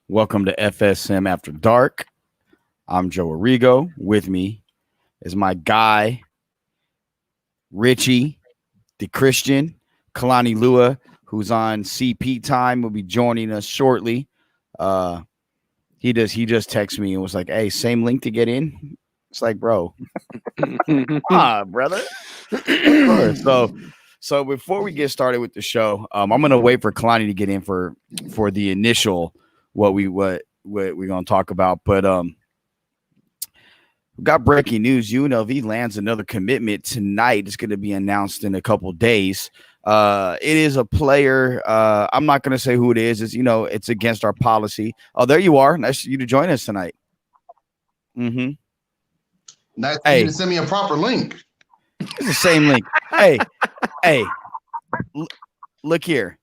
Welcome to FSM After Dark. I'm Joe Arrigo. With me is my guy, Richie, Decristan, Kalani Lua, who's on CP time, will be joining us shortly. He just texted me and was like, "Hey, same link to get in." It's like, bro, brother. So before we get started with the show, I'm gonna wait for Kalani to get in for the initial what we're gonna talk about. But we got breaking news. UNLV lands another commitment tonight. It's gonna be announced in a couple days. It is a player. I'm not gonna say who it is. It's against our policy. Oh, there you are. Nice for you to join us tonight. Mm-hmm. Nice for you to send me a proper link. It's the same link. Hey, look here.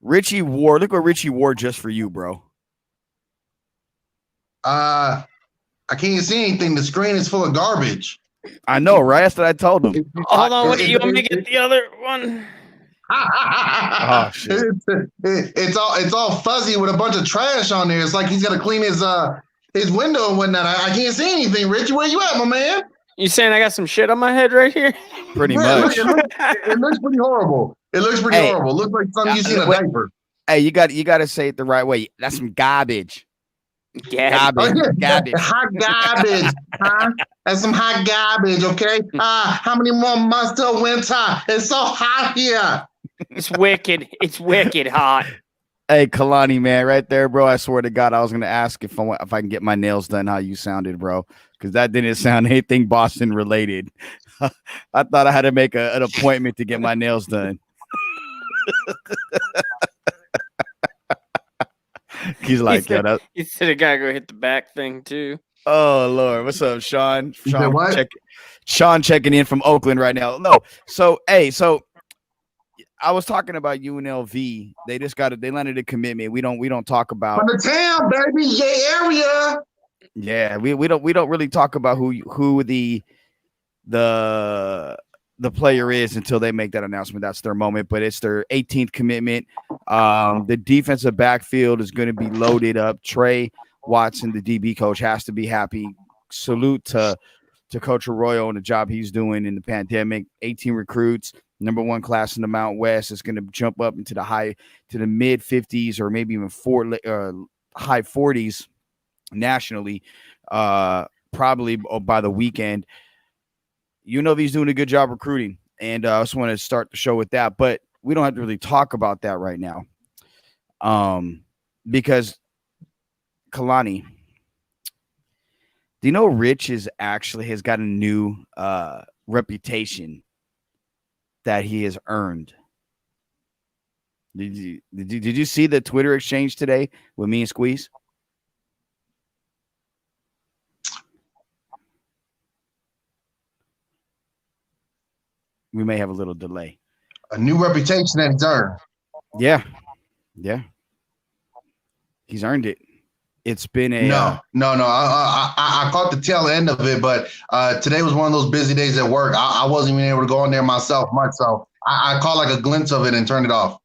Richie wore. Look what Richie wore just for you, bro. I can't see anything. The screen is full of garbage. I know, right? That's what I told him. Hold on, you want me to get the other one? Oh shit! It's all fuzzy with a bunch of trash on there. It's like he's got to clean his window and whatnot. I can't see anything. Richie, where you at, my man? You saying I got some shit on my head right here? Pretty much. It looks pretty horrible. It looks pretty horrible. It looks like something you see in a diaper. Hey, you got to say it the right way. That's some garbage. Garbage. Hot garbage. Huh? That's some hot garbage, okay? How many more months till winter? It's so hot here. It's wicked. It's wicked hot. Hey, Kalani, man, right there, bro. I swear to God, I was gonna ask if I can get my nails done, how you sounded, bro, because that didn't sound anything Boston related. I thought I had to make an appointment to get my nails done. He's like, he said I gotta go hit the back thing too. Oh Lord, what's up, Sean? Sean checking in from Oakland right now. No, so I was talking about UNLV. They landed a commitment. We don't talk about from the town, baby, yeah, area. Yeah, we don't really talk about who the player is until they make that announcement. That's their moment, but it's their 18th commitment. The defensive backfield is going to be loaded up. Trey Watson, the DB coach, has to be happy. Salute to Coach Arroyo and the job he's doing in the pandemic. 18 recruits, number one class in the Mountain West, is going to jump up into the mid 50s or maybe even high 40s nationally, probably by the weekend. UNLV's doing a good job recruiting, and I just want to start the show with that. But we don't have to really talk about that right now, because Kalani, do you know Rich has got a new reputation that he has earned? Did you see the Twitter exchange today with me and Squeeze? We may have a little delay. A new reputation that he's earned. Yeah. He's earned it. It's been a no. I caught the tail end of it, but today was one of those busy days at work. I wasn't even able to go on there myself much, so I caught like a glimpse of it and turned it off.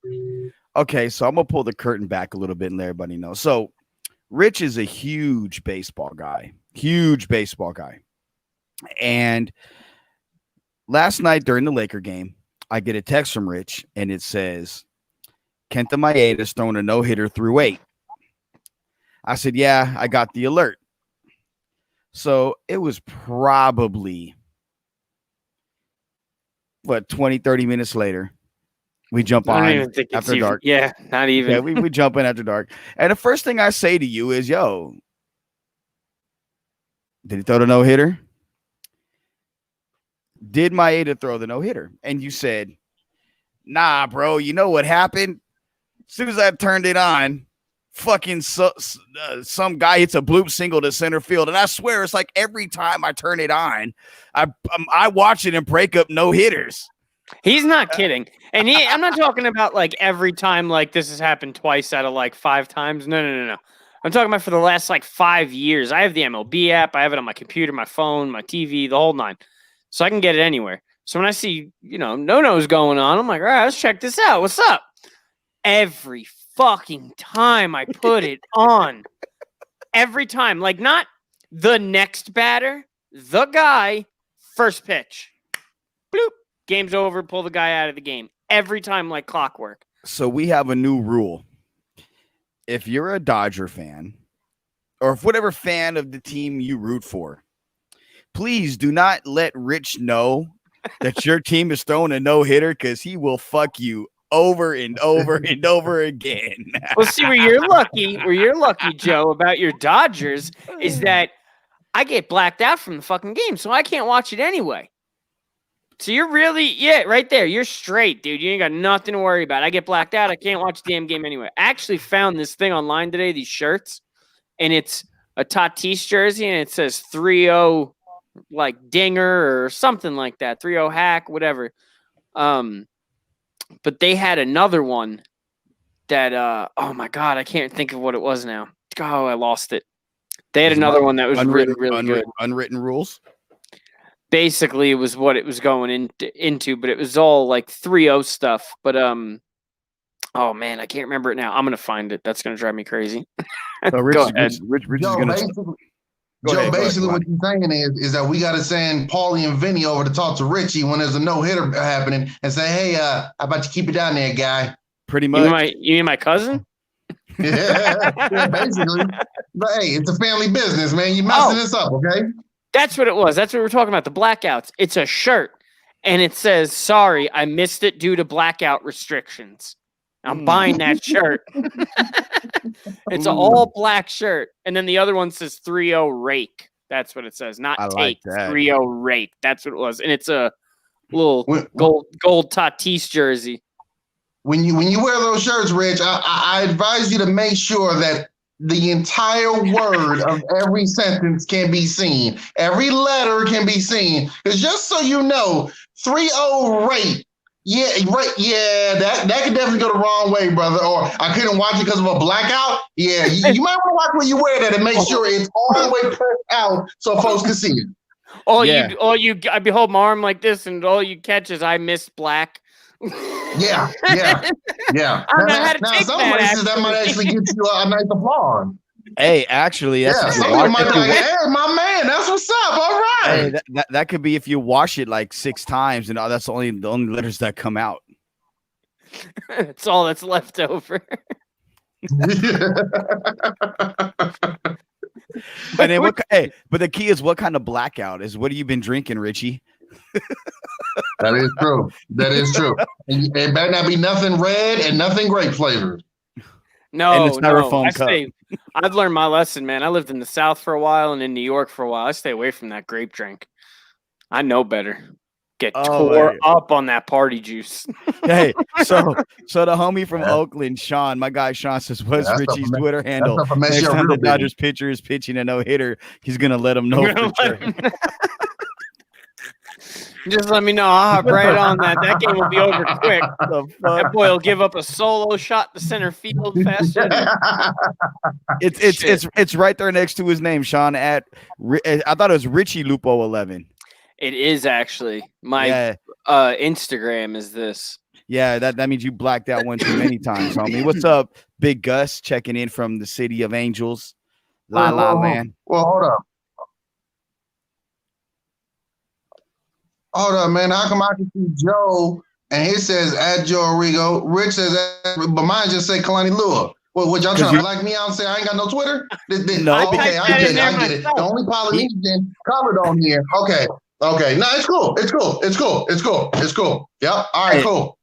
Okay, so I'm gonna pull the curtain back a little bit and let everybody know. So, Rich is a huge baseball guy, and last night during the Laker game, I get a text from Rich, and it says, Kenta Maeda's thrown a no-hitter through 8. I said, yeah, I got the alert. So it was probably, 20, 30 minutes later, we jump on after dark. Yeah, not even. Yeah, we jump in after dark. And the first thing I say to you is, yo, did he throw the no-hitter? Did Maeda throw the no-hitter? And you said, nah, bro, you know what happened? As soon as I turned it on, fucking some guy hits a bloop single to center field. And I swear it's like every time I turn it on, I watch it and break up no-hitters. He's not kidding. And I'm not talking about like every time like this has happened twice out of like 5 times. No. I'm talking about for the last like 5 years. I have the MLB app. I have it on my computer, my phone, my TV, the whole 9. So I can get it anywhere. So when I see, no-nos going on, I'm like, all right, let's check this out. What's up? Every fucking time I put it on. Every time. Like, not the next batter, the guy, first pitch. Bloop. Game's over. Pull the guy out of the game. Every time, like clockwork. So we have a new rule. If you're a Dodger fan, or if whatever fan of the team you root for, please do not let Rich know that your team is throwing a no-hitter, because he will fuck you over and over and over again. Well, see, where you're lucky, Joe, about your Dodgers is that I get blacked out from the fucking game, so I can't watch it anyway. So you're really, right there. You're straight, dude. You ain't got nothing to worry about. I get blacked out. I can't watch the damn game anyway. I actually found this thing online today, these shirts, and it's a Tatis jersey, and it says 3-0 like dinger or something like that, 3-0 hack, whatever. But they had another one that, oh my God, I can't think of what it was now. Oh, I lost it. They had another one that was really good. Unwritten rules. Basically, it was what it was going into, but it was all like 3-0 stuff. But oh man, I can't remember it now. I'm gonna find it. That's gonna drive me crazy. So Rich is gonna. Joe, basically what you're saying is that we got to send Paulie and Vinny over to talk to Richie when there's a no-hitter happening and say, hey, how about you keep it down there, guy? Pretty much. You mean my cousin? yeah, basically. But hey, it's a family business, man. You're messing this up, okay? That's what it was. That's what we're talking about, the blackouts. It's a shirt, and it says, sorry, I missed it due to blackout restrictions. I'm buying that shirt. It's an all black shirt. And then the other one says 3-0 rake. That's what it says. Not take. Like 3-0 rake. That's what it was. And it's a little gold Tatis jersey. When you wear those shirts, Rich, I advise you to make sure that the entire word of every sentence can be seen. Every letter can be seen. Because just so you know, 3-0 rate. Yeah, right. Yeah, that could definitely go the wrong way, brother. Or I couldn't watch it because of a blackout. Yeah, you might want to watch when you wear that and make sure it's all the way pressed out so folks can see it. I behold my arm like this, and all you catch is I missed black. Yeah. I don't know how to take some places that might actually get you a nice applause. Hey, actually, that's some people might be like, hey, my man, that's what's up. All right. Hey, that could be if you wash it like 6 times, and that's the only letters that come out. That's all that's left over. But then but the key is, what kind of blackout is? What have you been drinking, Richie? That is true. It better not be nothing red and nothing grape flavored. No, I've learned my lesson, man. I lived in the South for a while and in New York for a while. I stay away from that grape drink. I know better. Get tore up on that party juice. Hey, so the homie from Oakland, Sean, my guy Sean says, what's Richie's Twitter handle? Next time the Dodgers pitcher is pitching a no-hitter, he's gonna let him know for sure. Just let me know. I'll hop right on that. That game will be over quick. That boy will give up a solo shot to center field faster. It's right there next to his name, Sean. I thought it was Richie Lupo 11. It is actually. My Instagram is this. Yeah, that means you blacked out one too many times, homie. What's up, Big Gus, checking in from the City of Angels? La land. Well, hold up. Hold up, man. How come I can see Joe and he says at Joe Arrigo? Rich says, but mine just say Kalani Lua. What y'all trying to like me out and say I ain't got no Twitter? No, okay, I get it. The only Polynesian covered on here. Okay. No, it's cool. Yep. All right, cool.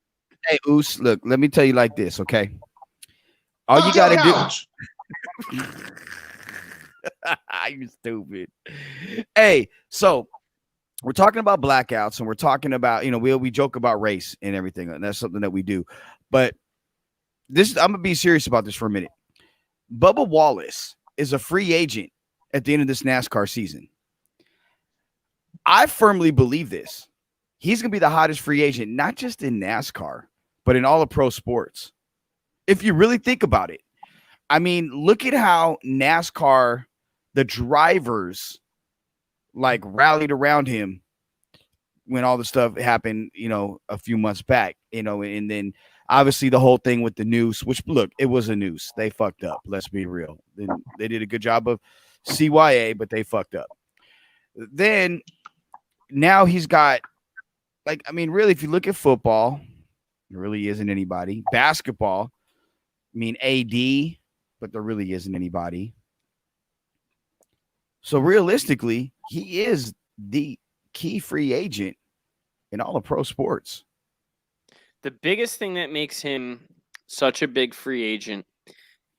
Hey, Oos, look, let me tell you like this, okay? All you gotta do. You stupid. Hey, so we're talking about blackouts, and we're talking about, we joke about race and everything, and that's something that we do. But I'm gonna be serious about this for a minute. Bubba Wallace is a free agent at the end of this NASCAR season. I firmly believe this. He's gonna be the hottest free agent, not just in NASCAR, but in all of pro sports. If you really think about it, I mean, look at how NASCAR, the drivers, like rallied around him when all the stuff happened, a few months back, and then Obviously, the whole thing with the noose, which look, it was a noose. They fucked up. Let's be real. They did a good job of CYA, but they fucked up. Then now he's got, like, I mean, really, if you look at football, there really isn't anybody. Basketball, I mean, AD, but there really isn't anybody. So realistically, he is the key free agent in all of pro sports. The biggest thing that makes him such a big free agent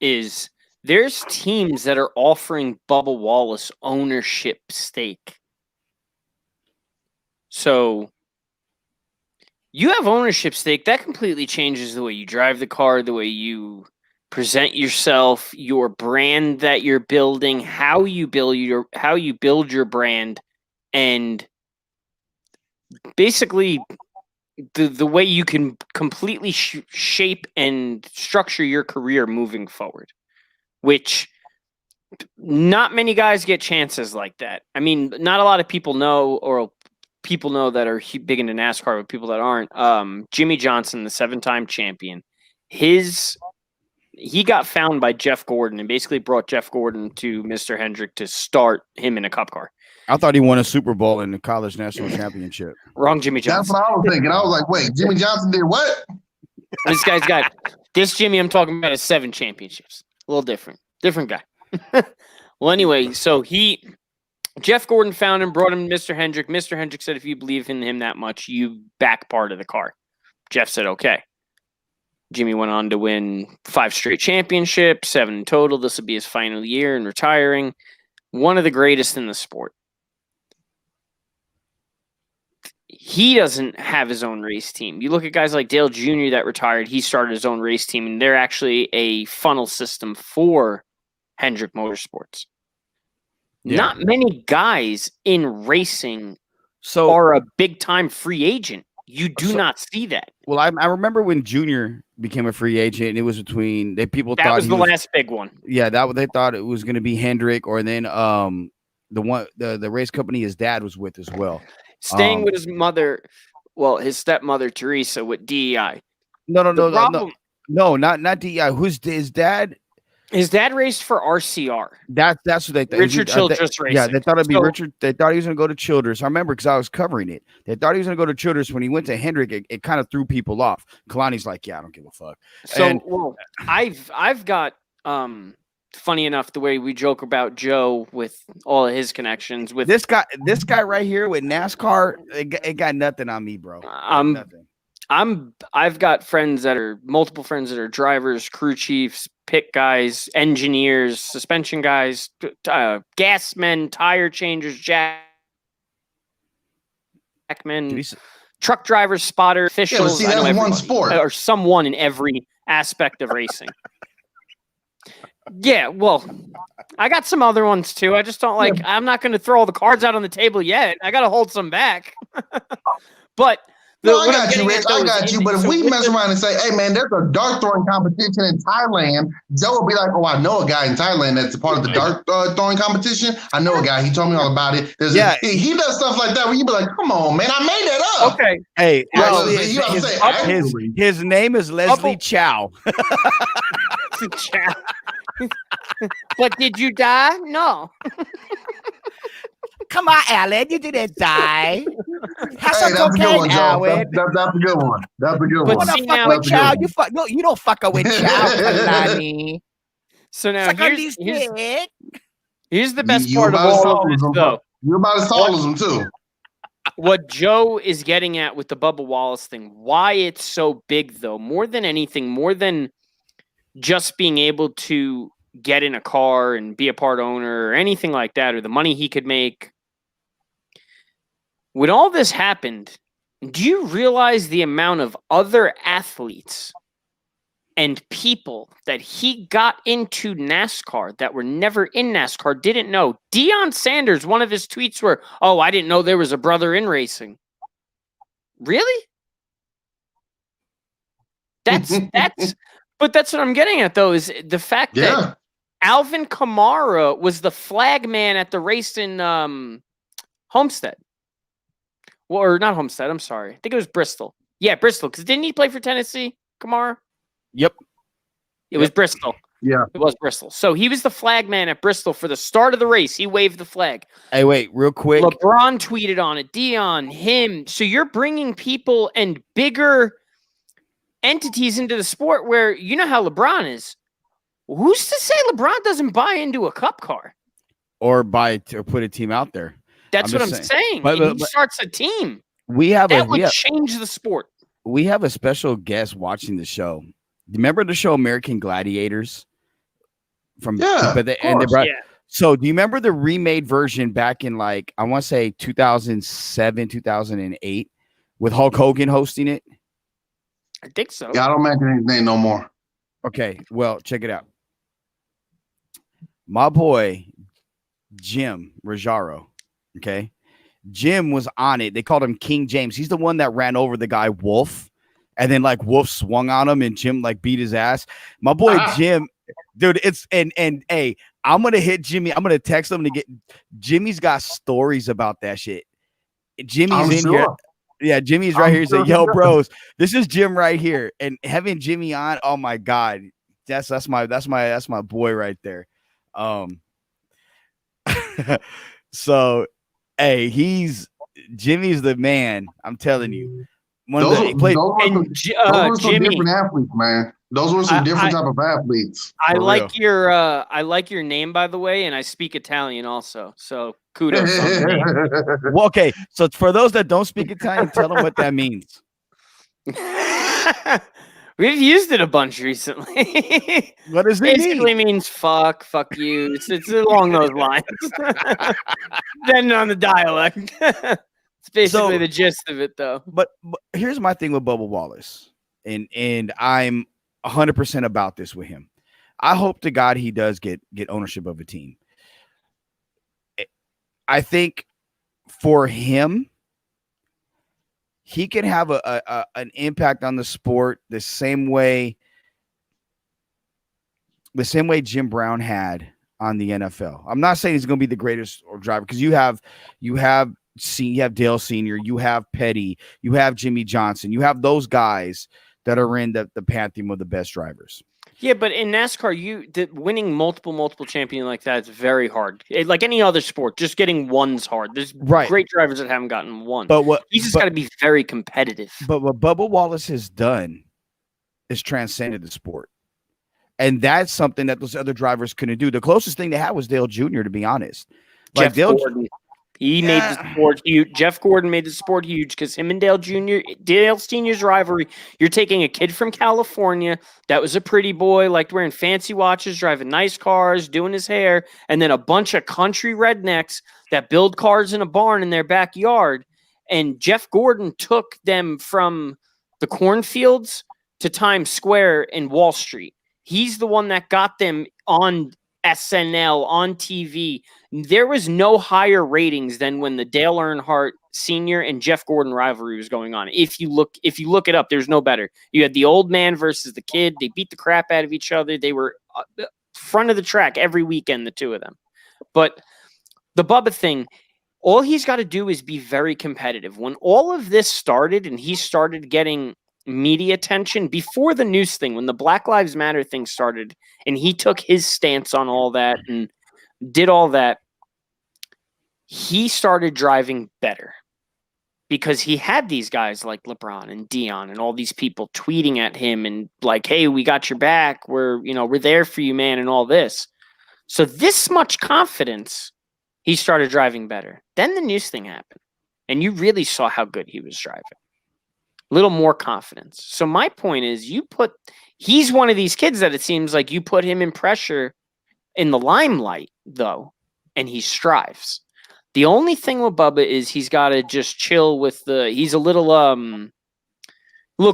is there's teams that are offering Bubba Wallace ownership stake. So you have ownership stake. That completely changes the way you drive the car, the way you present yourself, your brand that you're building, how you build your brand, and basically the way you can completely shape and structure your career moving forward, which not many guys get chances like that. I mean, not a lot of people know, or people know that are big into NASCAR, but people that aren't. Jimmy Johnson, the 7-time champion, he got found by Jeff Gordon and basically brought Jeff Gordon to Mr. Hendrick to start him in a cup car. I thought he won a Super Bowl in the college national championship. Wrong, Jimmy Johnson. That's what I was thinking. I was like, wait, Jimmy Johnson did what? This guy's got this Jimmy I'm talking about is 7 championships. A little different. Different guy. Well, anyway, so Jeff Gordon found him, brought him to Mr. Hendrick. Mr. Hendrick said, if you believe in him that much, you back part of the car. Jeff said, okay. Jimmy went on to win 5 straight championships, 7 in total. This will be his final year and retiring. One of the greatest in the sport. He doesn't have his own race team. You look at guys like Dale Jr. that retired. He started his own race team, and they're actually a funnel system for Hendrick Motorsports. Yeah. Not many guys in racing are a big-time free agent. You do not see that. Well, I remember when Junior became a free agent, and it was between people that thought was the last big one. Yeah, they thought it was going to be Hendrick, or then the race company his dad was with as well. Staying with his mother, well, his stepmother Teresa with DEI. No, not DEI. Who's his dad? His dad raced for RCR. That's what they thought. Richard Childress Racing. Yeah, they thought it'd be Richard. They thought he was going to go to Childress. I remember because I was covering it. They thought he was going to go to Childress. When he went to Hendrick, it kind of threw people off. Kalani's like, yeah, I don't give a fuck. So I've got funny enough, the way we joke about Joe with all of his connections with this guy right here with NASCAR, it got nothing on me, bro. Nothing. I've got multiple friends that are drivers, crew chiefs, pit guys, engineers, suspension guys, gas men, tire changers, jackmen, truck drivers, spotter, officials. Yeah, that's one sport, or someone in every aspect of racing. Yeah, well, I got some other ones too. I just don't like. I'm not going to throw all the cards out on the table yet. I got to hold some back. But I got you, Rich. I got you. But if we mess around and say, "Hey, man, there's a dart throwing competition in Thailand," Joe will be like, "Oh, I know a guy in Thailand that's a part of the dart throwing competition. I know a guy. He told me all about it." He does stuff like that where you be like, "Come on, man, I made that up." Okay. Hey, his name is Leslie Chow. Chow. But did you die? No. Come on, Alan. You didn't die. Have some cocaine, Alan. That's a good one. That's a good one. You fuck with Chow. You don't fuck with Chow, Kalani. So now here's the best part of all of this, though. You're about as tall as him, too. What Joe is getting at with the Bubba Wallace thing, why it's so big, though, more than anything, more than just being able to get in a car and be a part owner or anything like that, or the money he could make. When all this happened, do you realize the amount of other athletes and people that he got into NASCAR that were never in NASCAR didn't know? Deion Sanders, one of his tweets were, "Oh, I didn't know there was a brother in racing." Really? But that's what I'm getting at, though, is the fact that Alvin Kamara was the flag man at the race in Homestead. Well, or not Homestead, I'm sorry. I think it was Bristol. Yeah, Bristol, because didn't he play for Tennessee? Kamara? Yep. It was Bristol. Yeah. It was Bristol. So he was the flag man at Bristol for the start of the race. He waved the flag. Hey, wait, real quick. LeBron tweeted on it. Dion, him. So you're bringing people and bigger entities into the sport where you know how LeBron is. Who's to say LeBron doesn't buy into a cup car? Or put a team out there. That's what I'm saying. But he starts a team. That would change the sport. We have a special guest watching the show. Remember the show American Gladiators? So do you remember the remade version back in I want to say 2007, 2008 with Hulk Hogan hosting it? I think so. Yeah, I don't mention his name no more. Okay, well, check it out. My boy, Jim Rajaro, okay? Jim was on it. They called him King James. He's the one that ran over the guy Wolf, and then Wolf swung on him and Jim beat his ass. My boy Jim, dude, it's and hey, I'm gonna hit Jimmy. I'm gonna text him to get Jimmy's got stories about that shit. Jimmy's here. Yeah, Jimmy's right here. He's like, yo, bros, this is Jim right here. And having Jimmy on, oh my God, that's my boy right there. So hey, Jimmy's the man. I'm telling you. Those were some different athletes, man. Those were some different type of athletes. I like your name, by the way, and I speak Italian also. So kudos. Well, okay, so for those that don't speak Italian, tell them what that means. We've used it a bunch recently. What does it basically means fuck you. It's along those lines. Depending on the dialect. It's basically the gist of it, though. But here's my thing with Bubba Wallace, and I'm 100% about this with him. I hope to God he does get ownership of a team. I think for him, he can have an impact on the sport the same way Jim Brown had on the NFL. I'm not saying he's going to be the greatest driver because you have Dale Sr., you have Petty, you have Jimmy Johnson, you have those guys that are in the pantheon of the best drivers. Yeah, but in NASCAR, winning multiple champion like that is very hard. Like any other sport, just getting one's hard. There's great drivers that haven't gotten one. He's just got to be very competitive. But what Bubba Wallace has done is transcended the sport. And that's something that those other drivers couldn't do. The closest thing they had was Dale Jr., to be honest. Jeff Gordon. He made the sport huge. Jeff Gordon made the sport huge because him and Dale Sr.'s rivalry. You're taking a kid from California that was a pretty boy, liked wearing fancy watches, driving nice cars, doing his hair, and then a bunch of country rednecks that build cars in a barn in their backyard. And Jeff Gordon took them from the cornfields to Times Square and Wall Street. He's the one that got them on SNL, on TV. There was no higher ratings than when the Dale Earnhardt Sr. and Jeff Gordon rivalry was going on. If you look it up, there's no better. You had the old man versus the kid. They beat the crap out of each other. They were front of the track every weekend, the two of them. But the Bubba thing, all he's got to do is be very competitive. When all of this started and he started getting media attention before the news thing, when the Black Lives Matter thing started and he took his stance on all that and did all that, he started driving better because he had these guys like LeBron and Dion and all these people tweeting at him and like, hey, we got your back. We're there for you, man, and all this. So this much confidence, he started driving better. Then the news thing happened and you really saw how good he was driving. Little more confidence. So my point is he's one of these kids that it seems like you put him in pressure in the limelight though, and he strives. The only thing with Bubba is he's got to just chill with he's a little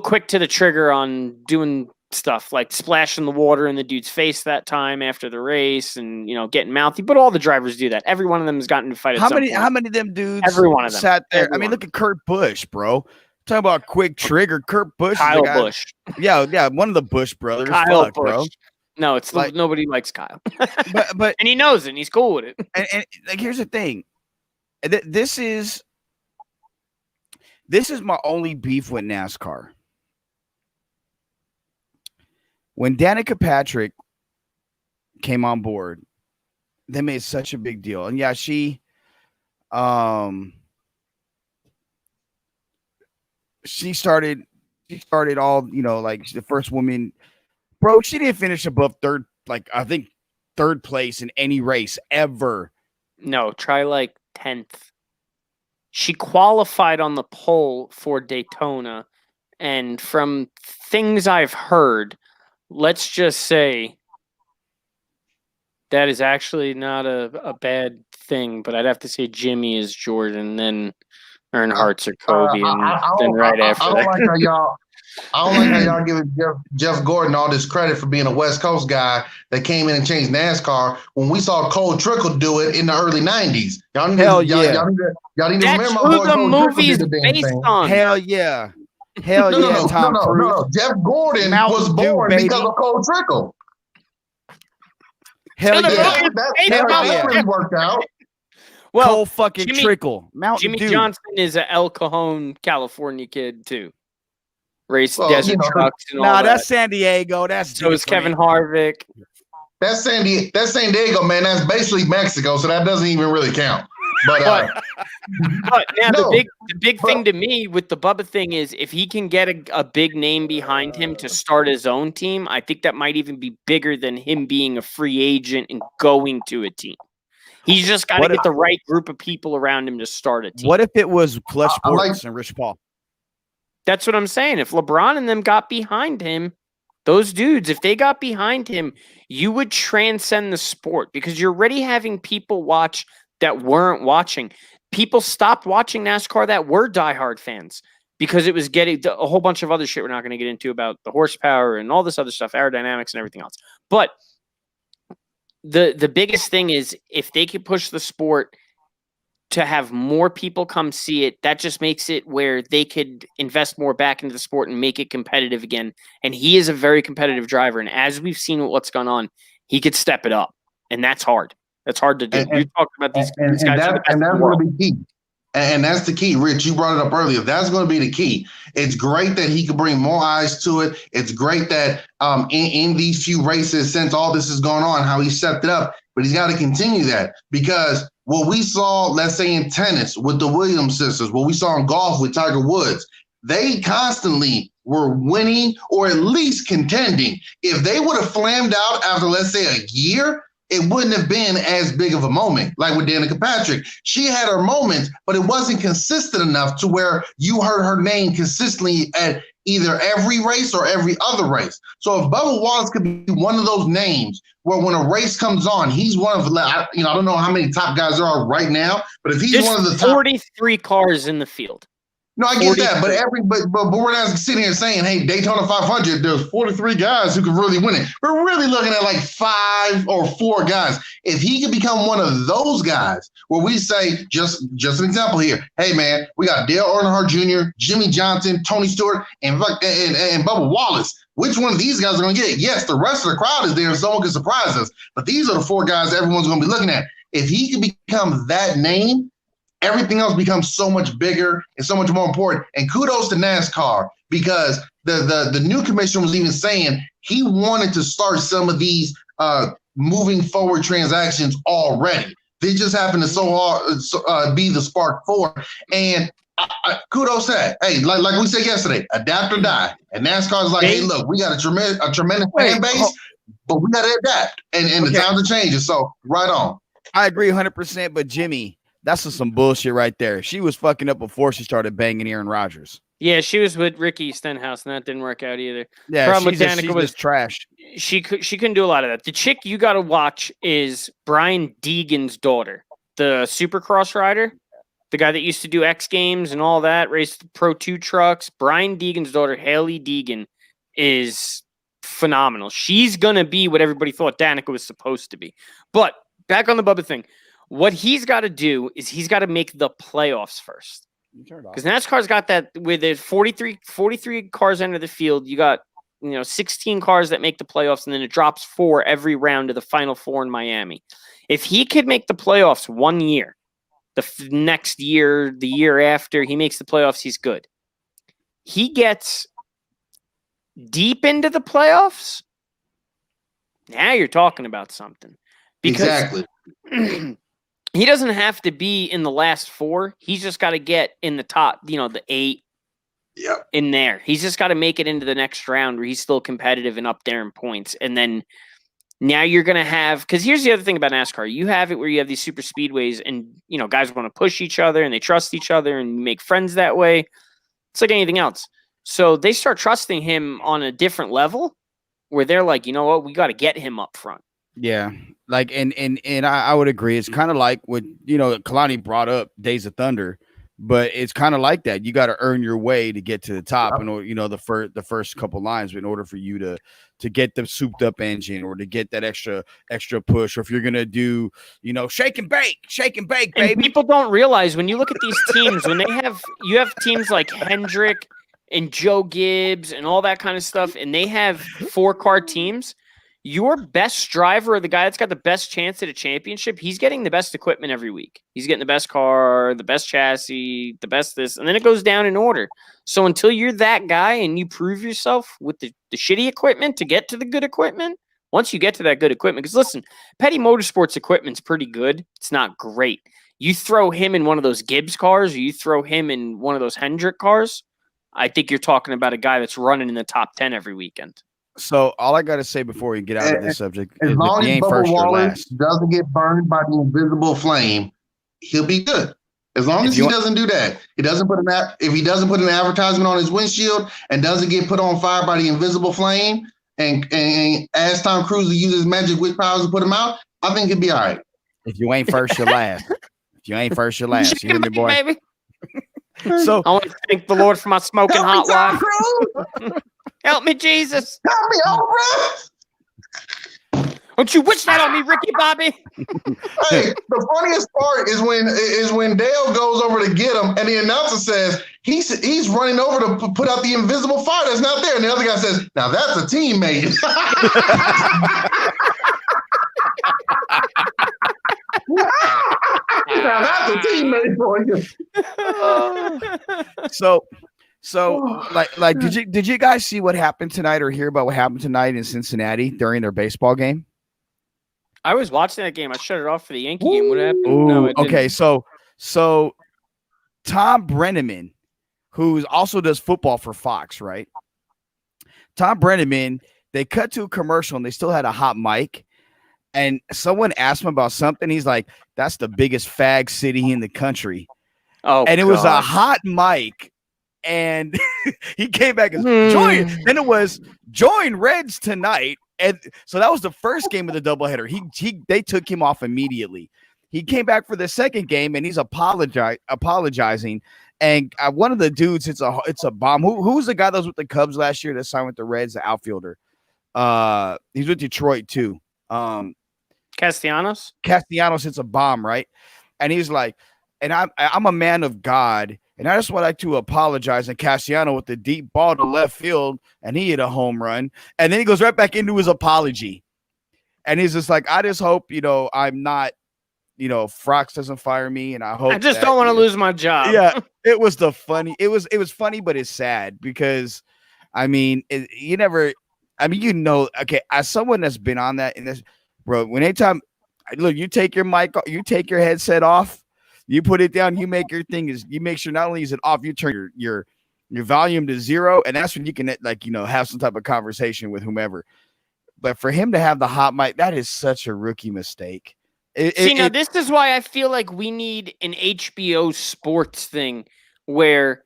quick to the trigger on doing stuff like splashing the water in the dude's face that time after the race and, getting mouthy, but all the drivers do that. Every one of them has gotten into a fight. How many of them dudes Every one of them sat there? I mean, look at Kurt Busch, bro. Talking about quick trigger. Kurt Busch. Kyle Busch. Yeah, one of the Busch brothers. Kyle Busch. Bro. No, it's nobody likes Kyle. but and he knows it and he's cool with it. And here's the thing. This is my only beef with NASCAR. when Danica Patrick came on board, they made such a big deal. And yeah, she started all, like the first woman, bro. She didn't finish above third, like I think third place in any race ever. No, try like 10th. She qualified on the pole for Daytona, and from things I've heard, let's just say that is actually not a bad thing, but I'd have to say Jimmy is Jordan, then Earnhardt's or Kobe, and then right after I don't that. like how y'all. I don't like how y'all giving Jeff Gordon all this credit for being a West Coast guy that came in and changed NASCAR when we saw Cole Trickle do it in the early '90s. Y'all need to remember my That's boy who the Cole movie's Trickle did the damn based thing. on. Hell yeah. Tom Cruise. No. Jeff Gordon Mountain was Dew, born baby. because of Cole Trickle. Hell yeah. That really worked out. Well, Cole fucking Trickle. Mountain Jimmy Dew. Johnson is an El Cajon, California kid too. Raced desert trucks and all that. That's San Diego. That's so is Kevin Harvick. That's San Diego, man. That's basically Mexico, so that doesn't even really count. But now the big thing to me with the Bubba thing is if he can get a big name behind him to start his own team, I think that might even be bigger than him being a free agent and going to a team. He's just got to get the right group of people around him to start a team. What if it was Clutch Sports and Rich Paul? That's what I'm saying. If LeBron and them got behind him, those dudes, if they got behind him, you would transcend the sport because you're already having people watch that weren't watching. People stopped watching NASCAR that were diehard fans because it was getting a whole bunch of other shit we're not going to get into about the horsepower and all this other stuff, aerodynamics and everything else. But the biggest thing is if they could push the sport to have more people come see it, that just makes it where they could invest more back into the sport and make it competitive again. And he is a very competitive driver. And as we've seen what's gone on, he could step it up. And that's hard. That's hard to do. You talked about these guys. And that's going to be key. And that's the key, Rich. You brought it up earlier. That's going to be the key. It's great that he could bring more eyes to it. It's great that in these few races, since all this is going on, how he stepped it up. But he's got to continue that because what we saw, let's say in tennis with the Williams sisters, what we saw in golf with Tiger Woods, they constantly were winning or at least contending. If they would have flamed out after, let's say, a year, it wouldn't have been as big of a moment. Like with Danica Patrick, she had her moments, but it wasn't consistent enough to where you heard her name consistently at either every race or every other race. So if Bubba Wallace could be one of those names where when a race comes on, he's one of, I don't know how many top guys there are right now, but if he's one of the top 43 cars in the field. No, I get that, but we're not sitting here saying, hey, Daytona 500, there's 43 guys who could really win it. We're really looking at like 5 or 4 guys. If he could become one of those guys, where we say, just an example here, hey man, we got Dale Earnhardt Jr., Jimmy Johnson, Tony Stewart, and Bubba Wallace. Which one of these guys are going to get it? Yes, the rest of the crowd is there, and someone can surprise us. But these are the 4 guys everyone's going to be looking at. If he could become that name, everything else becomes so much bigger and so much more important. And kudos to NASCAR because the new commissioner was even saying he wanted to start some of these moving forward transactions already. They just happen to be the spark for. And kudos to that. Hey, like we said yesterday, adapt or die. And NASCAR is like, hey, look, we got a tremendous fan base, but we got to adapt. And the times are changing. So right on. I agree 100%. But Jimmy, that's some bullshit right there. She was fucking up before she started banging Aaron Rodgers. Yeah, she was with Ricky Stenhouse, and that didn't work out either. Yeah, problem with Danica was trash. She couldn't do a lot of that. The chick you got to watch is Brian Deegan's daughter, the Supercross rider, the guy that used to do X Games and all that, raced Pro 2 trucks. Brian Deegan's daughter, Haley Deegan, is phenomenal. She's gonna be what everybody thought Danica was supposed to be. But back on the Bubba thing. What he's got to do is he's got to make the playoffs first. Because NASCAR's got that with it 43 cars enter the field. You got 16 cars that make the playoffs, and then it drops 4 every round of the final 4 in Miami. If he could make the playoffs one year, next year, the year after, he makes the playoffs, he's good. He gets deep into the playoffs, Now you're talking about something. Because Exactly. he doesn't have to be in the last 4. He's just got to get in the top, the 8 in there. He's just got to make it into the next round where he's still competitive and up there in points. And then now you're going to have, because here's the other thing about NASCAR. You have it where you have these super speedways and, guys want to push each other and they trust each other and make friends that way. It's like anything else. So they start trusting him on a different level where they're like, you know what, we got to get him up front. Yeah. Like, and I would agree. It's kind of like what, Kalani brought up Days of Thunder, but it's kind of like that. You got to earn your way to get to the top and, the first couple lines in order for you to get the souped up engine or to get that extra push. Or if you're going to do, shake and bake, baby. And people don't realize when you look at these teams, when you have teams like Hendrick and Joe Gibbs and all that kind of stuff, and they have 4-car teams. Your best driver, or the guy that's got the best chance at a championship, he's getting the best equipment every week. He's getting the best car, the best chassis, the best this, and then it goes down in order. So until you're that guy and you prove yourself with the shitty equipment to get to the good equipment, once you get to that good equipment, because listen, Petty Motorsports equipment's pretty good. It's not great. You throw him in one of those Gibbs cars, or you throw him in one of those Hendrick cars, I think you're talking about a guy that's running in the top 10 every weekend. So all I got to say before we get out of this subject as is long if you as ain't Bubba first, you're Wallace last. doesn't get burned by the invisible flame, he'll be good. As long as he doesn't do that, if he doesn't put an advertisement on his windshield and doesn't get put on fire by the invisible flame, and ask Tom Cruise to use his magic wit powers to put him out, I think he'll be all right. If you ain't first, you're last. If you ain't first, you're last. You hear me, boy? Baby. So I want to thank the Lord for my smoking hot wife. Help me, Jesus. Help me, Oprah. Don't you wish that on me, Ricky Bobby? Hey, the funniest part is when Dale goes over to get him, and the announcer says he's running over to put out the invisible fire that's not there, and the other guy says, "Now that's a teammate." Now that's a teammate for you. So like did you guys see what happened tonight or hear about what happened tonight in Cincinnati during their baseball game? I was watching that game. I shut it off for the Yankee game. What happened? Ooh, No, it didn't. okay, so Tom Brenneman, who also does football for Fox, right? Tom Brenneman, they cut to a commercial and they still had a hot mic. And someone asked him about something. He's like, "That's the biggest fag city in the country." Oh, and it was a hot mic. And he came back and join. Then it was join Reds tonight. And so that was the first game of the doubleheader. They took him off immediately. He came back for the second game and he's apologizing. And one of the dudes, it's a bomb. Who's the guy that was with the Cubs last year that signed with the Reds, the outfielder? He's with Detroit too. Castellanos hits a bomb, right? And he's like, and I'm a man of God, and I just would like to apologize. And Castellanos with the deep ball to left field, and he hit a home run. And then he goes right back into his apology. And he's just like, I just hope, I'm not, Fox doesn't fire me. And I hope I just don't want to lose my job. Yeah, it was funny, but it's sad because, okay, as someone that's been on that in this, bro, anytime, look, you take your mic, you take your headset off, you put it down, you make your thing you make sure not only is it off, you turn your volume to 0, and that's when you can have some type of conversation with whomever. But for him to have the hot mic, that is such a rookie mistake. This is why I feel like we need an HBO sports thing where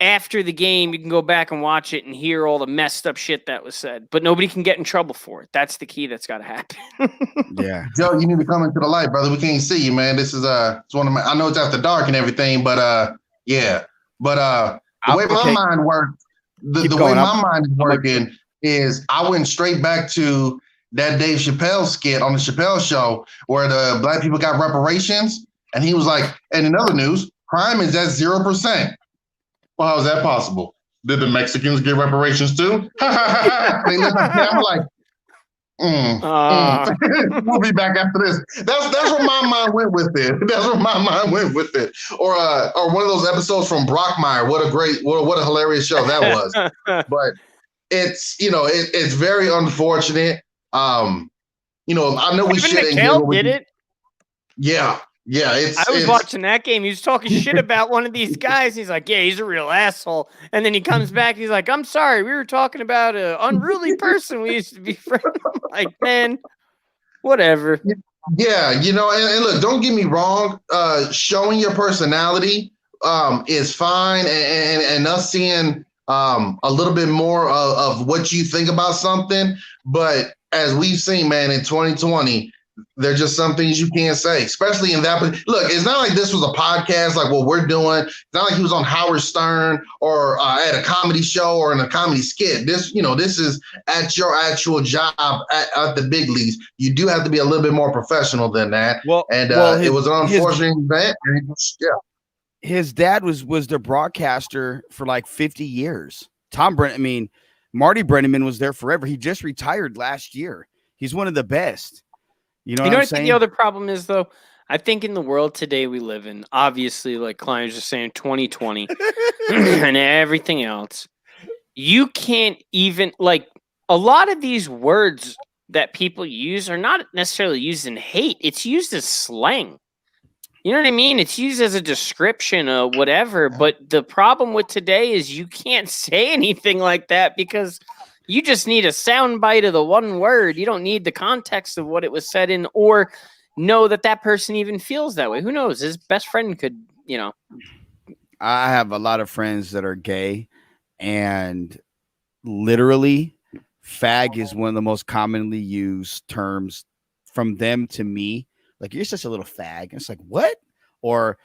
after the game, you can go back and watch it and hear all the messed up shit that was said, but nobody can get in trouble for it. That's the key that's got to happen. Yeah. Joe, you need to come into the light, brother. We can't see you, man. This is it's one of my, I know it's after dark and everything, but yeah. But the way my mind works, the way my mind is working is I went straight back to that Dave Chappelle skit on the Chappelle show where the black people got reparations. And he was like, and in other news, crime is at 0%. Well, how is that possible? Did the Mexicans get reparations too? They look at me, I'm like, we'll be back after this. That's where my mind went with it. Or one of those episodes from Brockmire. What a hilarious show that was. But it's it's very unfortunate. You know, I know we Even shit in here. McHale did it. Yeah. I was watching that game. He was talking shit about one of these guys. He's like, yeah, he's a real asshole. And then he comes back. He's like, I'm sorry. We were talking about an unruly person we used to be friends. Like, man, whatever. Yeah, you know, and look, don't get me wrong. Showing your personality is fine, and us seeing a little bit more of what you think about something. But as we've seen, man, in 2020, there's just some things you can't say, especially in that. Look, it's not like this was a podcast like what we're doing. It's not like he was on Howard Stern or at a comedy show or in a comedy skit. This is at your actual job at the big leagues. You do have to be a little bit more professional than that. It was an unfortunate event. Yeah. His dad was the broadcaster for like 50 years. Marty Brennaman was there forever. He just retired last year. He's one of the best. You know what I'm saying? The other problem is, though, I think in the world today we live in, obviously, like Klein was just saying, 2020 and everything else, you can't even, like, a lot of these words that people use are not necessarily used in hate. It's used as slang. You know what I mean? It's used as a description of whatever. But the problem with today is you can't say anything like that because you just need a soundbite of the one word. You don't need the context of what it was said in or know that person even feels that way. Who knows? His best friend could, you know. I have a lot of friends that are gay, and literally fag is one of the most commonly used terms from them to me. Like, you're such a little fag. And it's like, what? Or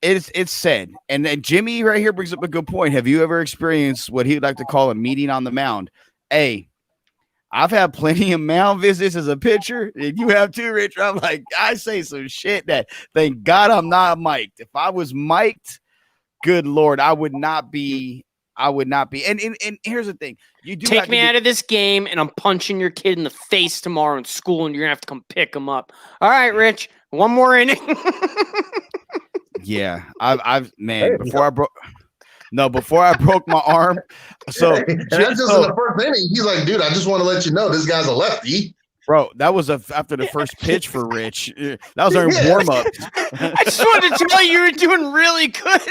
it's said. And then Jimmy right here brings up a good point. Have you ever experienced what he would like to call a meeting on the mound? Hey, I've had plenty of mound visits as a pitcher, and you have too, Rich. I'm like, I say some shit that thank God I'm not mic'd. If I was mic'd, good Lord, I would not be. And here's the thing. You do take me out of this game, and I'm punching your kid in the face tomorrow in school, and you're gonna have to come pick him up. All right, Rich, one more inning. Yeah, before I broke my arm. So that's just in the first inning. He's like, dude, I just want to let you know this guy's a lefty. Bro, that was after the first pitch for Rich. That was during warm-up. I just wanted to tell you were doing really good.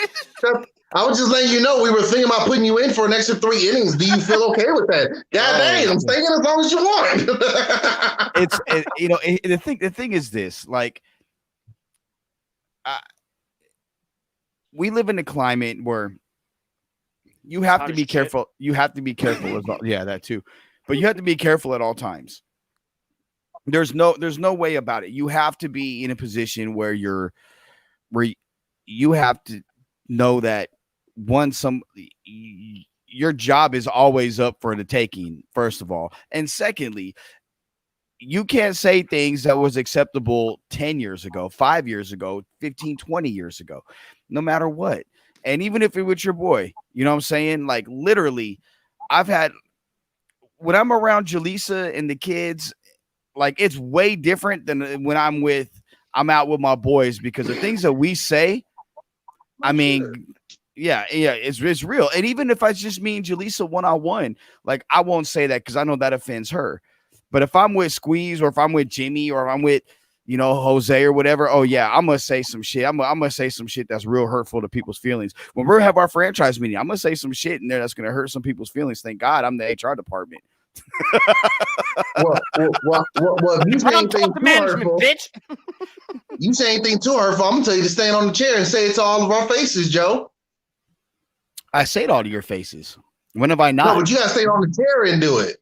I was just letting you know we were thinking about putting you in for an extra 3 innings. Do you feel okay with that? God dang, I'm staying as long as you want. The thing is this, like, we live in a climate where you have to be careful. You have to be careful as well. Yeah, that too. But you have to be careful at all times. There's no way about it. You have to be in a position where you have to know that your job is always up for the taking, first of all. And secondly, you can't say things that was acceptable 10 years ago, 5 years ago, 15, 20 years ago, no matter what. And even if it was your boy, you know what I'm saying? Like, literally, when I'm around Jaleesa and the kids, like, it's way different than when I'm out with my boys, because the things that we say, I mean, yeah, it's real. And even if I just mean Jaleesa one-on-one, like, I won't say that because I know that offends her. But if I'm with Squeeze, or if I'm with Jimmy, or if I'm with, Jose or whatever, oh yeah, I'm gonna say some shit. I'm gonna say some shit that's real hurtful to people's feelings. When we have our franchise meeting, I'm gonna say some shit in there that's gonna hurt some people's feelings. Thank God I'm the HR department. well, if you say anything too hurtful, bitch. You say anything too hurtful, I'm gonna tell you to stand on the chair and say it to all of our faces, Joe. I say it all to your faces. When have I not? No, but you gotta stay on the chair and do it.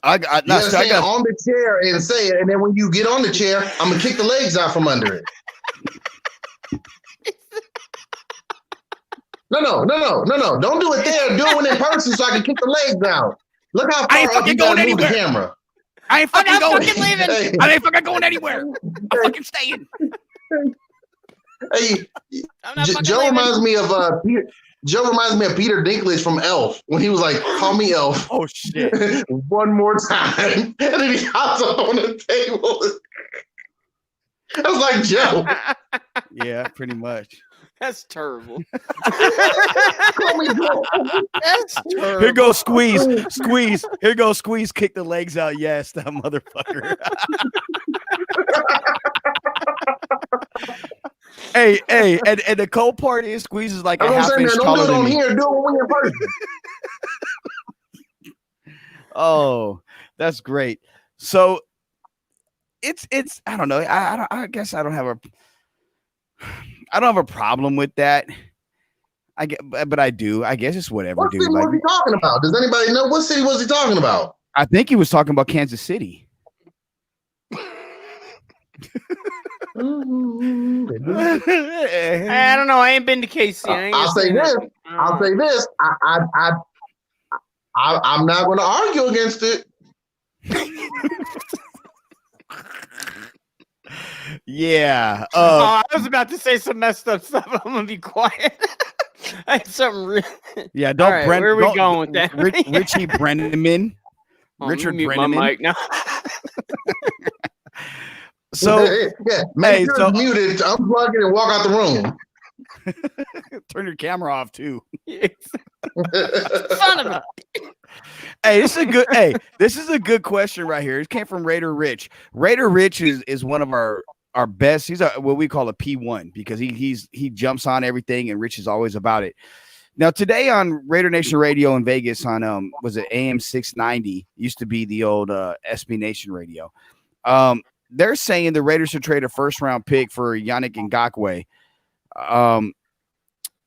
You gotta stay on the chair and say it, and then when you get on the chair, I'm gonna kick the legs out from under it. No. Don't do it there. Do it in person so I can kick the legs out. Look how far up you gotta move the camera. I ain't fucking going. Leaving. I ain't fucking going anywhere. I'm fucking staying. Hey, Joe reminds me of Peter Dinklage from Elf when he was like, "Call me Elf." Oh shit! One more time, and then he hops up on the table. I was like, Joe. Yeah, pretty much. That's terrible. Call me bro. That's terrible. Here goes squeeze. Here goes squeeze. Kick the legs out. Yes, that motherfucker. hey, and the cold part is squeeze is like a half inch taller than me. Here, do it when you're person. Oh, that's great. So it's I don't know. I guess I don't have a problem with that. But I do. I guess it's whatever. What city was he talking about? Does anybody know what city was he talking about? I think he was talking about Kansas City. I don't know. I ain't been to KC. I'll say this. I'm not going to argue against it. Yeah. I was about to say some messed up stuff. I'm gonna be quiet. I had something real. Yeah, don't. Right, where are we going with that? Richie Brenneman. Richard Brenneman. My mic now. So make sure it's muted. Unplug it and walk out the room. Turn your camera off too. Son of a. Hey, this is a good question right here. It came from Raider Rich. Raider Rich is one of our best. He's what we call a P1 because he jumps on everything, and Rich is always about it. Now today on Raider Nation Radio in Vegas on was it AM 690, used to be the old SB Nation Radio. They're saying the Raiders should trade a first round pick for Yannick Ngakoue.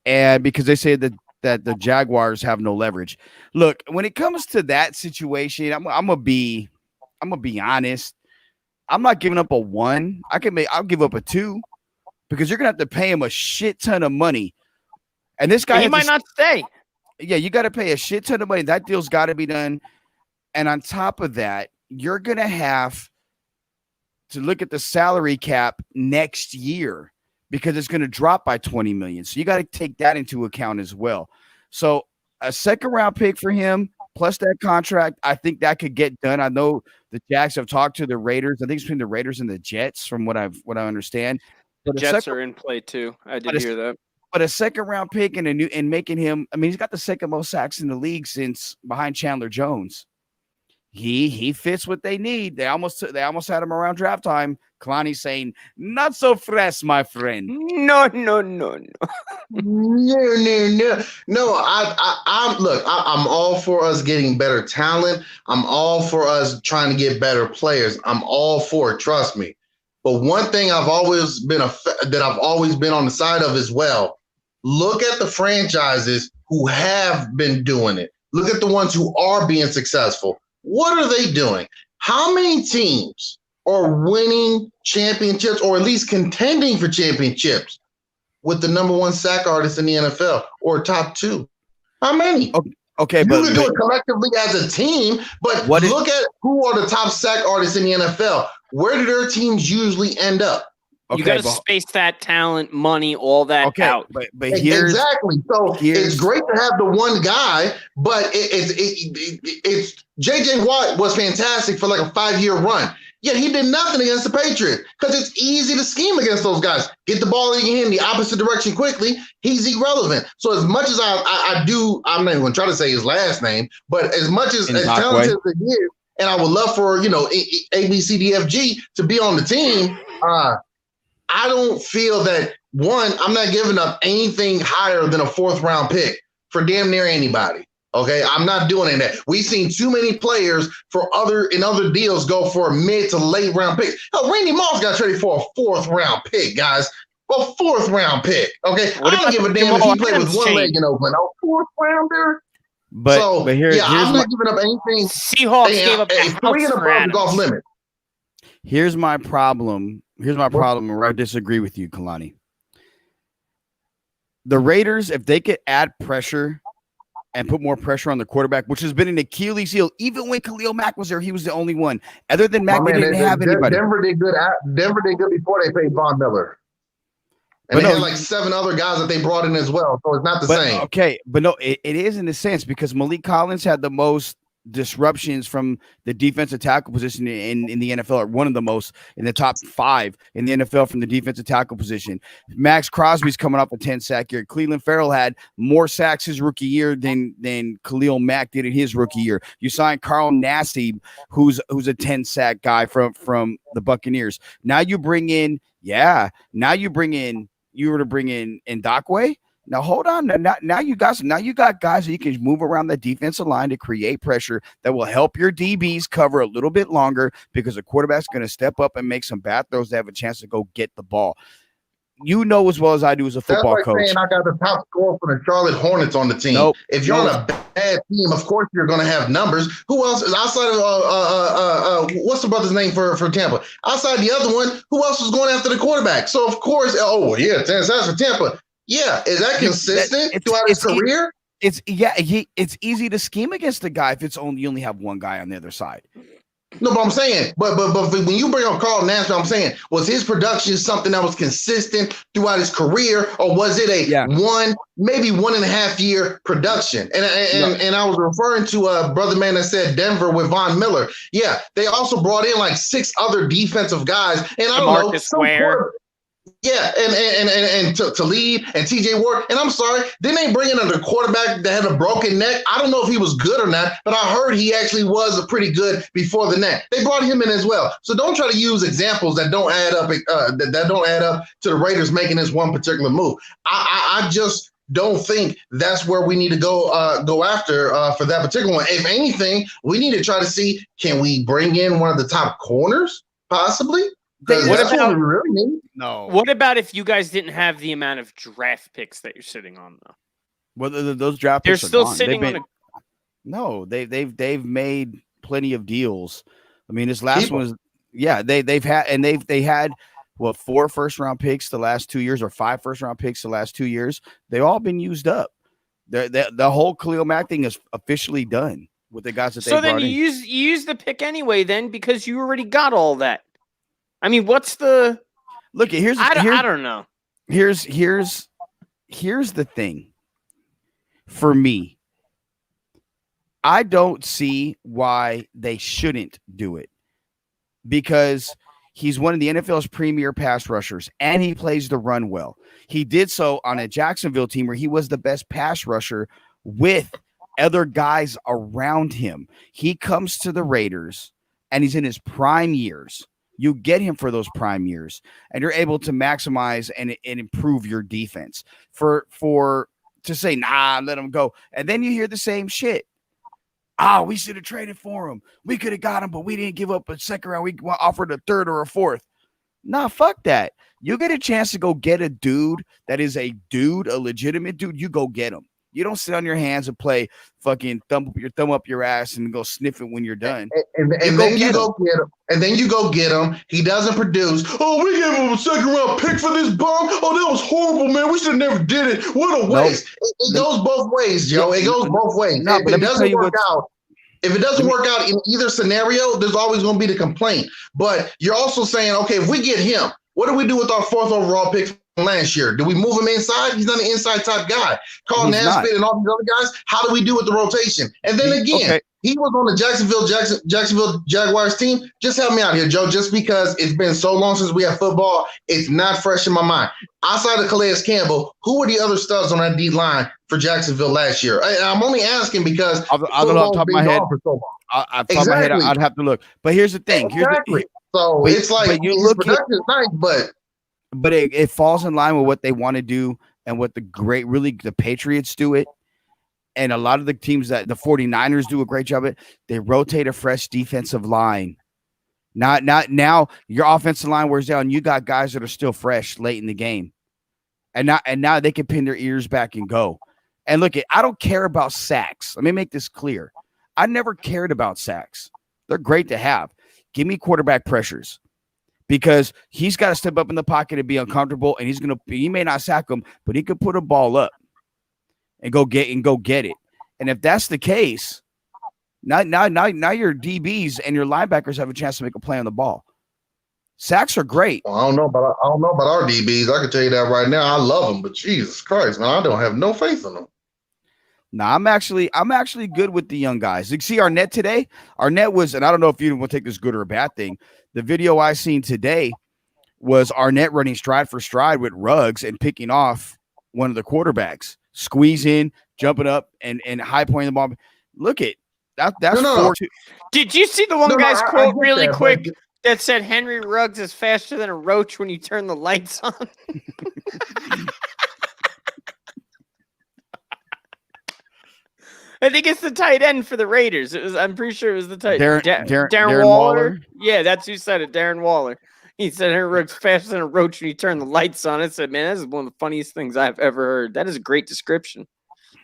And because they say that the Jaguars have no leverage. Look, when it comes to that situation, I'm gonna be honest. I'm not giving up a 1. I'll give up a 2 because you're gonna have to pay him a shit ton of money. And this guy, he might not stay. Yeah, you got to pay a shit ton of money. That deal's got to be done. And on top of that, you're gonna have to look at the salary cap next year because it's going to drop by 20 million. So you got to take that into account as well. So a second round pick for him plus that contract, I think that could get done. I know the Jags have talked to the Raiders. I think it's between the Raiders and the Jets from what I understand. But the Jets are in play too. I did hear that. But a second round pick and making him, I mean, he's got the second most sacks in the league since behind Chandler Jones. He fits what they need. They almost had him around draft time. Kalani saying, "Not so fresh, my friend." No. I'm all for us getting better talent. I'm all for us trying to get better players. I'm all for it. Trust me. But one thing I've always been on the side of as well. Look at the franchises who have been doing it. Look at the ones who are being successful. What are they doing? How many teams are winning championships or at least contending for championships with the number 1 sack artist in the NFL or top 2? How many? Okay, you can do it collectively as a team, but look at who are the top sack artists in the NFL. Where do their teams usually end up? You got to space that talent, money, all that out. But here's exactly. So it's great to have the one guy, but it's JJ Watt was fantastic for like a 5-year run. Yet he did nothing against the Patriots because it's easy to scheme against those guys. Get the ball in your hand the opposite direction quickly. He's irrelevant. So as much as I do, I'm not even going to try to say his last name, but as much as talented as he is, and I would love for ABCDFG to be on the team. I don't feel that, one, I'm not giving up anything higher than a 4th round pick for damn near anybody. Okay, I'm not doing that. We've seen too many players in other deals go for a mid to late round pick. Hell, Randy Moss got traded for a 4th round pick, guys. A 4th round pick. Okay, I don't give a damn if he played with one leg in Oakland. A 4th rounder. But here's I'm not giving up anything. Seahawks gave up a house for Adams. Off limit. Here's my problem. Where I disagree with you, Kalani. The Raiders, if they could add pressure and put more pressure on the quarterback, which has been an Achilles heel, even when Khalil Mack was there, he was the only one. Other than Mack, they didn't have anybody. Denver did good before they paid Von Miller. And they had like 7 other guys that they brought in as well, so it's not the same. Okay, but no, it is in a sense because Malik Collins had the most disruptions from the defensive tackle position in the NFL are one of the most in the top 5 in the NFL from the defensive tackle position. Max Crosby's coming off a 10-sack year. Cleveland Farrell had more sacks his rookie year than Khalil Mack did in his rookie year. You signed Carl Nassib, who's a 10-sack guy from the Buccaneers. Now you bring in Ndakwe. Now hold on. Now you got guys that you can move around the defensive line to create pressure that will help your DBs cover a little bit longer because the quarterback's going to step up and make some bad throws to have a chance to go get the ball. You know as well as I do as a football That's like coach. saying I got the top scorer for the Charlotte Hornets on the team. Nope. If you're on a bad team, of course you're going to have numbers. Who else is outside of what's the brother's name for Tampa? Outside the other one, who else was going after the quarterback? So of course, 10 sacks for Tampa. Yeah, is that consistent throughout his career? It's easy to scheme against the guy if you only have one guy on the other side. No, but I'm saying, but when you bring up Carl Nassib, I'm saying, was his production something that was consistent throughout his career, or was it a 1.5 year production? And I was referring to a brother man that said Denver with Von Miller. Yeah, they also brought in like 6 other defensive guys, and I don't know. Ware. Yeah, and to lead and TJ Ward. And I'm sorry, then they bring in a quarterback that had a broken neck. I don't know if he was good or not, but I heard he actually was pretty good before the neck. They brought him in as well. So don't try to use examples that don't add up that don't add up to the Raiders making this one particular move. I just don't think that's where we need to go after for that particular one. If anything, we need to try to see, can we bring in one of the top corners possibly? What about if you guys didn't have the amount of draft picks that you're sitting on, though? Well, those draft picks they're still gone. sitting on. No, they've made plenty of deals. I mean, this last one was they had 4 first-round picks the last 2 years or 5 first-round picks the last 2 years. They've all been used up. The whole Khalil Mack thing is officially done with the guys that they brought in. So then you use the pick anyway, then, because you already got all that. I mean, what's the look? I don't know. Here's the thing. For me, I don't see why they shouldn't do it because he's one of the NFL's premier pass rushers and he plays the run well. He did so on a Jacksonville team where he was the best pass rusher with other guys around him. He comes to the Raiders and he's in his prime years. You get him for those prime years, and you're able to maximize and improve your defense. To say, nah, let him go. And then you hear the same shit. We should have traded for him. We could have got him, but we didn't give up a second round. We offered a third or a fourth. Nah, fuck that. You get a chance to go get a dude that is a legitimate dude. You go get him. You don't sit on your hands and play fucking thumb up your ass and go sniff it when you're done. And then you go get him. And then you go get him. He doesn't produce. Oh, we gave him a second round pick for this bum. Oh, that was horrible, man. We should have never did it. What a waste. It goes both ways, Joe. It goes both ways. No, if it doesn't work out in either scenario, there's always going to be the complaint. But you're also saying, okay, if we get him, what do we do with our 4th overall pick last year? Do we move him inside? He's not an inside type guy. Carl Nassib and all these other guys. How do we do with the rotation? And then again, he was on the Jacksonville Jaguars team. Just help me out here, Joe. Just because it's been so long since we have football, it's not fresh in my mind. Outside of Calais Campbell, who were the other studs on that D line for Jacksonville last year? I'm only asking because I don't know off the top of my head. I'd have to look. But here's the thing. Exactly. It's like you look production is nice, but it falls in line with what they want to do and what the Patriots do it. And a lot of the teams that the 49ers do a great job at, they rotate a fresh defensive line. Not now your offensive line wears down. You got guys that are still fresh late in the game. And now they can pin their ears back and go. And look, I don't care about sacks. Let me make this clear. I never cared about sacks. They're great to have. Give me quarterback pressures. Because he's got to step up in the pocket and be uncomfortable, and he may not sack him, but he could put a ball up and go get it. And if that's the case, now your DBs and your linebackers have a chance to make a play on the ball. Sacks are great. Well, I don't know about our DBs. I can tell you that right now. I love them, but Jesus Christ, man, I don't have no faith in them. Nah, I'm actually good with the young guys. You see Arnett today? Arnett was, and I don't know if you want to take this good or a bad thing. The video I seen today was Arnett running stride for stride with Ruggs and picking off one of the quarterbacks, squeezing, jumping up, and high pointing the ball. Look at that. That's no. Did you see the one guy's quote really that, quick that said Henry Ruggs is faster than a roach when you turn the lights on? I think it's the tight end for the Raiders. I'm pretty sure it was the tight end. Darren Waller. Yeah, that's who said it. Darren Waller. He said Henry Ruggs faster than a roach when you turn the lights on. I said, man, this is one of the funniest things I've ever heard. That is a great description.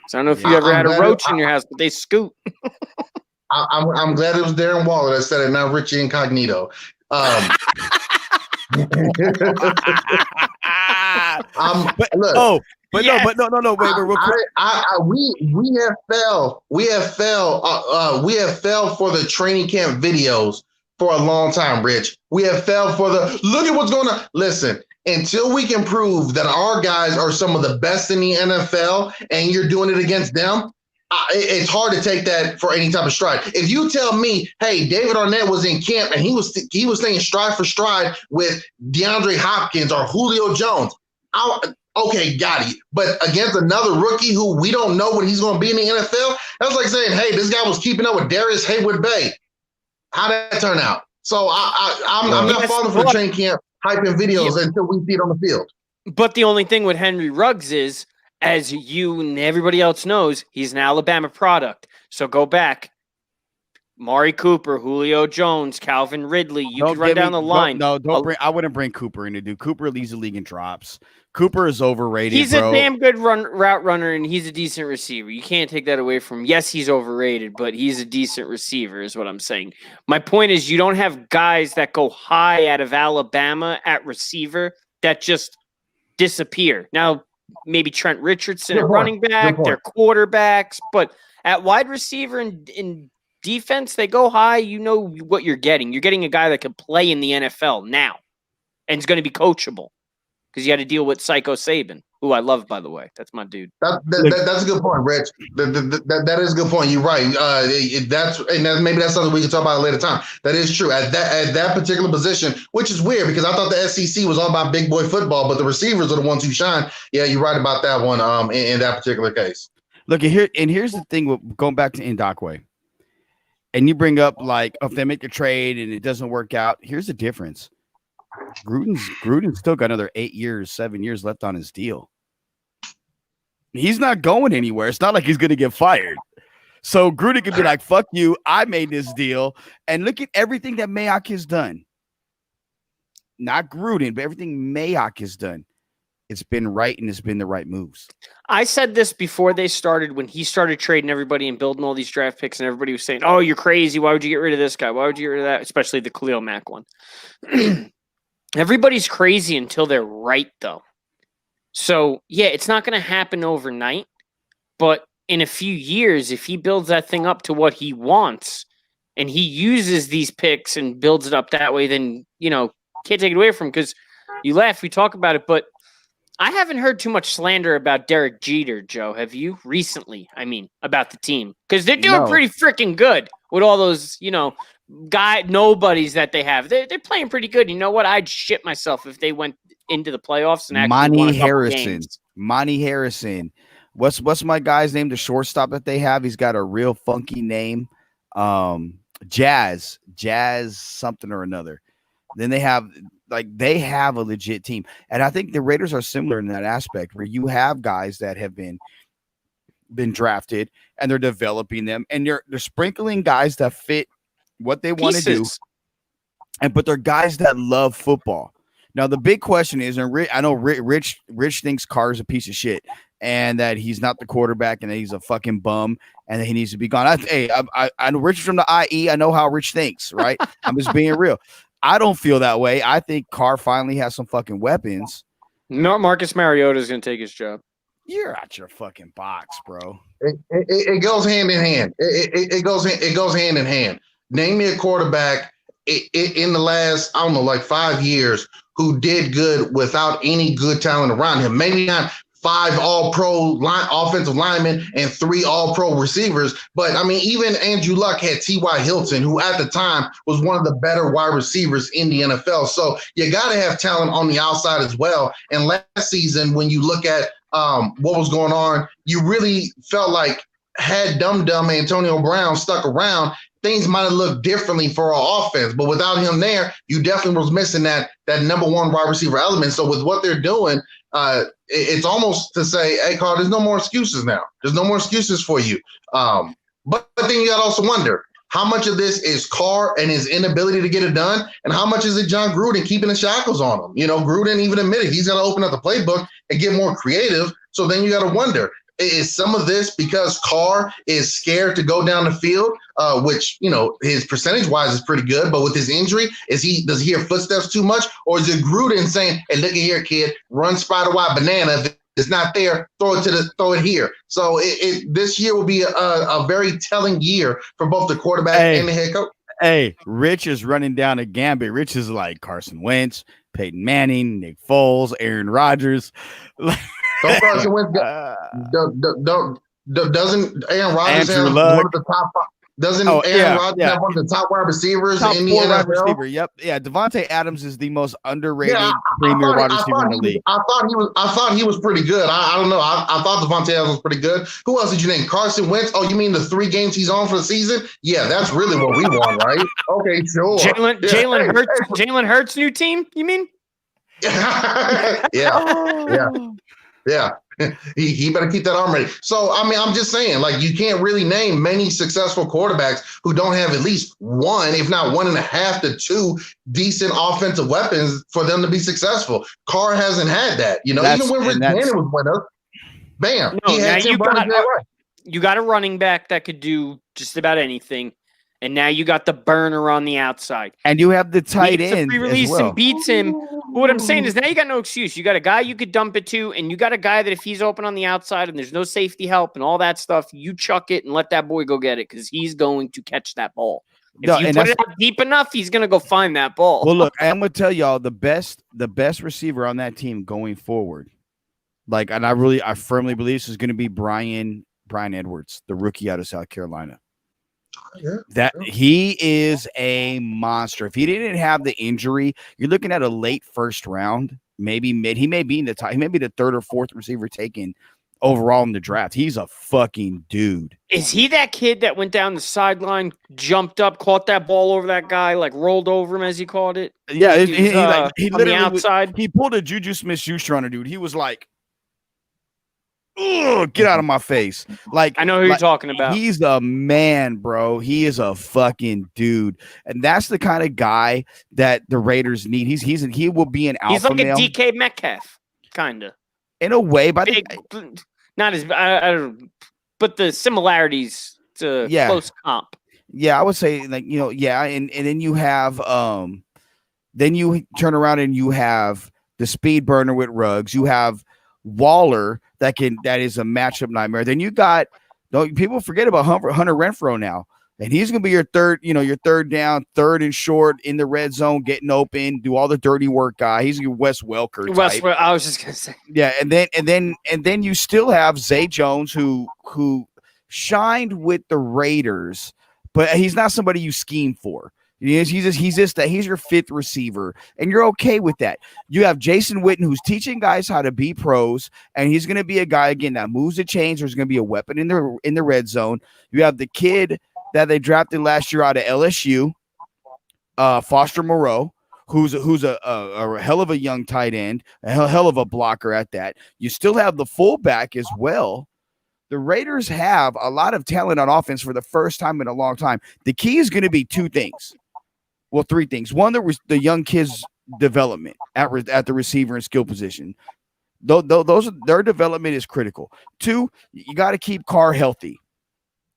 So I don't know if you ever had a roach in your house, but they scoot. I'm glad it was Darren Waller that said it, not Richie Incognito. Look. But yes. No. Wait, we have fell for the training camp videos for a long time, Rich. We have fell for the look at what's going on. Listen, until we can prove that our guys are some of the best in the NFL, and you're doing it against them, it's hard to take that for any type of stride. If you tell me, hey, David Arnett was in camp and he was thinking stride for stride with DeAndre Hopkins or Julio Jones, okay, got it. But against another rookie who we don't know when he's going to be in the NFL, that's like saying, hey, this guy was keeping up with Darius Haywood-Bay. How'd that turn out? So I'm not falling for the training camp hyping videos until we see it on the field. But the only thing with Henry Ruggs is, as you and everybody else knows, he's an Alabama product. So go back. Mari Cooper, Julio Jones, Calvin Ridley. You can run down the line. Don't bring. I wouldn't bring Cooper in to do. Cooper leads the league in drops. Cooper is overrated. He's a damn good route runner, and he's a decent receiver. You can't take that away from him. Yes, he's overrated, but he's a decent receiver, is what I'm saying. My point is, you don't have guys that go high out of Alabama at receiver that just disappear. Now, maybe Trent Richardson at running back, they're quarterbacks, but at wide receiver and in defense, they go high. You know what you're getting. You're getting a guy that can play in the NFL now and is going to be coachable because you had to deal with Psycho Saban, who I love, by the way. That's my dude. That's a good point, Rich. That is a good point. You're right. Maybe that's something we can talk about at a later time. That is true. At that particular position, which is weird because I thought the SEC was all about big boy football, but the receivers are the ones who shine. Yeah, you're right about that one. In that particular case. Look here's the thing with going back to Ndakwe. And you bring up, like, if they make a trade and it doesn't work out, here's the difference. Gruden's still got another 7 years left on his deal. He's not going anywhere. It's not like he's going to get fired. So Gruden could be like, fuck you, I made this deal. And look at everything that Mayock has done. Not Gruden, but everything Mayock has done. It's been right, and it's been the right moves. I said this before they started, when he started trading everybody and building all these draft picks, and everybody was saying, oh, you're crazy. Why would you get rid of this guy? Why would you get rid of that? Especially the Khalil Mack one. Everybody's crazy until they're right, though. So, yeah, it's not going to happen overnight. But in a few years, if he builds that thing up to what he wants, and he uses these picks and builds it up that way, then, can't take it away from him. Because you laugh, we talk about it, but I haven't heard too much slander about Derek Jeter, Joe. Have you? Recently, I mean, about the team. Because they're doing pretty freaking good with all those, nobodies that they have. They're playing pretty good. You know what? I'd shit myself if they went into the playoffs and actually won a couple games. Monty Harrison. What's my guy's name? The shortstop that they have. He's got a real funky name. Jazz something or another. Then they have a legit team. And I think the Raiders are similar in that aspect where you have guys that have been drafted and they're developing them and they're sprinkling guys that fit what they want to do. But they're guys that love football. Now, the big question is, and I know Rich thinks Carr's a piece of shit and that he's not the quarterback and that he's a fucking bum and that he needs to be gone. I know Rich is from the IE. I know how Rich thinks, right? I'm just being real. I don't feel that way. I think Carr finally has some fucking weapons. No, Marcus Mariota is going to take his job. You're out your fucking box, bro. It goes hand in hand. It goes hand in hand. Name me a quarterback in the last, 5 years who did good without any good talent around him. Maybe not 5 all-pro offensive linemen and 3 all-pro receivers. But, I mean, even Andrew Luck had T.Y. Hilton, who at the time was one of the better wide receivers in the NFL. So you got to have talent on the outside as well. And last season, when you look at what was going on, you really felt like had dumb Antonio Brown stuck around, things might have looked differently for our offense. But without him there, you definitely was missing that number one wide receiver element. So with what they're doing, it's almost to say, hey, Carl, there's no more excuses now. There's no more excuses for you. But then you got to also wonder, how much of this is Carr and his inability to get it done, and how much is it John Gruden keeping the shackles on him? You know, Gruden even admitted he's got to open up the playbook and get more creative. So then you got to wonder, is some of this because Carr is scared to go down the field, which, you know, his percentage-wise is pretty good, but with his injury, does he hear footsteps too much? Or is it Gruden saying, hey, look at here, kid, run spider-wide banana. If it's not there, throw it here. So this year will be a very telling year for both the quarterback and the head coach. Hey, Rich is running down a gambit. Rich is like Carson Wentz, Peyton Manning, Nick Foles, Aaron Rodgers. Don't Carson Wentz doesn't Aaron Rodgers have one of the top five? Doesn't Aaron Rodgers have one of the top wide receivers in the NFL? Receiver, yep. Yeah, Devontae Adams is the most underrated premier wide receiver in the league. I thought he was pretty good. I don't know. I thought Devontae Adams was pretty good. Who else did you name? Carson Wentz? Oh, you mean the 3 games he's on for the season? Yeah, that's really what we want, right? Okay, sure. Jalen Hurts' new team, you mean? Yeah. He better keep that arm ready. So, I mean, I'm just saying, like, you can't really name many successful quarterbacks who don't have at least one, if not 1.5 to 2 decent offensive weapons for them to be successful. Carr hasn't had that. You know, even when Rich Gannon was with us, bam, he had you got a running back that could do just about anything. And now you got the burner on the outside. And you have the tight end pre-release as well. And beats him. But what I'm saying is now you got no excuse. You got a guy you could dump it to, and you got a guy that if he's open on the outside and there's no safety help and all that stuff, you chuck it and let that boy go get it because he's going to catch that ball. If you put it out deep enough, he's going to go find that ball. Well, look, I'm going to tell y'all the best receiver on that team going forward, like, and I firmly believe this is going to be Brian Edwards, the rookie out of South Carolina. He is a monster. If he didn't have the injury, you're looking at a late first round, maybe mid. He may be in the top. He may be the 3rd or 4th receiver taken overall in the draft. He's a fucking dude. Is he that kid that went down the sideline, jumped up, caught that ball over that guy, like rolled over him as he called it? Yeah, he on the outside. He pulled a Juju Smith-Schuster on a dude. He was like, ugh, get out of my face. Like, I know who you're talking about. He's a man, bro. He is a fucking dude. And that's the kind of guy that the Raiders need. He will be an alpha He's like male. a DK Metcalf, kind of. In a way, but not as I don't, but the similarities to close comp. Yeah, I would say, like, you know, yeah, and then you have then you turn around and you have the speed burner with Ruggs. You have Waller that is a matchup nightmare. Then you got, people forget about Hunter Renfrow now, and he's gonna be your third down, 3rd and short in the red zone, getting open, do all the dirty work guy. He's your Wes Welker type. I was just gonna say, yeah, and then you still have Zay Jones who shined with the Raiders, but he's not somebody you scheme for. He's your 5th receiver, and you're okay with that. You have Jason Witten, who's teaching guys how to be pros, and he's going to be a guy again that moves the chains. There's going to be a weapon in the red zone. You have the kid that they drafted last year out of LSU, Foster Moreau, who's a hell of a young tight end, a hell of a blocker at that. You still have the fullback as well. The Raiders have a lot of talent on offense for the first time in a long time. The key is going to be 2 things. Well, 3 things. One, there was the young kids' development at the receiver and skill position. Their development is critical. 2, you got to keep Carr healthy.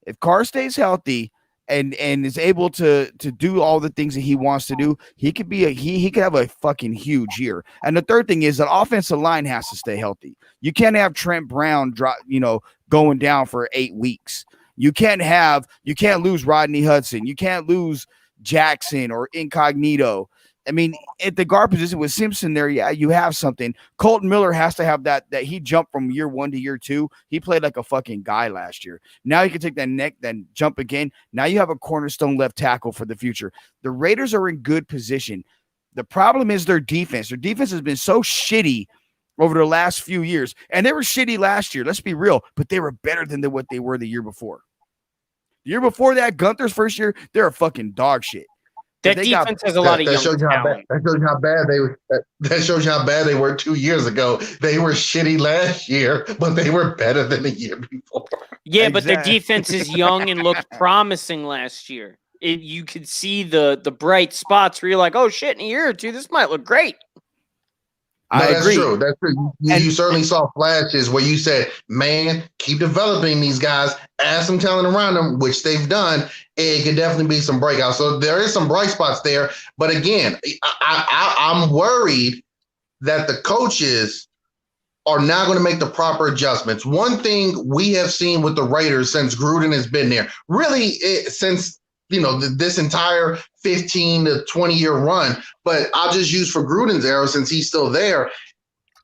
If Carr stays healthy and is able to do all the things that he wants to do, he could have a fucking huge year. And the 3rd thing is that offensive line has to stay healthy. You can't have Trent Brown going down for 8 weeks. You can't lose Rodney Hudson. You can't lose Jackson or Incognito. I mean, at the guard position with Simpson there, yeah, you have something. Colton Miller has to have that he jumped from year 1 to year 2. He played like a fucking guy last year. Now he can take that neck, then jump again. Now you have a cornerstone left tackle for the future. The Raiders are in good position. The problem is their defense. Their defense has been so shitty over the last few years. And they were shitty last year. Let's be real. But they were better than what they were the year before. The year before that, Gunther's first year, they're a fucking dog shit. That defense has a lot of young talent. That shows you how bad they were. That shows you how bad they were 2 years ago. They were shitty last year, but they were better than the year before. Yeah, but their defense is young and looked promising last year. You could see the bright spots where you're like, oh shit, in a year or two, this might look great. That's true. That's true. You certainly saw flashes where you said, man, keep developing these guys, add some talent around them, which they've done. It could definitely be some breakouts. So there is some bright spots there. But again, I'm worried that the coaches are not going to make the proper adjustments. One thing we have seen with the Raiders since Gruden has been there, really since this entire 15 to 20 year run, but I'll just use for Gruden's era since he's still there.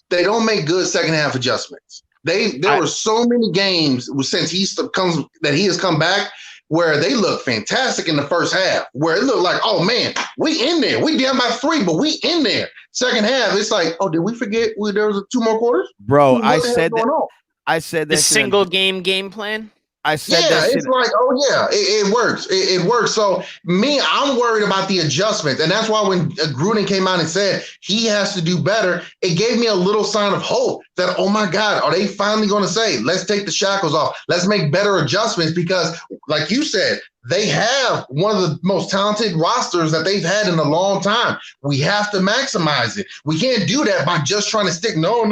They don't make good second half adjustments. There were so many games since he has come back where they look fantastic in the first half, where it looked like, oh man, we in there. We down by 3, but we in there. Second half, it's like, oh, did we forget there was 2 more quarters? Bro, I said that. The single game plan. I said that. It's like, oh yeah, it works. It works. So I'm worried about the adjustments, and that's why when Gruden came out and said he has to do better, it gave me a little sign of hope that, oh my God, are they finally going to say, let's take the shackles off, let's make better adjustments? Because, like you said, they have one of the most talented rosters that they've had in a long time. We have to maximize it. We can't do that by just trying to stick. No.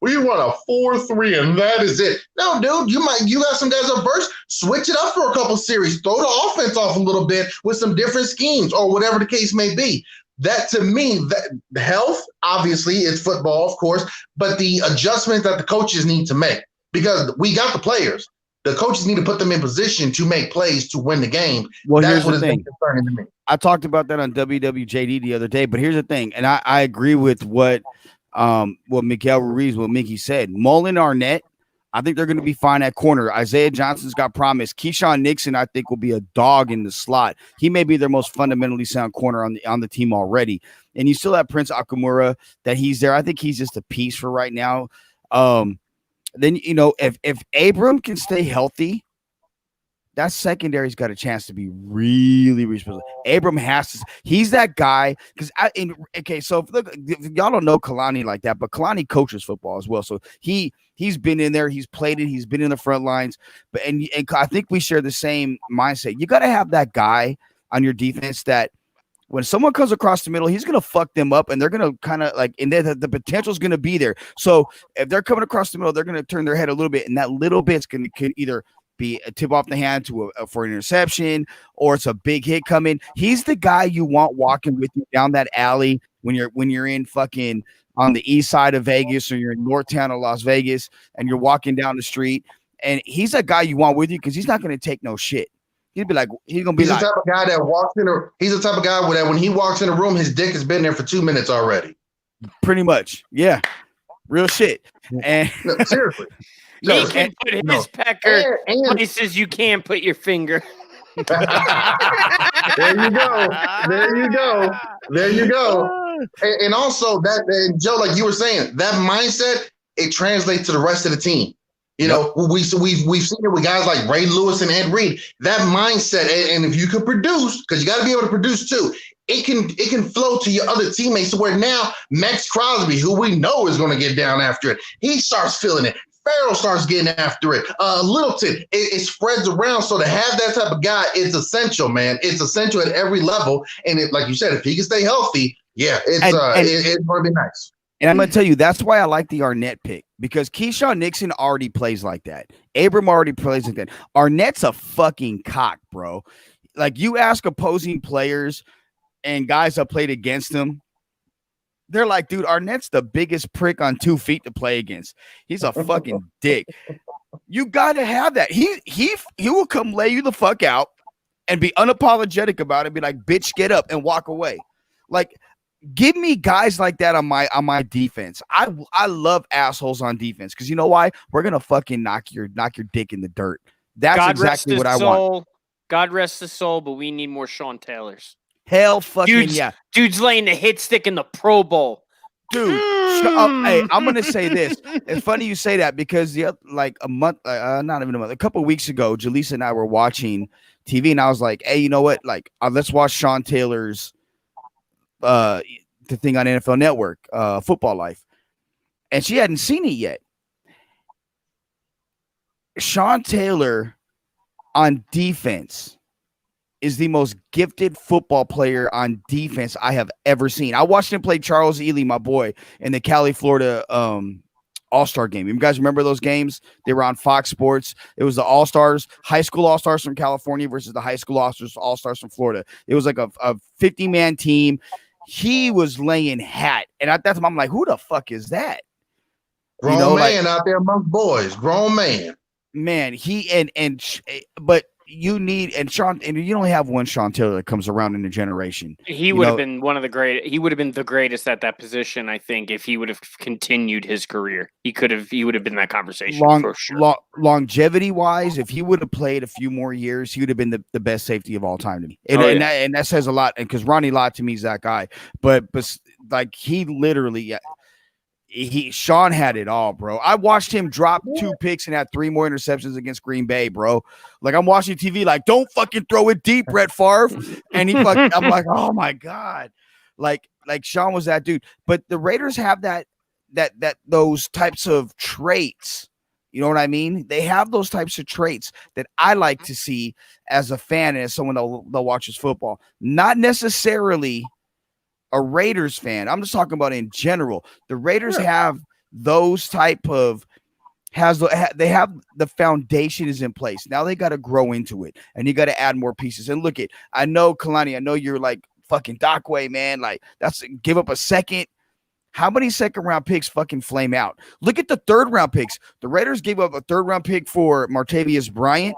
We run a 4-3 and that is it. No, dude, you got some guys up first. Switch it up for a couple series. Throw the offense off a little bit with some different schemes or whatever the case may be. That, to me, that health, obviously, is football, of course, but the adjustments that the coaches need to make, because we got the players. The coaches need to put them in position to make plays to win the game. Well, that's here's the thing. Concerning to me. I talked about that on WWJD the other day, but here's the thing, and I agree with what Miguel Ruiz, what Mickey said. Mullen, Arnett, I think they're going to be fine at corner. Isaiah Johnson's got promise. Keyshawn Nixon, I think, will be a dog in the slot. He may be their most fundamentally sound corner on the team already. And you still have Prince Akamura that he's there. I think he's just a piece for right now. Then, if Abram can stay healthy, that secondary's got a chance to be really responsible. Abram he's that guy. So if y'all don't know Kalani like that, but Kalani coaches football as well. So he's been in there, he's played it, he's been in the front lines. But and I think we share the same mindset. You got to have that guy on your defense that when someone comes across the middle, he's going to fuck them up, and they're going to kind of like, and the potential is going to be there. So if they're coming across the middle, they're going to turn their head a little bit, and that little bit's could either be a tip off the hand for an interception, or it's a big hit coming. He's the guy you want walking with you down that alley when you're in fucking on the east side of Vegas, or you're in Northtown of Las Vegas, and you're walking down the street, and he's a guy you want with you because he's not going to take no shit. He's the type of guy that walks in. He's the type of guy that when he walks in a room, his dick has been there for 2 minutes already. Pretty much, yeah, real shit. And no, seriously, he can put his pecker places you can't put your finger. There you go. And also that, Joe, like you were saying, that mindset, it translates to the rest of the team. We've seen it with guys like Ray Lewis and Ed Reed. That mindset, and if you could produce, because you got to be able to produce too, it can flow to your other teammates to where now Max Crosby, who we know is going to get down after it, he starts feeling it. Farrell starts getting after it. Littleton, it spreads around. So to have that type of guy, it's essential, man. It's essential at every level. And like you said, if he can stay healthy, it's going to be nice. And I'm going to tell you, that's why I like the Arnett pick, because Keyshawn Nixon already plays like that. Abram already plays like that. Arnett's a fucking cock, bro. Like, you ask opposing players and guys that played against him, they're like, dude, Arnett's the biggest prick on 2 feet to play against. He's a fucking dick. You got to have that. He will come lay you the fuck out and be unapologetic about it, be like, bitch, get up and walk away. Like, Give me guys like that on my defense. I love assholes on defense because you know why? We're gonna fucking knock your dick in the dirt. That's God exactly what I want. God rest his soul, but we need more Sean Taylors. Hell fucking yeah. Dude's laying the hit stick in the Pro Bowl. Dude, hey, I'm gonna say this. It's funny you say that because like a month, not even a month, a couple of weeks ago, Jaleesa and I were watching TV, and I was like, "Hey, you know what? Like, let's watch Sean Taylor's the thing on NFL Network, Football Life," and she hadn't seen it yet. Sean Taylor on defense is the most gifted football player on defense I have ever seen. I watched him play Charles Ely, my boy, in the Cali, Florida All-Star game. You guys remember those games? They were on Fox Sports. It was the All-Stars, high school All-Stars from California versus the high school All-Stars from Florida. It was like a 50-man team. He was laying hat. And at that time, I'm like, who the fuck is that? Grown man out there amongst boys. Grown man. Man, but you need Sean, and you only have one Sean Taylor that comes around in a generation. He would have been one of the great. He would have been the greatest at that position, I think, if he would have continued his career. He would have been that conversation for sure. Longevity wise, if he would have played a few more years, he would have been the best safety of all time to me. And that says a lot. And because Ronnie Lott to me is that guy, but like he literally. Sean had it all, bro. I watched him drop 2 picks and had 3 more interceptions against Green Bay, bro. Like I'm watching TV, like don't fucking throw it deep, Brett Favre. And I'm like, oh my god, like Sean was that dude. But the Raiders have that those types of traits. You know what I mean? They have those types of traits that I like to see as a fan and as someone that watches football. Not necessarily a Raiders fan. I'm just talking about in general. The Raiders have those type of they have the foundation is in place. Now they got to grow into it, and you got to add more pieces. And look I know Kalani. I know you're like fucking Dockway, man. Like that's give up a second. How many second round picks fucking flame out? Look at the third round picks. The Raiders gave up a third round pick for Martavius Bryant.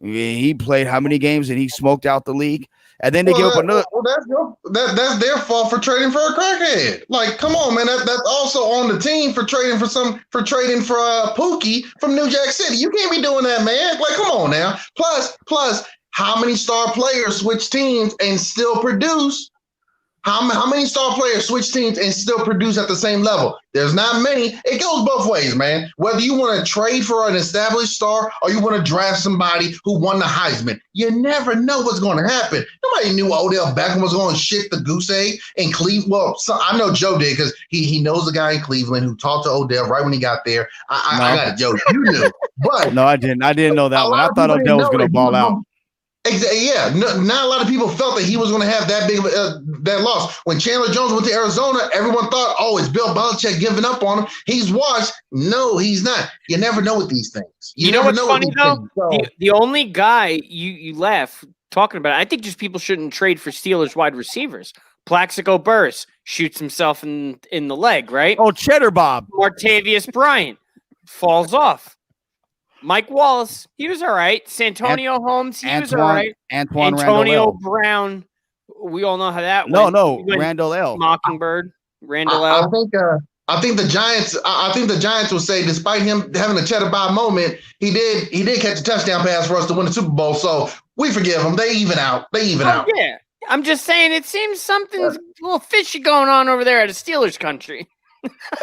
He played how many games and he smoked out the league? And then they give up another. Well, that's their fault for trading for a crackhead. Like, come on, man. That's also on the team for trading for Pookie from New Jack City. You can't be doing that, man. Like, come on now. Plus, how many star players switch teams and still produce? How many star players switch teams and still produce at the same level? There's not many. It goes both ways, man. Whether you want to trade for an established star or you want to draft somebody who won the Heisman, you never know what's going to happen. Nobody knew Odell Beckham was going to shit the goose egg in Cleveland. Well, I know Joe did because he knows the guy in Cleveland who talked to Odell right when he got there. I got it, Joe. You knew. But no, I didn't. I didn't know that one. I thought Odell was going to ball out. Exactly. Yeah. Not a lot of people felt that he was going to have that big of that loss. When Chandler Jones went to Arizona, everyone thought, oh, it's Bill Belichick giving up on him. He's washed. No, he's not. You never know with these things. You know what's funny, though? The only guy you laugh talking about, I think just people shouldn't trade for Steelers wide receivers. Plaxico Burress shoots himself in the leg, right? Oh, Cheddar Bob. Martavius Bryant falls off. Mike Wallace, he was all right. Santonio Holmes, he was all right. Antonio Brown, we all know how that went. No, Randall L. Mockingbird, Randall L. I think the Giants. I think the Giants will say, despite him having a Cheddar Bob moment, he did catch a touchdown pass for us to win the Super Bowl. So we forgive them. They even out. Yeah, I'm just saying it seems something's a little fishy going on over there at a Steelers country.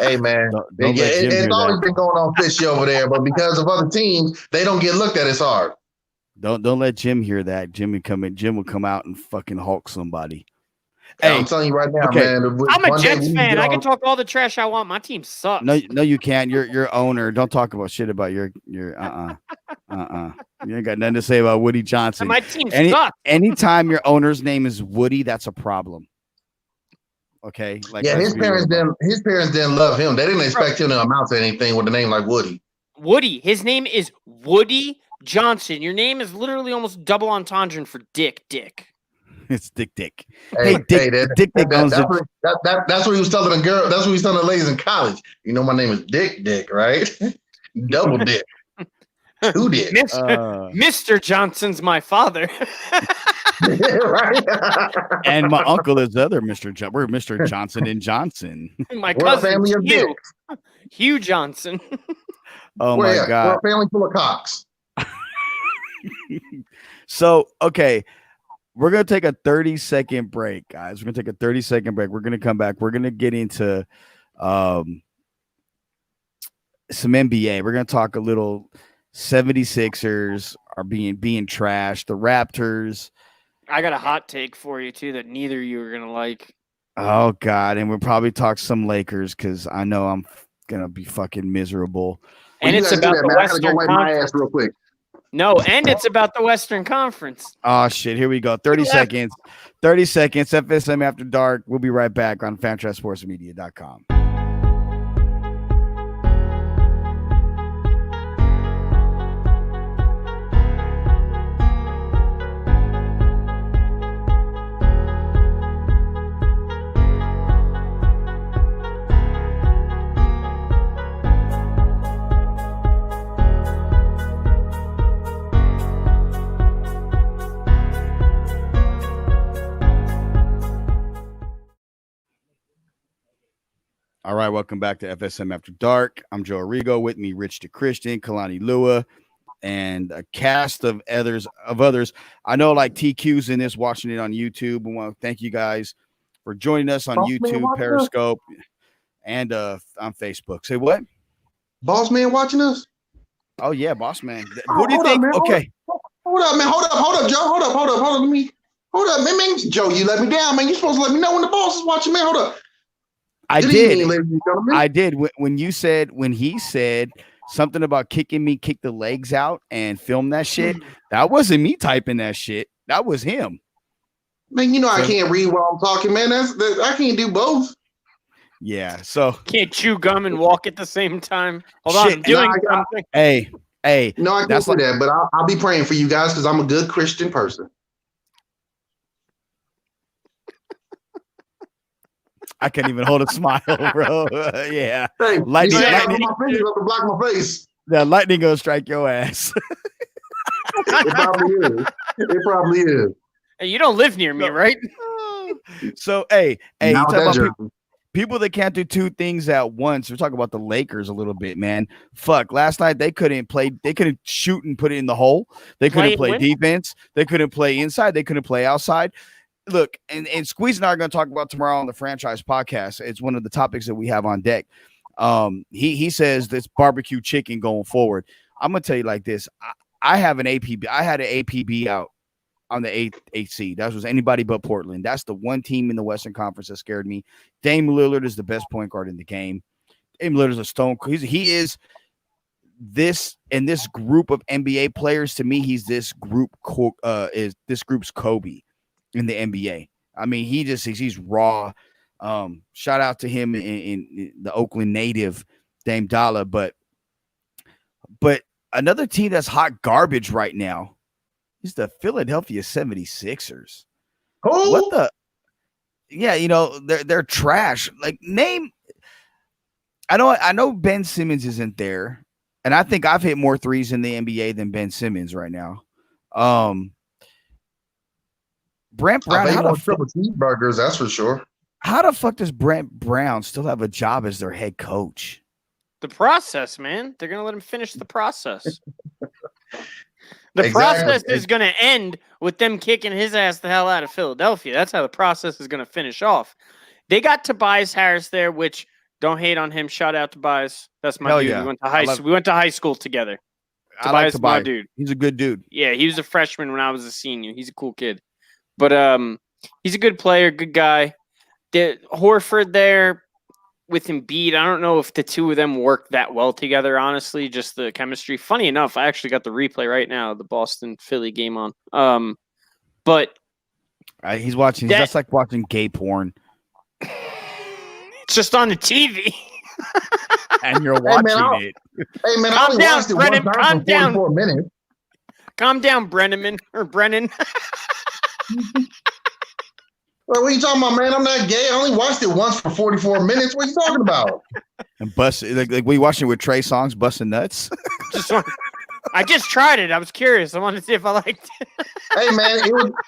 Hey man, it's always been going on fishy over there, but because of other teams, they don't get looked at as hard. Don't let Jim hear that. Jim will come out and fucking Hulk somebody. Hey, I'm telling you right now, man. I'm a Jets fan. I can talk all the trash I want. My team sucks. No, you can't. You're owner. Don't talk about shit about your You ain't got nothing to say about Woody Johnson. My team sucks. Anytime your owner's name is Woody, that's a problem. Okay. Like, yeah, his parents didn't love him. They didn't expect him to amount to anything with a name like Woody. Woody. His name is Woody Johnson. Your name is literally almost double entendre for Dick. It's Dick. Hey, Dick. That's what he was telling the girl. That's what he was telling the ladies in college. You know, my name is Dick, right? Double Dick. Who did? Mr. Johnson's my father. Right? And my uncle is the other Mr. We're Mr. Johnson and Johnson. My We're a cousin family of Hugh. dicks. Hugh Johnson. Oh We're my God. a family full of cocks. So, okay. We're going to take a 30-second break, guys. We're going to take a 30-second break. We're going to come back. We're going to get into some NBA. We're going to talk a little 76ers are being trashed. The Raptors. I got a hot take for you, too, that neither of you are going to like. Oh, God. And we'll probably talk some Lakers because I know I'm going to be fucking miserable. And it's about the Western Conference. My ass real quick. No, and it's about the Western Conference. Oh, shit. Here we go. 30 seconds. 30 seconds. FSM After Dark. We'll be right back on FantrasportsMedia.com. All right, welcome back to FSM After Dark. I'm Joe Arrigo. With me, Rich Decristan, Kalani Lua, and a cast of others. I know, like TQ's in this, watching it on YouTube. We want to thank you guys for joining us on YouTube, Periscope, and on Facebook. Say what? Boss man watching us? Oh yeah, boss man. What do you think? Up, okay, hold up, man. Hold up, Joe. Hold up. Hold up, man. Joe, you let me down, man. You're supposed to let me know when the boss is watching, man. Hold up. I did. When he said something about kick the legs out and film that shit, that wasn't me typing that shit. That was him. Man, you know I can't read while I'm talking, man. I can't do both. Yeah, so can't chew gum and walk at the same time. Hold on, I'm doing something. Hey. No, I can't do that, but I'll be praying for you guys because I'm a good Christian person. I can't even hold a smile, bro. Yeah. Hey, lightning block my face. The lightning gonna strike your ass. It probably is. Hey, you don't live near me, right? So, hey, you talk about people that can't do two things at once. We're talking about the Lakers a little bit, man. Fuck. Last night they couldn't play. They couldn't shoot and put it in the hole. They couldn't play defense. They couldn't play inside. They couldn't play outside. Look, and Squeeze and I are going to talk about tomorrow on the franchise podcast. It's one of the topics that we have on deck. He says this barbecue chicken going forward. I'm going to tell you like this. I have an APB. I had an APB out on the 8th seed. That was anybody but Portland. That's the one team in the Western Conference that scared me. Dame Lillard is the best point guard in the game. Dame Lillard is a stone. He is this and this group of NBA players. To me, he's this group's Kobe in the NBA. I mean, he's raw. Shout out to him in the Oakland native, Dame Dollar. But another team that's hot garbage right now is the Philadelphia 76ers. Who? What the? Yeah, you know, they're trash. Like, name. I know Ben Simmons isn't there, and I think I've hit more threes in the NBA than Ben Simmons right now. Brent Brown, cheeseburgers, that's for sure. How the fuck does Brent Brown still have a job as their head coach? The process, man. They're gonna let him finish the process. The process is gonna end with them kicking his ass the hell out of Philadelphia. That's how the process is gonna finish off. They got Tobias Harris there, which don't hate on him. Shout out Tobias. That's my dude. Yeah. We went to high school together. Tobias, my dude. He's a good dude. Yeah, he was a freshman when I was a senior. He's a cool kid. But he's a good player, good guy. Horford there with Embiid, I don't know if the two of them work that well together, honestly, just the chemistry. Funny enough, I actually got the replay right now, the Boston-Philly game on. But he's watching. That's like watching gay porn. It's just on the TV. And you're watching it. Hey, man, calm down, Brennan. Calm down. 44 minutes. Calm down, Brennan. What are you talking about, man? I'm not gay. I only watched it once for 44 minutes. What are you talking about? And like we watching it with Trey Songz busting nuts. I just tried it. I was curious. I wanted to see if I liked it. Hey man,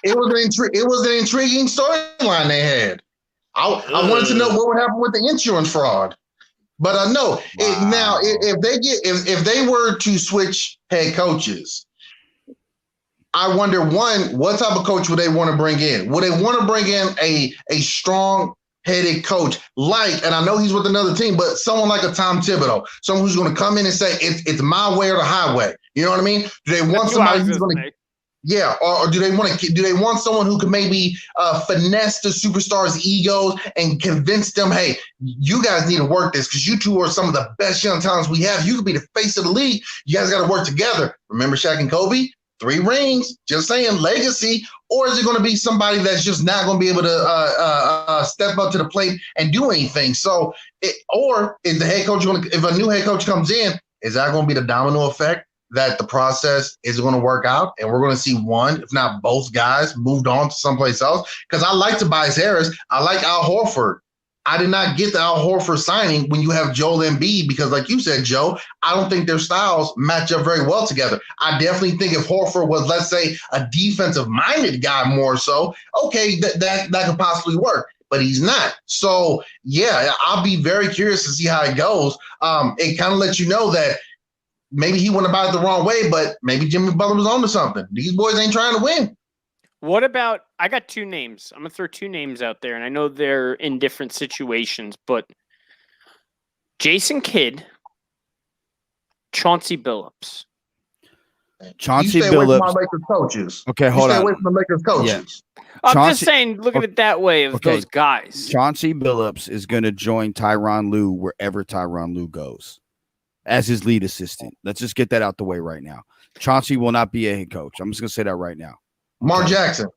it was an intriguing storyline they had. I wanted to know what would happen with the insurance fraud. But no, now if they were to switch head coaches, I wonder, one, what type of coach would they want to bring in? Would they want to bring in a strong-headed coach and I know he's with another team, but someone like a Tom Thibodeau, someone who's going to come in and say, it's my way or the highway. You know what I mean? Do they want somebody who's going to or do they want someone who can maybe finesse the superstars' egos and convince them, hey, you guys need to work this because you two are some of the best young talents we have. You could be the face of the league. You guys got to work together. Remember Shaq and Kobe? 3 rings, just saying, legacy. Or is it going to be somebody that's just not going to be able to step up to the plate and do anything? So, or is the head coach if a new head coach comes in, is that going to be the domino effect that the process is going to work out and we're going to see one, if not both guys, moved on to someplace else? Because I like Tobias Harris. I like Al Horford. I did not get the Al Horford signing when you have Joel Embiid because, like you said, Joe, I don't think their styles match up very well together. I definitely think if Horford was, let's say, a defensive-minded guy more so, okay, that could possibly work. But he's not. So, yeah, I'll be very curious to see how it goes. It kind of lets you know that maybe he went about it the wrong way, but maybe Jimmy Butler was on to something. These boys ain't trying to win. What about, I got 2 names. I'm going to throw 2 names out there, and I know they're in different situations, but Jason Kidd, Chauncey Billups. Chauncey Billups. My Lakers coaches. Okay, hold on. Stay away from the Lakers coaches. Yeah. I'm just saying, look at it that way of those guys. Chauncey Billups is going to join Tyronn Lue wherever Tyronn Lue goes as his lead assistant. Let's just get that out the way right now. Chauncey will not be a head coach. I'm just going to say that right now. Mark Jackson.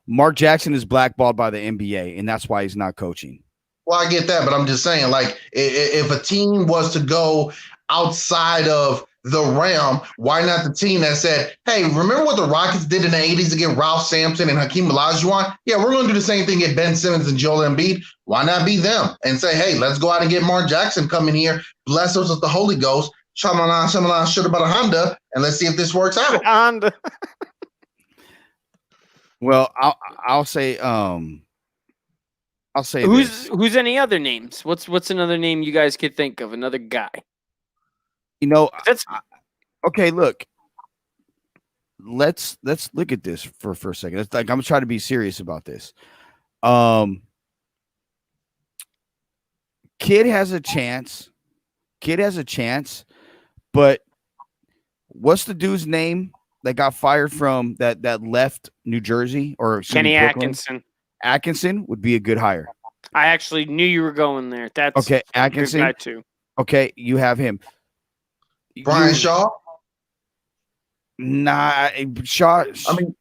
Mark Jackson is blackballed by the NBA, and that's why he's not coaching. Well, I get that, but I'm just saying, like, if a team was to go outside of the realm, why not the team that said, hey, remember what the Rockets did in the 80s to get Ralph Sampson and Hakeem Olajuwon? Yeah, we're going to do the same thing at Ben Simmons and Joel Embiid. Why not be them and say, hey, let's go out and get Mark Jackson coming here, bless us with the Holy Ghost, shamallah, should about a Honda, and let's see if this works out. Honda. Well, I'll say who's any other names? What's another name you guys could think of? Another guy. You know, okay. Look, let's look at this for a second. It's like I'm gonna try to be serious about this. Kid has a chance, but what's the dude's name that got fired from that left New Jersey or Kenny Atkinson? Atkinson would be a good hire. I actually knew you were going there. That's okay. Atkinson, a good guy too. Okay, you have him. Brian Shaw? Nah, Shaw. I mean,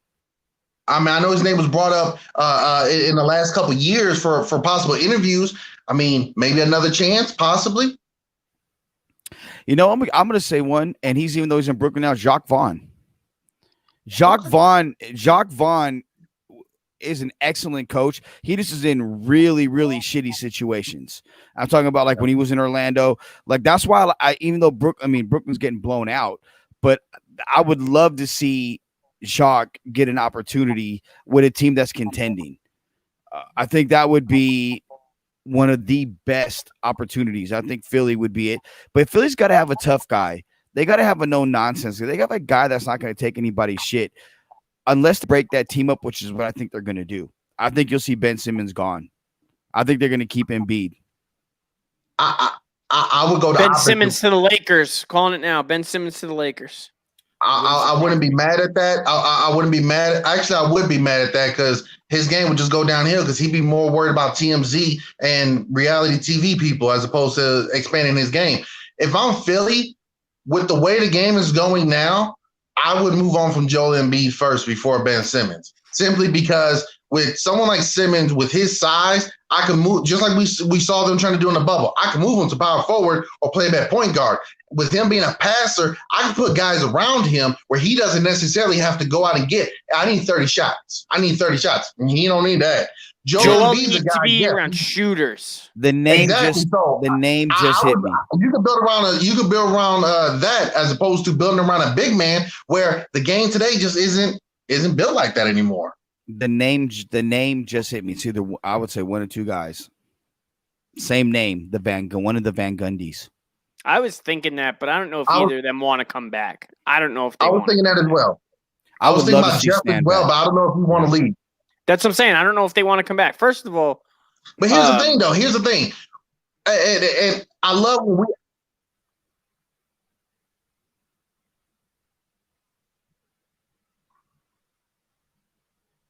I know his name was brought up in the last couple of years for possible interviews. I mean, maybe another chance, possibly. You know, I'm going to say one, and even though he's in Brooklyn now, Jacques Vaughn. Jacques Vaughn is an excellent coach. He just is in really, really shitty situations. I'm talking about like when he was in Orlando. Like that's why even though Brooklyn's getting blown out, but I would love to see Jacques get an opportunity with a team that's contending. I think that would be one of the best opportunities. I think Philly would be it. But Philly's got to have a tough guy. They got to have a no nonsense. They got a guy that's not going to take anybody's shit unless they break that team up, which is what I think they're going to do. I think you'll see Ben Simmons gone. I think they're going to keep Embiid. I would go to Ben Simmons to the Lakers. Calling it now. Ben Simmons to the Lakers. I wouldn't be mad at that. I wouldn't be mad. Actually, I would be mad at that because his game would just go downhill because he'd be more worried about TMZ and reality TV people as opposed to expanding his game. If I'm Philly, with the way the game is going now, I would move on from Joel Embiid first before Ben Simmons, simply because with someone like Simmons, with his size, I can move, just like we saw them trying to do in the bubble. I can move him to power forward or play him at point guard. With him being a passer, I can put guys around him where he doesn't necessarily have to go out and get, I need 30 shots. And he don't need that. Joel Embiid's a needs to guy, be yes. around shooters. The name Exactly. just So the name just hit me. You can build around that as opposed to building around a big man where the game today just isn't built like that anymore. The name just hit me. It's either I would say one or two guys. Same name, one of the Van Gundys. I was thinking that, but I don't know if either of them want to come back. I don't know if they I was thinking that as well. I was thinking about Jeff as well, but I don't know if he want to leave. That's what I'm saying. I don't know if they want to come back. First of all, but here's the thing, though. Here's the thing, and I love when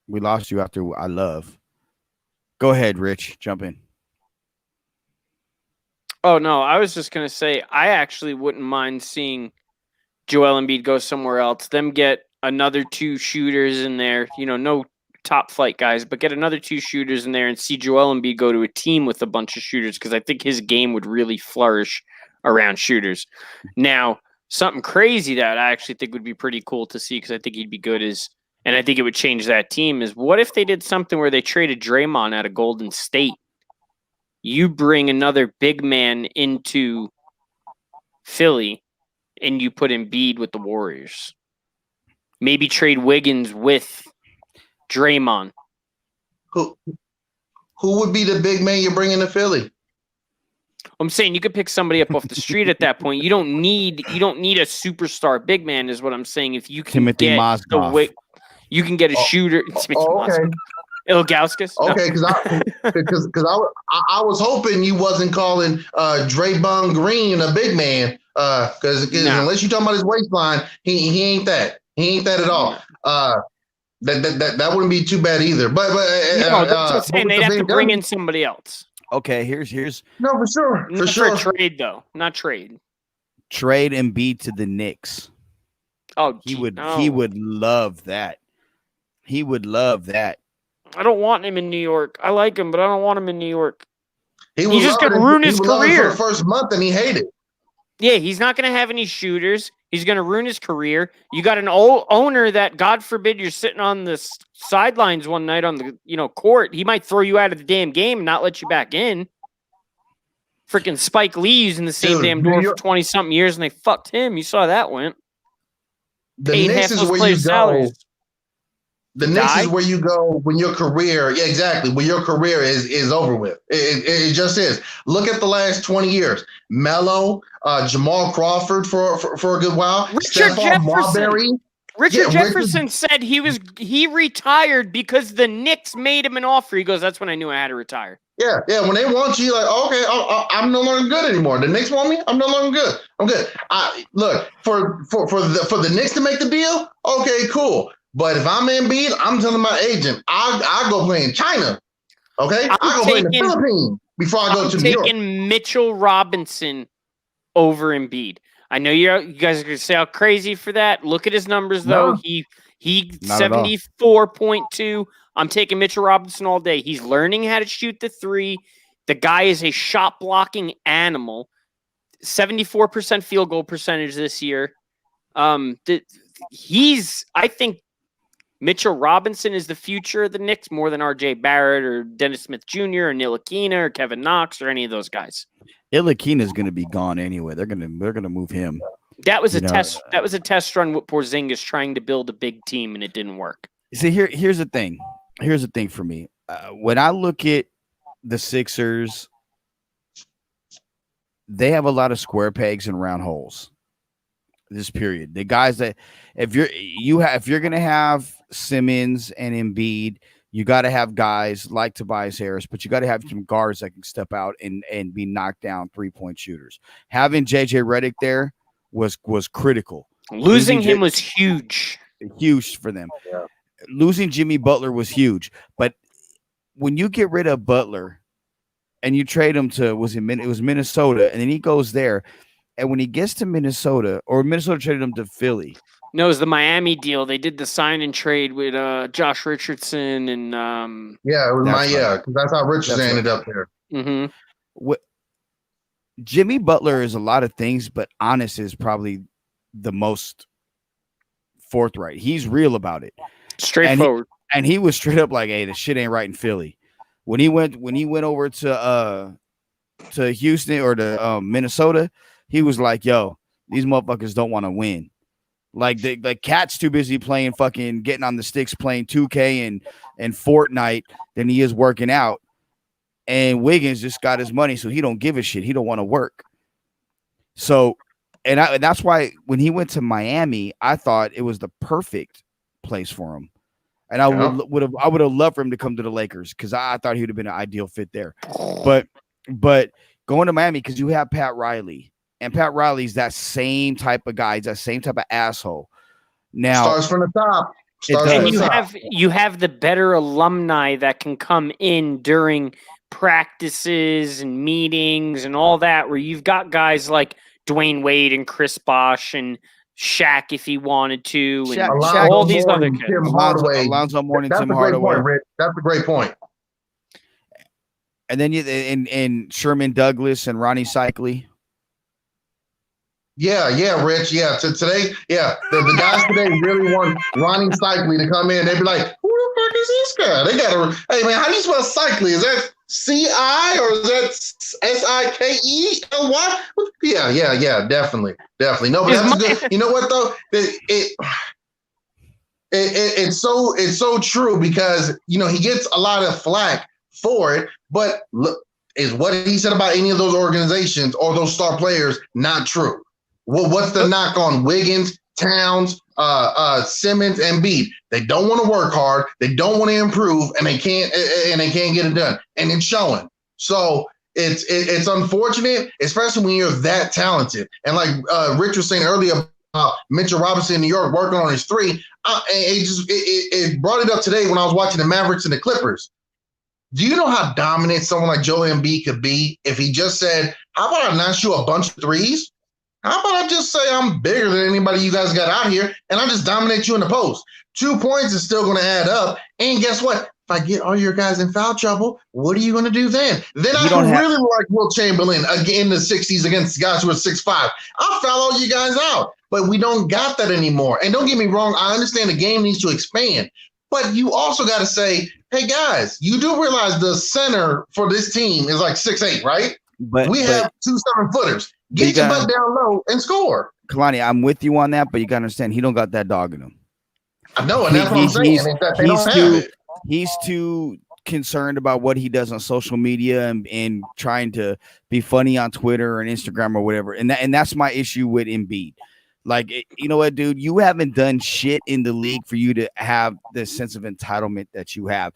we lost you after I love. Go ahead, Rich. Jump in. Oh, no. I was just going to say, I actually wouldn't mind seeing Joel Embiid go somewhere else. Them get another 2 shooters in there. No top flight guys, but get another 2 shooters in there and see Joel Embiid go to a team with a bunch of shooters because I think his game would really flourish around shooters. Now, something crazy that I actually think would be pretty cool to see because I think he'd be good and I think it would change that team is what if they did something where they traded Draymond out of Golden State? You bring another big man into Philly and you put Embiid with the Warriors. Maybe trade Wiggins with Draymond. Who would be the big man you're bringing to Philly? I'm saying you could pick somebody up off the street at that point. You don't need a superstar big man is what I'm saying. If you can Timothy get Mozgov. you can get a shooter. Okay. Ilgauskas? Okay, because I was hoping you wasn't calling Draymond Green a big man. Because unless you're talking about his waistline, he ain't that. He ain't that at all. That wouldn't be too bad either. But that's what I'm saying. They'd have to bring in somebody else. Okay, here's no for sure. Not for a trade though. Not trade. Trade Embiid to the Knicks. Oh, he would love that. He would love that. I don't want him in New York. I like him, but I don't want him in New York. He's just going to ruin his career. For the first month, and he hated it. Yeah, he's not going to have any shooters. He's going to ruin his career. You got an old owner that, God forbid, you're sitting on the sidelines one night on the court. He might throw you out of the damn game and not let you back in. Freaking Spike Lee using the same damn door for 20-something years, and they fucked him. You saw that went. The Knicks is where you go. Salaries. The Knicks is where you go when your career, when your career is over with. It just is. Look at the last 20 years. Melo, Jamal Crawford for a good while. Richard Jefferson said he retired because the Knicks made him an offer. He goes, that's when I knew I had to retire. Yeah. When they want you, like, okay, I'm no longer good anymore. The Knicks want me, I'm no longer good. I'm good. Look for the Knicks to make the deal. Okay, cool. But if I'm Embiid, I'm telling my agent, I go play in China. Okay, I go play in the Philippines before I go to New York. I'm taking Mitchell Robinson over Embiid. I know you guys are going to say how crazy for that. Look at his numbers, though. No, he 74.2. I'm taking Mitchell Robinson all day. He's learning how to shoot the 3. The guy is a shot blocking animal. 74% field goal percentage this year. I think Mitchell Robinson is the future of the Knicks more than R.J. Barrett or Dennis Smith Jr. or Ntilikina or Kevin Knox or any of those guys. Ntilikina is going to be gone anyway. They're going to move him. That was a test. That was a test run with Porzingis trying to build a big team, and it didn't work. See, here's the thing. Here's the thing for me. When I look at the Sixers, they have a lot of square pegs and round holes. This period, the guys that if you're gonna have Simmons and Embiid, you got to have guys like Tobias Harris, but you got to have some guards that can step out and be knocked down 3-point shooters. Having JJ Redick there was critical. Losing him was huge for them. Yeah. Losing Jimmy Butler was huge, but when you get rid of Butler and you trade him to it was Minnesota, and then he goes there. And when he gets to Minnesota, or Minnesota traded him to Philly. No, it was the Miami deal. They did the sign and trade with Josh Richardson and it was because that's how Richardson ended up there. Mm-hmm. Jimmy Butler is a lot of things, but honest is probably the most forthright. He's real about it. Straightforward. And he was straight up like, hey, this shit ain't right in Philly. When he went over to Houston or to Minnesota, he was like, "Yo, these motherfuckers don't want to win. Like Cat's too busy playing fucking getting on the sticks, playing 2K and Fortnite than he is working out. And Wiggins just got his money, so he don't give a shit. He don't want to work. So, and that's why when he went to Miami, I thought it was the perfect place for him. And I would have loved for him to come to the Lakers because I thought he would have been an ideal fit there. But going to Miami because you have Pat Riley, and Pat Riley's that same type of guy. He's that same type of asshole. Now starts from the top. And you have the better alumni that can come in during practices and meetings and all that, where you've got guys like Dwayne Wade and Chris Bosh and Shaq if he wanted to, and Shaq, all these other kids. Alonzo Mourning, Tim Hardaway. That's a great point. And then and Sherman Douglas and Ronnie Cycli. Yeah, Rich. Yeah, today, the guys today really want Ronnie Cycli to come in. They'd be like, "Who the fuck is this guy?" They gotta. Hey man, how do you spell Cycli? Is that C-I or is that S-I-K-E-L-Y? Yeah, definitely. No, but that's good. You know what though? It's so true because he gets a lot of flack for it, but look, is what he said about any of those organizations or those star players not true? Well, what's the knock on Wiggins, Towns, Simmons, and Embiid? They don't want to work hard. They don't want to improve, and they can't get it done. And it's showing. So it's unfortunate, especially when you're that talented. And like Rich was saying earlier, Mitchell Robinson in New York working on his three. It brought it up today when I was watching the Mavericks and the Clippers. Do you know how dominant someone like Joel Embiid could be if he just said, "How about I not shoot a bunch of threes? How about I just say I'm bigger than anybody you guys got out here, and I just dominate you in the post? 2 points is still going to add up. And guess what? If I get all your guys in foul trouble, what are you going to do then? Then I can really like Will Chamberlain again in the 60s against guys who are 6'5". I'll foul all you guys out. But we don't got that anymore. And don't get me wrong, I understand the game needs to expand. But you also got to say, hey, guys, you do realize the center for this team is like 6'8", right? But we have 2 7-footers. Get your butt down low and score. Kalani, I'm with you on that, but you got to understand he don't got that dog in him. I know, and that's what I'm saying. He's too concerned about what he does on social media and trying to be funny on Twitter and Instagram or whatever. And that's my issue with Embiid. Like, you know what, dude? You haven't done shit in the league for you to have the sense of entitlement that you have.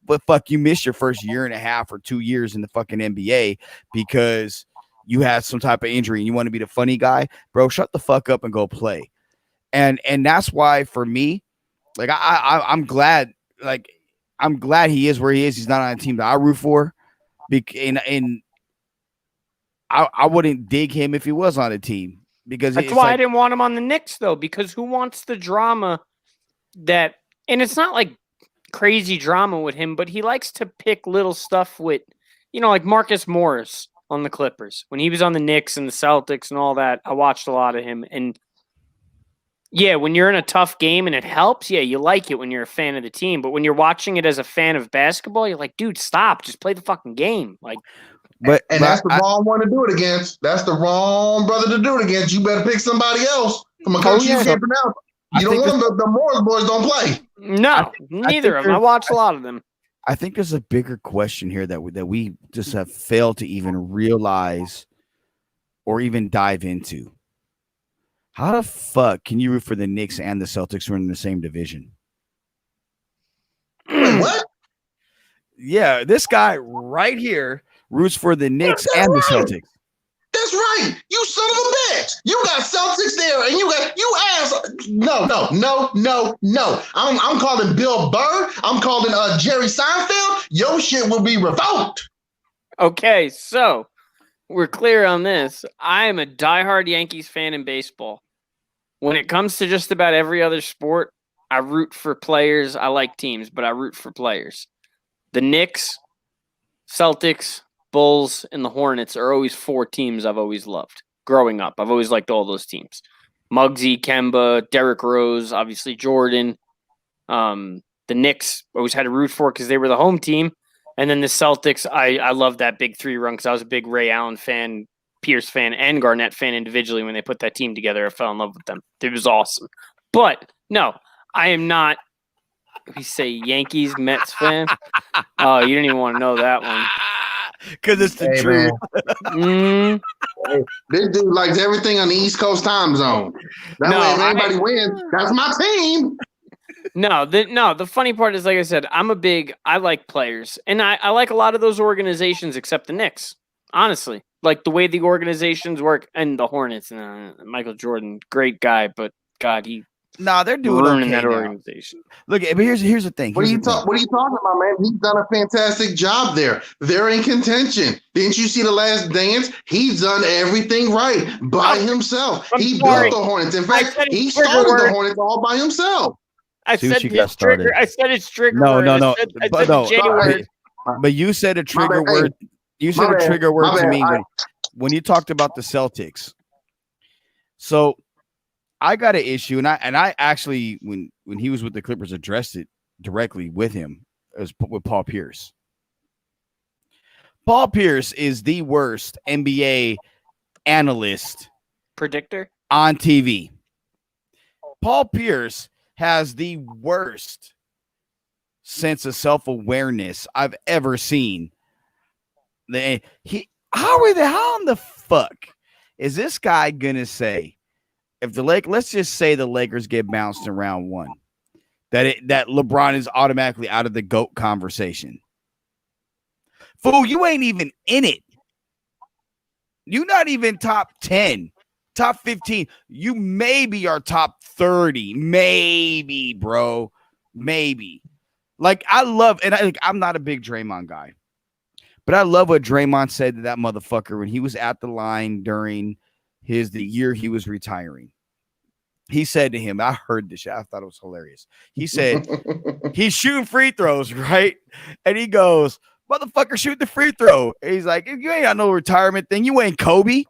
But fuck, you missed your first year and a half or 2 years in the fucking NBA because you had some type of injury and you want to be the funny guy, bro. Shut the fuck up and go play. And that's why for me, like I'm glad he is where he is. He's not on a team that I root for. And I wouldn't dig him if he was on a team because that's why I didn't want him on the Knicks though, because who wants the drama that, and it's not like crazy drama with him, but he likes to pick little stuff with, like Marcus Morris on the Clippers. When he was on the Knicks and the Celtics and all that, I watched a lot of him. And yeah, when you're in a tough game and it helps, yeah, you like it when you're a fan of the team. But when you're watching it as a fan of basketball, you're like, dude, stop. Just play the fucking game. Like, that's the wrong one to do it against. That's the wrong brother to do it against. You better pick somebody else from a country you can't pronounce. You don't want them. The Morris boys don't play. No, neither of them. I watch a lot of them. I think there's a bigger question here that we just have failed to even realize or even dive into. How the fuck can you root for the Knicks and the Celtics who are in the same division? Wait, what? Yeah, this guy right here roots for the Knicks and the Celtics. That's right. You son of a bitch. You got Celtics there, and you ass. No. I'm calling Bill Burr. I'm calling Jerry Seinfeld. Your shit will be revoked. Okay, so we're clear on this. I am a diehard Yankees fan in baseball. When it comes to just about every other sport, I root for players. I like teams, but I root for players. The Knicks, Celtics, Bulls, and the Hornets are always 4 teams I've always loved. Growing up, I've always liked all those teams. Muggsy, Kemba, Derrick Rose, obviously Jordan. The Knicks always had to root for because they were the home team. And then the Celtics, I love that big 3 run because I was a big Ray Allen fan, Pierce fan, and Garnett fan individually. When they put that team together, I fell in love with them. It was awesome. But no, I am not. We say Yankees, Mets fan. Oh, you didn't even want to know that one. Because it's the truth. This dude likes everything on the East Coast time zone. That way, if anybody wins, that's my team. No, the funny part is, like I said, I like players, and I like a lot of those organizations except the Knicks. Honestly, like the way the organizations work, and the Hornets. Michael Jordan, great guy, but God, they're doing ruining okay that now. organization. Look, but here's the thing. What are you talking about, man? He's done a fantastic job there. They're in contention. Didn't you see The Last Dance? He's done everything right by himself. He built the Hornets. In fact, he started the Hornets all by himself. I said it's trigger. I said it's trigger. No. Word. But you said a trigger word. You said a trigger word to me when you talked about the Celtics. So I got an issue, and I actually when he was with the Clippers addressed it directly with him as with Paul Pierce. Paul Pierce is the worst NBA analyst predictor on TV. Paul Pierce has the worst sense of self-awareness I've ever seen. How in the fuck is this guy gonna say if let's just say the Lakers get bounced in round 1, that LeBron is automatically out of the GOAT conversation? Fool, you ain't even in it. You're not even top 10, top 15. You maybe are top 30, maybe, bro, maybe. Like I'm not a big Draymond guy, but I love what Draymond said to that motherfucker when he was at the line during the year he was retiring. He said to him, I heard this shit. I thought it was hilarious. He said, he's shooting free throws, right? And he goes, motherfucker, shoot the free throw. And he's like, if you ain't got no retirement thing, you ain't Kobe.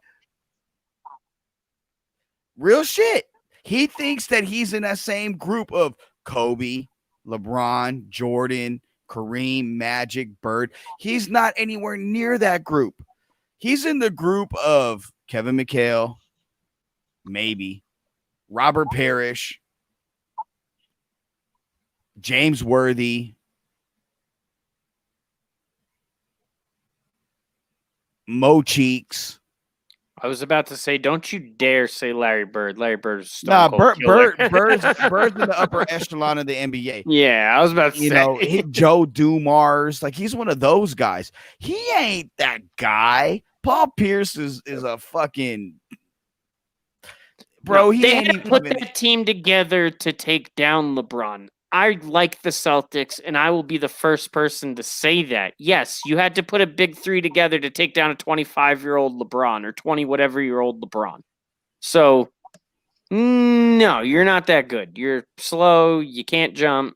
Real shit. He thinks that he's in that same group of Kobe, LeBron, Jordan, Kareem, Magic, Bird. He's not anywhere near that group. He's in the group of Kevin McHale, maybe, Robert Parrish, James Worthy, Mo Cheeks. I was about to say, don't you dare say Larry Bird. Larry Bird is Bird's in the upper echelon of the NBA. Yeah, I was about to say. Joe Dumars, like he's one of those guys. He ain't that guy. Paul Pierce is a fucking bro. They had to put that team together to take down LeBron. I like the Celtics, and I will be the first person to say that. Yes, you had to put a big 3 together to take down a 25-year-old LeBron or 20-whatever-year-old LeBron. So, no, you're not that good. You're slow. You can't jump.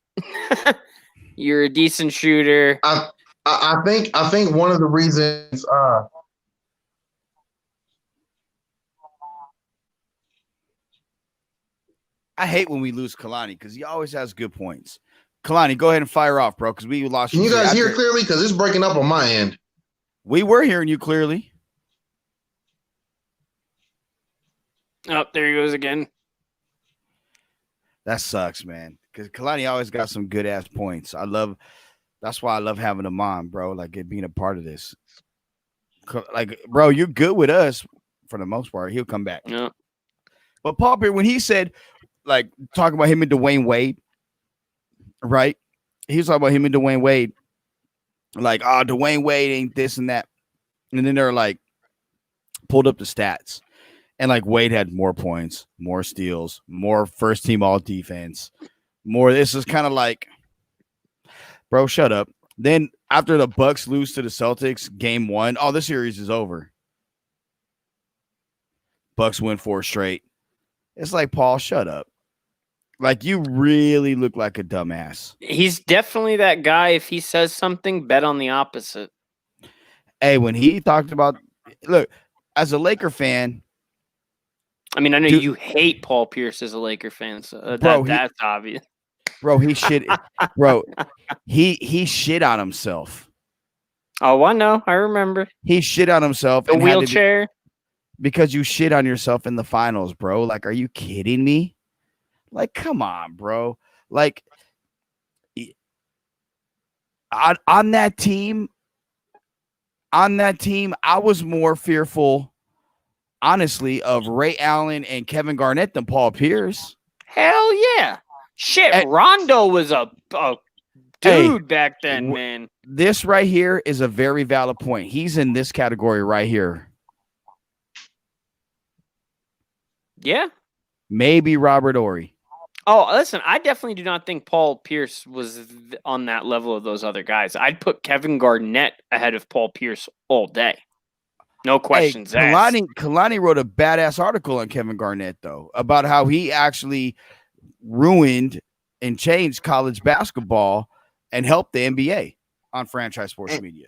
You're a decent shooter. I think one of the reasons. I hate when we lose Kalani because he always has good points. Kalani, go ahead and fire off, bro, because we lost. Can you guys hear clearly? Because it's breaking up on my end. We were hearing you clearly. Oh, there he goes again. That sucks, man. Because Kalani always got some good ass points. That's why I love having him on, bro. Like being a part of this. Like, bro, you're good with us for the most part. He'll come back. Yeah. But Paul Pierce, when he said, like, talking about him and Dwayne Wade, right? He was talking about him and Dwayne Wade, like, oh, Dwayne Wade ain't this and that. And then they're like, pulled up the stats. And like Wade had more points, more steals, more first team all defense, more. This is kind of like, bro, shut up. Then after the Bucks lose to the Celtics, game 1, oh, the series is over. Bucks win 4 straight. It's like, Paul, shut up. Like, you really look like a dumbass. He's definitely that guy. If he says something, bet on the opposite. Hey, when he talked about, look, as a Laker fan. I mean, I know you hate Paul Pierce as a Laker fan, so that's obvious. Bro, he shit. Bro, he shit on himself Oh, I know. I remember. He shit on himself. The and had to wheelchair. because you shit on yourself in the finals, bro. Like, are you kidding me? Like, come on, bro. Like, on that team, I was more fearful, honestly, of Ray Allen and Kevin Garnett than Paul Pierce. Hell yeah. Shit, Hey, Rondo was a dude back then, man. This right here is a very valid point. He's in this category right here. Yeah. Maybe Robert Horry. Oh, listen, I definitely do not think Paul Pierce was on that level of those other guys. I'd put Kevin Garnett ahead of Paul Pierce all day. No questions asked. Kalani wrote a badass article on Kevin Garnett, though, about how he actually ruined and changed college basketball and helped the NBA on Franchise Sports Media.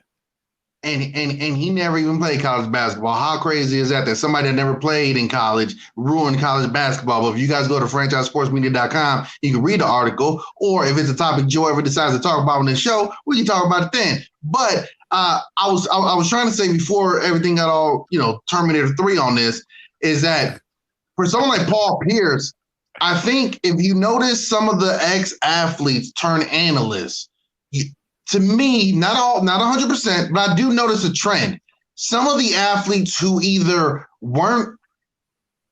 And he never even played college basketball. How crazy is that somebody that never played in college ruined college basketball? But if you guys go to franchisesportsmedia.com, you can read the article, or if it's a topic Joe ever decides to talk about on this show, we can talk about it then. But I was trying to say before everything got all, Terminator 3 on this, is that for someone like Paul Pierce, I think if you notice some of the ex-athletes turn analysts, to me, not 100%, but I do notice a trend. Some of the athletes who either weren't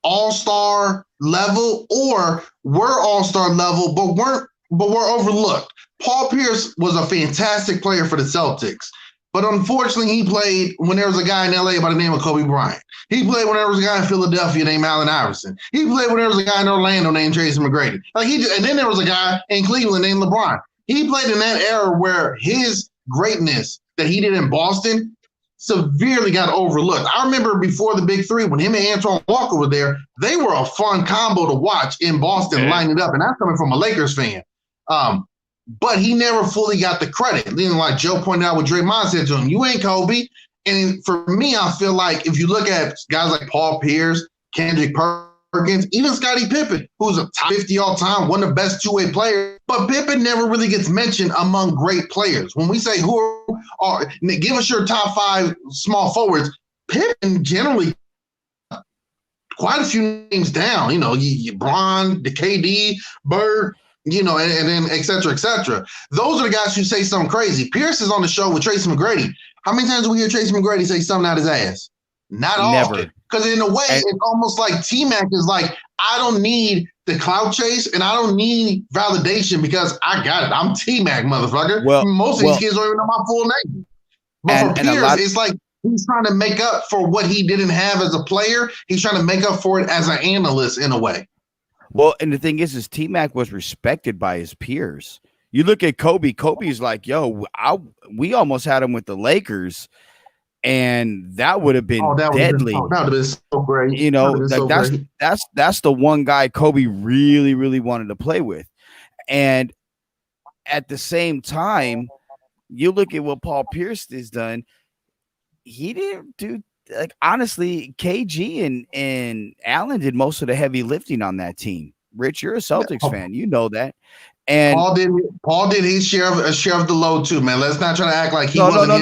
all-star level or were all-star level, but were overlooked. Paul Pierce was a fantastic player for the Celtics, but unfortunately, he played when there was a guy in LA by the name of Kobe Bryant. He played when there was a guy in Philadelphia named Allen Iverson. He played when there was a guy in Orlando named Tracy McGrady. And then there was a guy in Cleveland named LeBron. He played in that era where his greatness that he did in Boston severely got overlooked. I remember before the Big Three, when him and Antoine Walker were there, they were a fun combo to watch in Boston, lining up. And that's coming from a Lakers fan. But he never fully got the credit. Then, like Joe pointed out what Draymond said to him, you ain't Kobe. And for me, I feel like if you look at guys like Paul Pierce, Kendrick Perkins, even Scottie Pippen, who's a top 50 all time, one of the best two-way players, but Pippen never really gets mentioned among great players. When we say give us your top 5 small forwards, Pippen generally quite a few names down. Bron, the KD, Bird, and then et cetera, et cetera. Those are the guys who say something crazy. Pierce is on the show with Tracy McGrady. How many times do we hear Tracy McGrady say something out his ass? Not often. Because in a way, it's almost like T-Mac is like, I don't need the clout chase and I don't need validation because I got it. I'm T-Mac, motherfucker. Most of these kids don't even know my full name. But for Pierce, it's like he's trying to make up for what he didn't have as a player. He's trying to make up for it as an analyst in a way. Well, and the thing is T-Mac was respected by his peers. You look at Kobe. Kobe's like, yo, we almost had him with the Lakers. And that would have been deadly. That would have been so great. That's the one guy Kobe really, really wanted to play with. And at the same time, you look at what Paul Pierce has done. He didn't do, like, honestly, KG and Allen did most of the heavy lifting on that team. Rich, you're a Celtics fan. You know that. And Paul did his share of the load too, man. Let's not try to act like he wasn't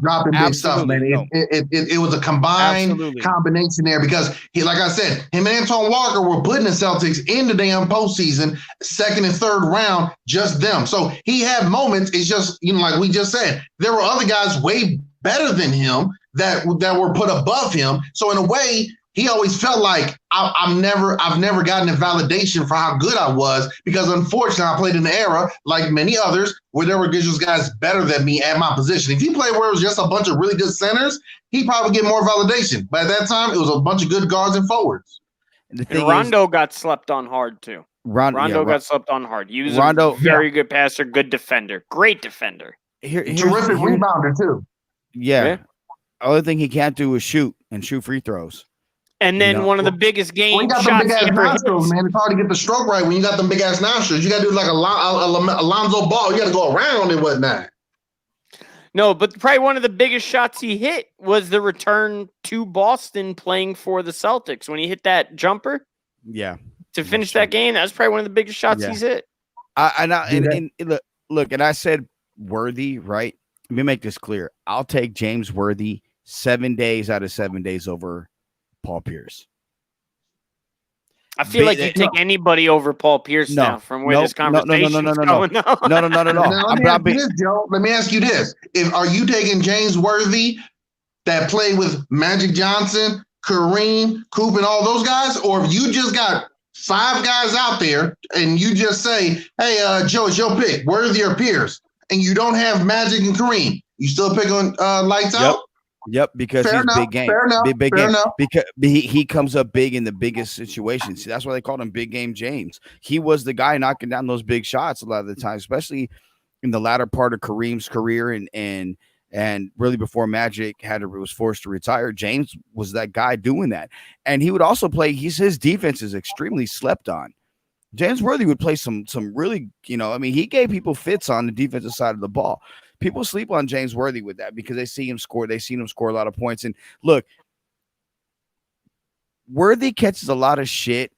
dropping big stuff, man. It was a combined combination there because like I said, him and Antoine Walker were putting the Celtics in the damn postseason, second and third round, just them. So he had moments. It's just like we just said, there were other guys way better than him that were put above him. So in a way, he always felt like I've never gotten a validation for how good I was because unfortunately I played in an era like many others where there were just guys better than me at my position. If he played where it was just a bunch of really good centers, he'd probably get more validation. But at that time, it was a bunch of good guards and forwards. And Rondo got slept on hard too. Rondo got slept on hard. He was a very good passer, good defender, great defender. Terrific rebounder too. Yeah. Other thing he can't do is shoot free throws. And then one of the biggest game shots big ass nostrils, man. It's hard to get the stroke right when you got them big ass nostrils. You got to do like a Alonzo Ball. You got to go around and whatnot. No, but probably one of the biggest shots he hit was the return to Boston playing for the Celtics when he hit that jumper. Yeah, to finish that game, that was probably one of the biggest shots he's hit. And look, and I said worthy, right? Let me make this clear. I'll take James Worthy 7 days out of 7 days over Paul Pierce. I feel like you take anybody over Paul Pierce now from where this conversation is going. Now, let me ask you this, Joe. Let me ask you this. Are you taking James Worthy that played with Magic Johnson, Kareem, Coop, and all those guys? Or if you just got 5 guys out there and you just say, hey, Joe, it's your pick, Worthy or Pierce, and you don't have Magic and Kareem, you still pick on Lights Out? Yep, because he's big game. Big game. Because he comes up big in the biggest situations. See, that's why they called him Big Game James. He was the guy knocking down those big shots a lot of the time, especially in the latter part of Kareem's career and really before Magic was forced to retire. James was that guy doing that. And he would also play, his defense is extremely slept on. James Worthy would play some really, he gave people fits on the defensive side of the ball. People sleep on James Worthy with that because they see him score. They've seen him score a lot of points. And look, Worthy catches a lot of shit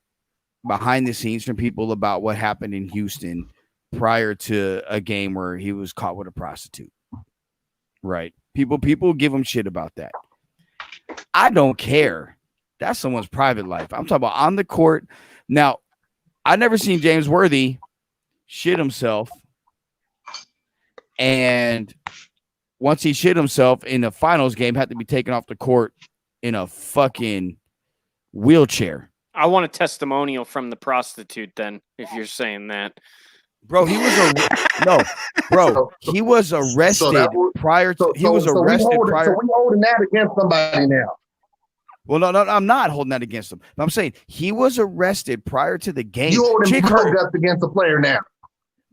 behind the scenes from people about what happened in Houston prior to a game where he was caught with a prostitute. Right. People give him shit about that. I don't care. That's someone's private life. I'm talking about on the court. Now, I never seen James Worthy shit himself. And once he shit himself in the finals game, had to be taken off the court in a fucking wheelchair. I want a testimonial from the prostitute then, if you're saying that. Bro, he was arrested prior to So we holding that against somebody now. Well, no, I'm not holding that against him. I'm saying he was arrested prior to the game. You holding that against a player now.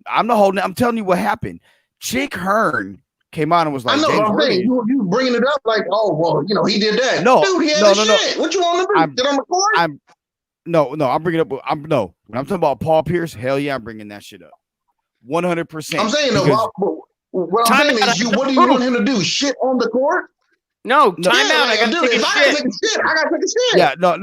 I'm not holding it. I'm telling you what happened. Chick Hearn came on and was like, I know what I'm saying. You bringing it up like, oh, well, he did that. No, dude, he had shit. What you want to do? Get on the court? I'm bringing it up. When I'm talking about Paul Pierce, hell yeah, I'm bringing that shit up. 100%. I'm saying, what I'm saying is, what do you want him to do? Shit on the court? No, time out. I got to take a shit. I got to take a shit. Yeah, no.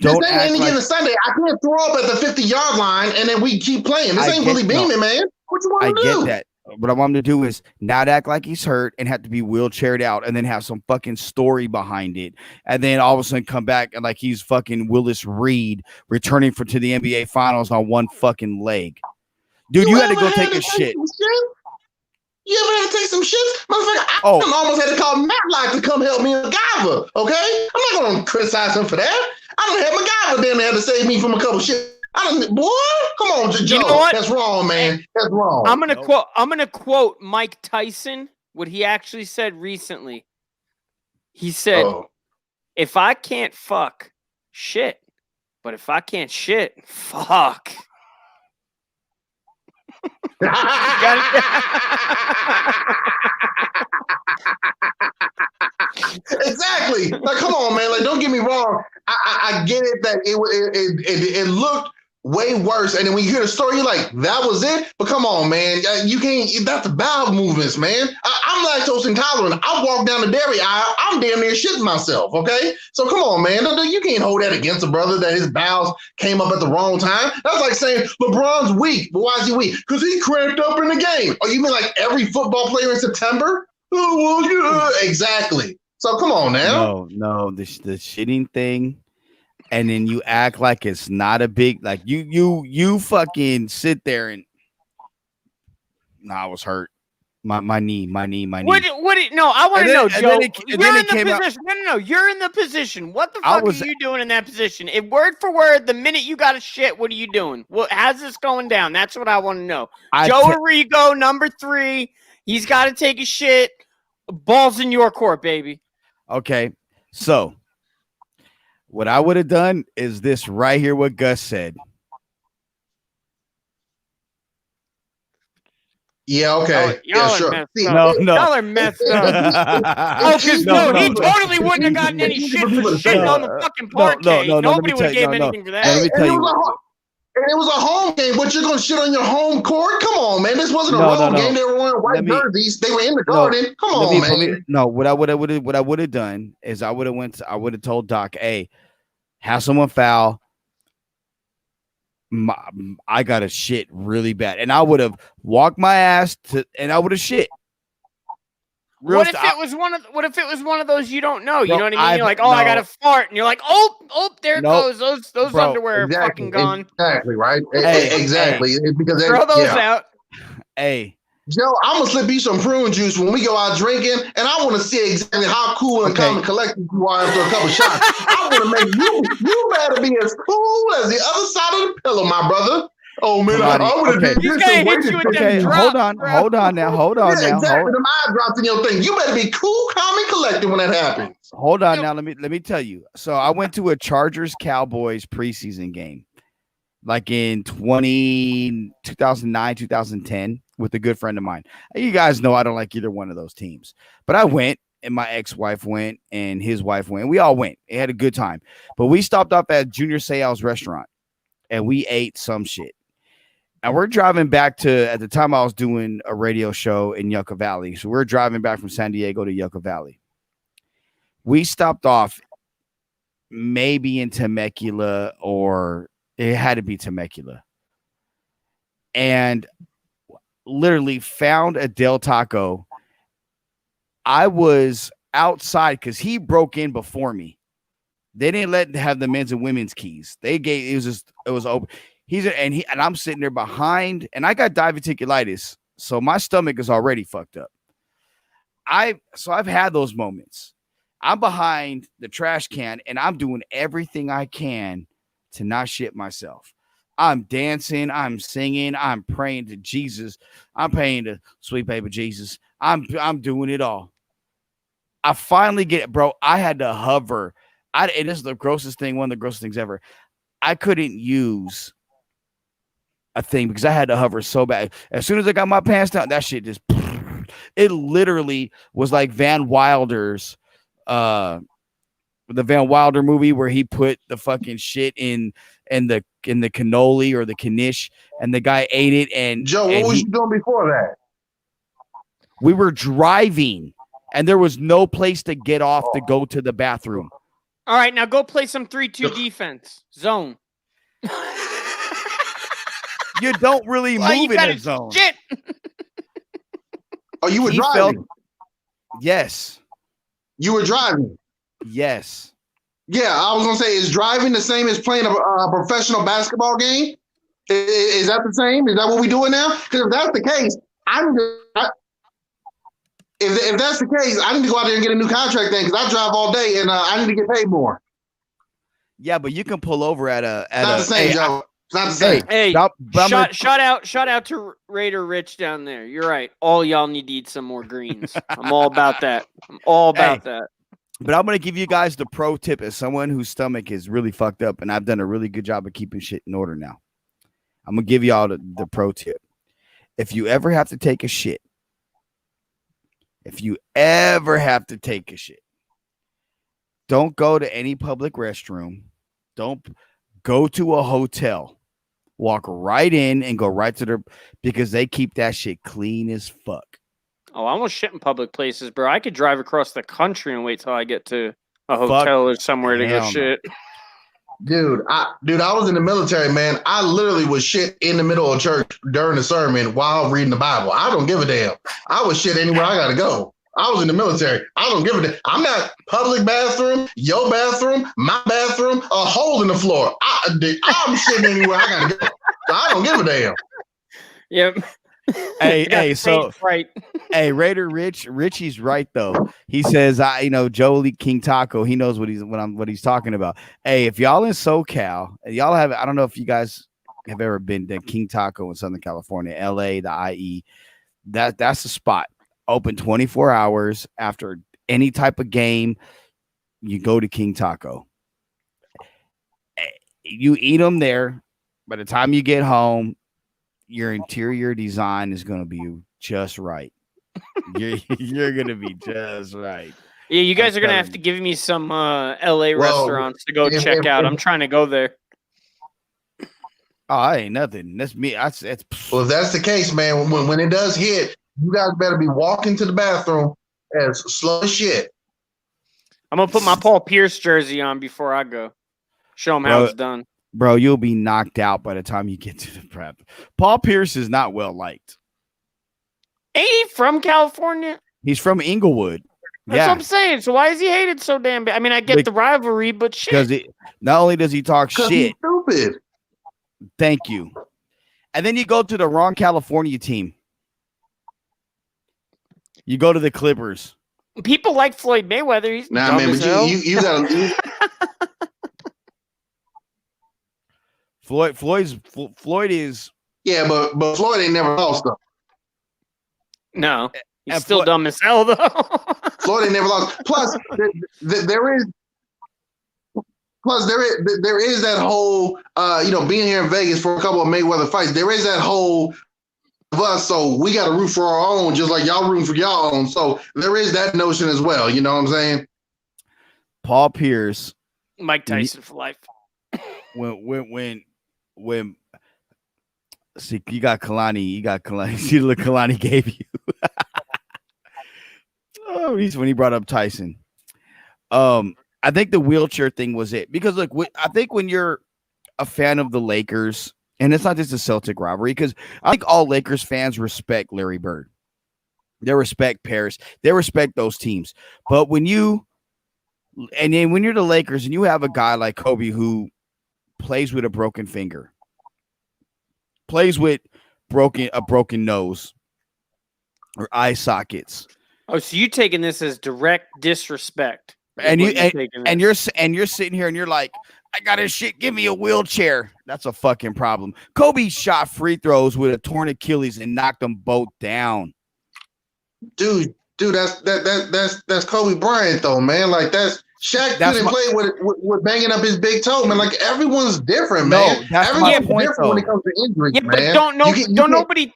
Don't act any given Sunday. I can't throw up at the 50-yard line and then we keep playing. This ain't Willie Beeman, man. What you want to do? I get that. What I want him to do is not act like he's hurt and have to be wheelchaired out and then have some fucking story behind it. And then all of a sudden come back and like he's fucking Willis Reed returning to the NBA finals on one fucking leg. Dude, you had to go take a shit. You ever had to take some shit? Motherfucker, I almost had to call Matlock to come help me in MacGyver, okay? I'm not going to criticize him for that. I don't have MacGyver then to have to save me from a couple shit. Boy, come on, Joe. You know what? That's wrong, man. That's wrong. I'm gonna quote Mike Tyson, what he actually said recently. He said, if I can't fuck, shit. But if I can't shit, fuck. Exactly. Like, come on, man. Like, don't get me wrong. I get it that it looked way worse. And then when you hear the story, you're like, that was it? But come on, man. You can't, that's the bowel movements, man. I'm lactose intolerant. I walk down the dairy aisle, I'm damn near shitting myself, okay? So come on, man. You can't hold that against a brother that his bowels came up at the wrong time. That's like saying LeBron's weak. But why is he weak? Because he cramped up in the game. Oh, you mean like every football player in September? Oh, well, yeah. Exactly. So come on now. No, the shitting thing. And then you act like it's not a big, like you fucking sit there and I was hurt. My knee. No, I want to know, Joe. You're in the position. No, you're in the position. What the fuck are you doing in that position? If word for word, the minute you got a shit, what are you doing? How's this going down? That's what I want to know. Joe Arrigo, number 3. He's got to take a shit. Ball's in your court, baby. Okay, so what I would have done is this right here, what Gus said. Yeah, okay. Y'all sure. Y'all are messed up. He totally wouldn't have gotten any shit for shitting on the fucking parquet. Nobody would have gave anything for that. Let me tell you. And it was a home game, but you're going to shit on your home court? Come on, man. This wasn't a road game. They were wearing white jerseys. They were in the garden. Come on, man. What I would have done is I would have told Doc, hey, have someone foul. I got to shit really bad. And I would have walked my ass and I would have shit. What if it was one of those you don't know? You know what I mean? You're like, I got to fart, and you're like, there it goes. Those underwear are fucking gone. Exactly right. Exactly. Because throw those out. Hey, Joe, I'm gonna slip you some prune juice when we go out drinking, and I want to see exactly how cool and calm and collected you are after a couple shots. I want to make you better be as cool as the other side of the pillow, my brother. Oh man, I would have He's gonna hit you with them drops, hold on now. Exactly, them eye drops in your thing. You better be cool, calm, and collected when that happens. Hold on now. Let me tell you. So I went to a Chargers Cowboys preseason game, like in 2009, 2010, with a good friend of mine. You guys know I don't like either one of those teams, but I went, and my ex-wife went, and his wife went. We all went. It had a good time, but we stopped off at Junior Seau's restaurant, and we ate some shit. And we're driving back to, at the time I was doing a radio show in Yucca Valley. So we're driving back from San Diego to Yucca Valley. We stopped off maybe in Temecula, or it had to be Temecula. And literally found a Del Taco. I was outside because he broke in before me. They didn't let have the men's and women's keys. It was open. And I'm sitting there behind, and I got diverticulitis, so my stomach is already fucked up. I've had those moments. I'm behind the trash can, and I'm doing everything I can to not shit myself. I'm dancing, I'm singing, I'm praying to Jesus, I'm praying to sweet baby Jesus. I'm doing it all. I finally get it, bro. I had to hover. It is the grossest thing, one of the grossest things ever. I couldn't use a thing because I had to hover so bad. As soon as I got my pants down, that shit just, it literally was like Van Wilder's, the Van Wilder movie where he put the fucking shit in the cannoli or the knish, and the guy ate it. And Joe, what was you doing before that? We were driving, and there was no place to get off to go to the bathroom. All right, now go play some 3-2 defense zone. You don't really move in a zone. Shit. Oh, you were driving? Yes. You were driving? Yes. Yeah, I was going to say, is driving the same as playing a professional basketball game? Is that the same? Is that what we're doing now? Because if that's the case, if that's the case, I need to go out there and get a new contract then, because I drive all day, and I need to get paid more. Yeah, but you can pull over at a. It's not the same, Joe. It's not the same. Hey, shout out to Raider Rich down there. You're right. All y'all need to eat some more greens. I'm all about that. That. But I'm going to give you guys the pro tip as someone whose stomach is really fucked up, and I've done a really good job of keeping shit in order now. I'm going to give y'all the pro tip. If you ever have to take a shit, don't go to any public restroom. Don't go to a hotel. Walk right in and go right to because they keep that shit clean as fuck. Oh, I almost shit in public places, bro. I could drive across the country and wait till I get to a hotel or somewhere to go shit. Dude, I was in the military, man. I literally was shit in the middle of church during the sermon while reading the Bible. I don't give a damn. I was shit anywhere I gotta go. I was in the military. I don't give a damn. I'm not public bathroom, your bathroom, my bathroom, a hole in the floor. I'm shitting anywhere I gotta go. So I don't give a damn. Yep. Hey, Raider Richie's right though. He says, Joey King Taco. He knows what he's talking about. Hey, if y'all in SoCal, y'all have, I don't know if you guys have ever been to King Taco in Southern California, LA, the IE. That's the spot. Open 24 hours after any type of game. You go to King Taco. You eat them there. By the time you get home, your interior design is going to be just right. You're going to be just right. Yeah, you guys are going to have to give me some LA restaurants to go check out. I'm trying to go there. Oh, I ain't nothing. That's me. Well, if that's the case, man, when it does hit, you guys better be walking to the bathroom as slow as shit. I'm going to put my Paul Pierce jersey on before I go. Show him how it's done. Bro, you'll be knocked out by the time you get to the prep. Paul Pierce is not well liked. Ain't he from California? He's from Inglewood. That's what I'm saying. So why is he hated so damn bad? I mean, I get the rivalry, but shit. Because not only does he talk shit, he's stupid. Thank you. And then you go to the wrong California team. You go to the Clippers. People like Floyd Mayweather. He's dumb man, as but hell. you gotta. Floyd is. Yeah, but Floyd ain't never lost though. No, he's still dumb as hell though. Floyd ain't never lost. Plus, there is that whole being here in Vegas for a couple of Mayweather fights. There is that whole of us, so we got to root for our own, just like y'all rooting for y'all own. So there is that notion as well. You know what I'm saying? Paul Pierce, Mike Tyson for life. When see, you got Kalani. See the look Kalani gave you. Oh, when he brought up Tyson. I think the wheelchair thing was it, because look, I think when you're a fan of the Lakers, and it's not just a Celtic rivalry, because I think all Lakers fans respect Larry Bird. They respect Paris. They respect those teams. But when you're the Lakers and you have a guy like Kobe who plays with a broken finger, plays with a broken nose or eye sockets. Oh, so you taking this as direct disrespect? And you're sitting here and you're like, I got his shit. Give me a wheelchair. That's a fucking problem. Kobe shot free throws with a torn Achilles and knocked them both down. Dude, that's Kobe Bryant though, man. Like Shaq couldn't play with banging up his big toe, man. Like everyone's different, man. Everyone's different when it comes to injuries, yeah, man. But don't nobody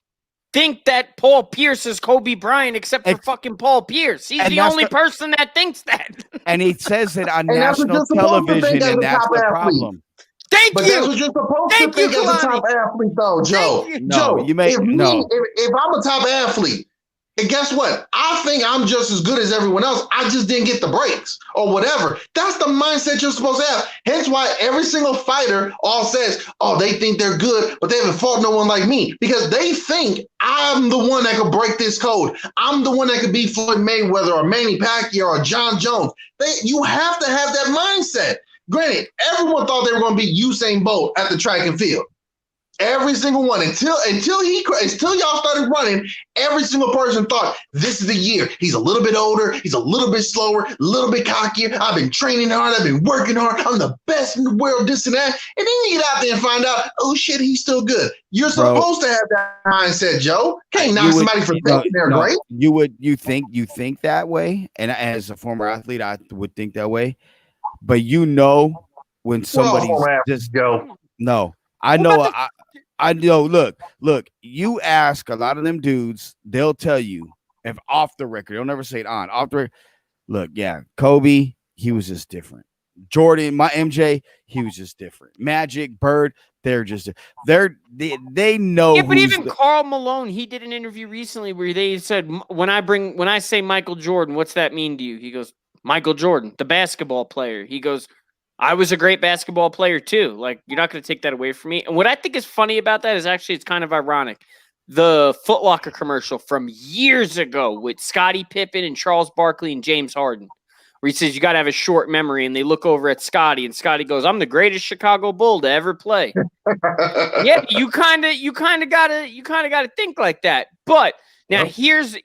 think that Paul Pierce is Kobe Bryant except for fucking Paul Pierce. He's the only person that thinks that. And he says it on national television, and that's the problem. Thank you. That's what you're supposed to think as a top athlete, though, Joe. Joe, if I'm a top athlete, and guess what? I think I'm just as good as everyone else. I just didn't get the breaks or whatever. That's the mindset you're supposed to have. Hence why every single fighter all says, oh, they think they're good, but they haven't fought no one like me, because they think I'm the one that could break this code. I'm the one that could beat Floyd Mayweather or Manny Pacquiao or John Jones. You have to have that mindset. Granted, everyone thought they were going to beat Usain Bolt at the track and field. Every single one, until y'all started running, every single person thought this is the year. He's a little bit older, he's a little bit slower, a little bit cockier. I've been training hard, I've been working hard, I'm the best in the world, this and that. And then you get out there and find out, oh shit, he's still good. You're supposed to have that mindset, Joe. Can't knock somebody for thinking they're great. You think that way, and as a former athlete, I would think that way. But when somebody's just go. No, I know. I know. Look. You ask a lot of them dudes, they'll tell you if off the record. They'll never say it on. Off the record. Look, yeah, Kobe, he was just different. Jordan, my MJ, he was just different. Magic, Bird, they know. Yeah, but even Karl Malone, he did an interview recently where they said, when I say Michael Jordan, what's that mean to you? He goes, Michael Jordan, the basketball player. He goes, I was a great basketball player too. Like, you're not going to take that away from me. And what I think is funny about that is actually it's kind of ironic. The Foot Locker commercial from years ago with Scottie Pippen and Charles Barkley and James Harden, where he says you got to have a short memory, and they look over at Scottie, and Scottie goes, "I'm the greatest Chicago Bull to ever play." Yeah, you kind of gotta think like that. But now here's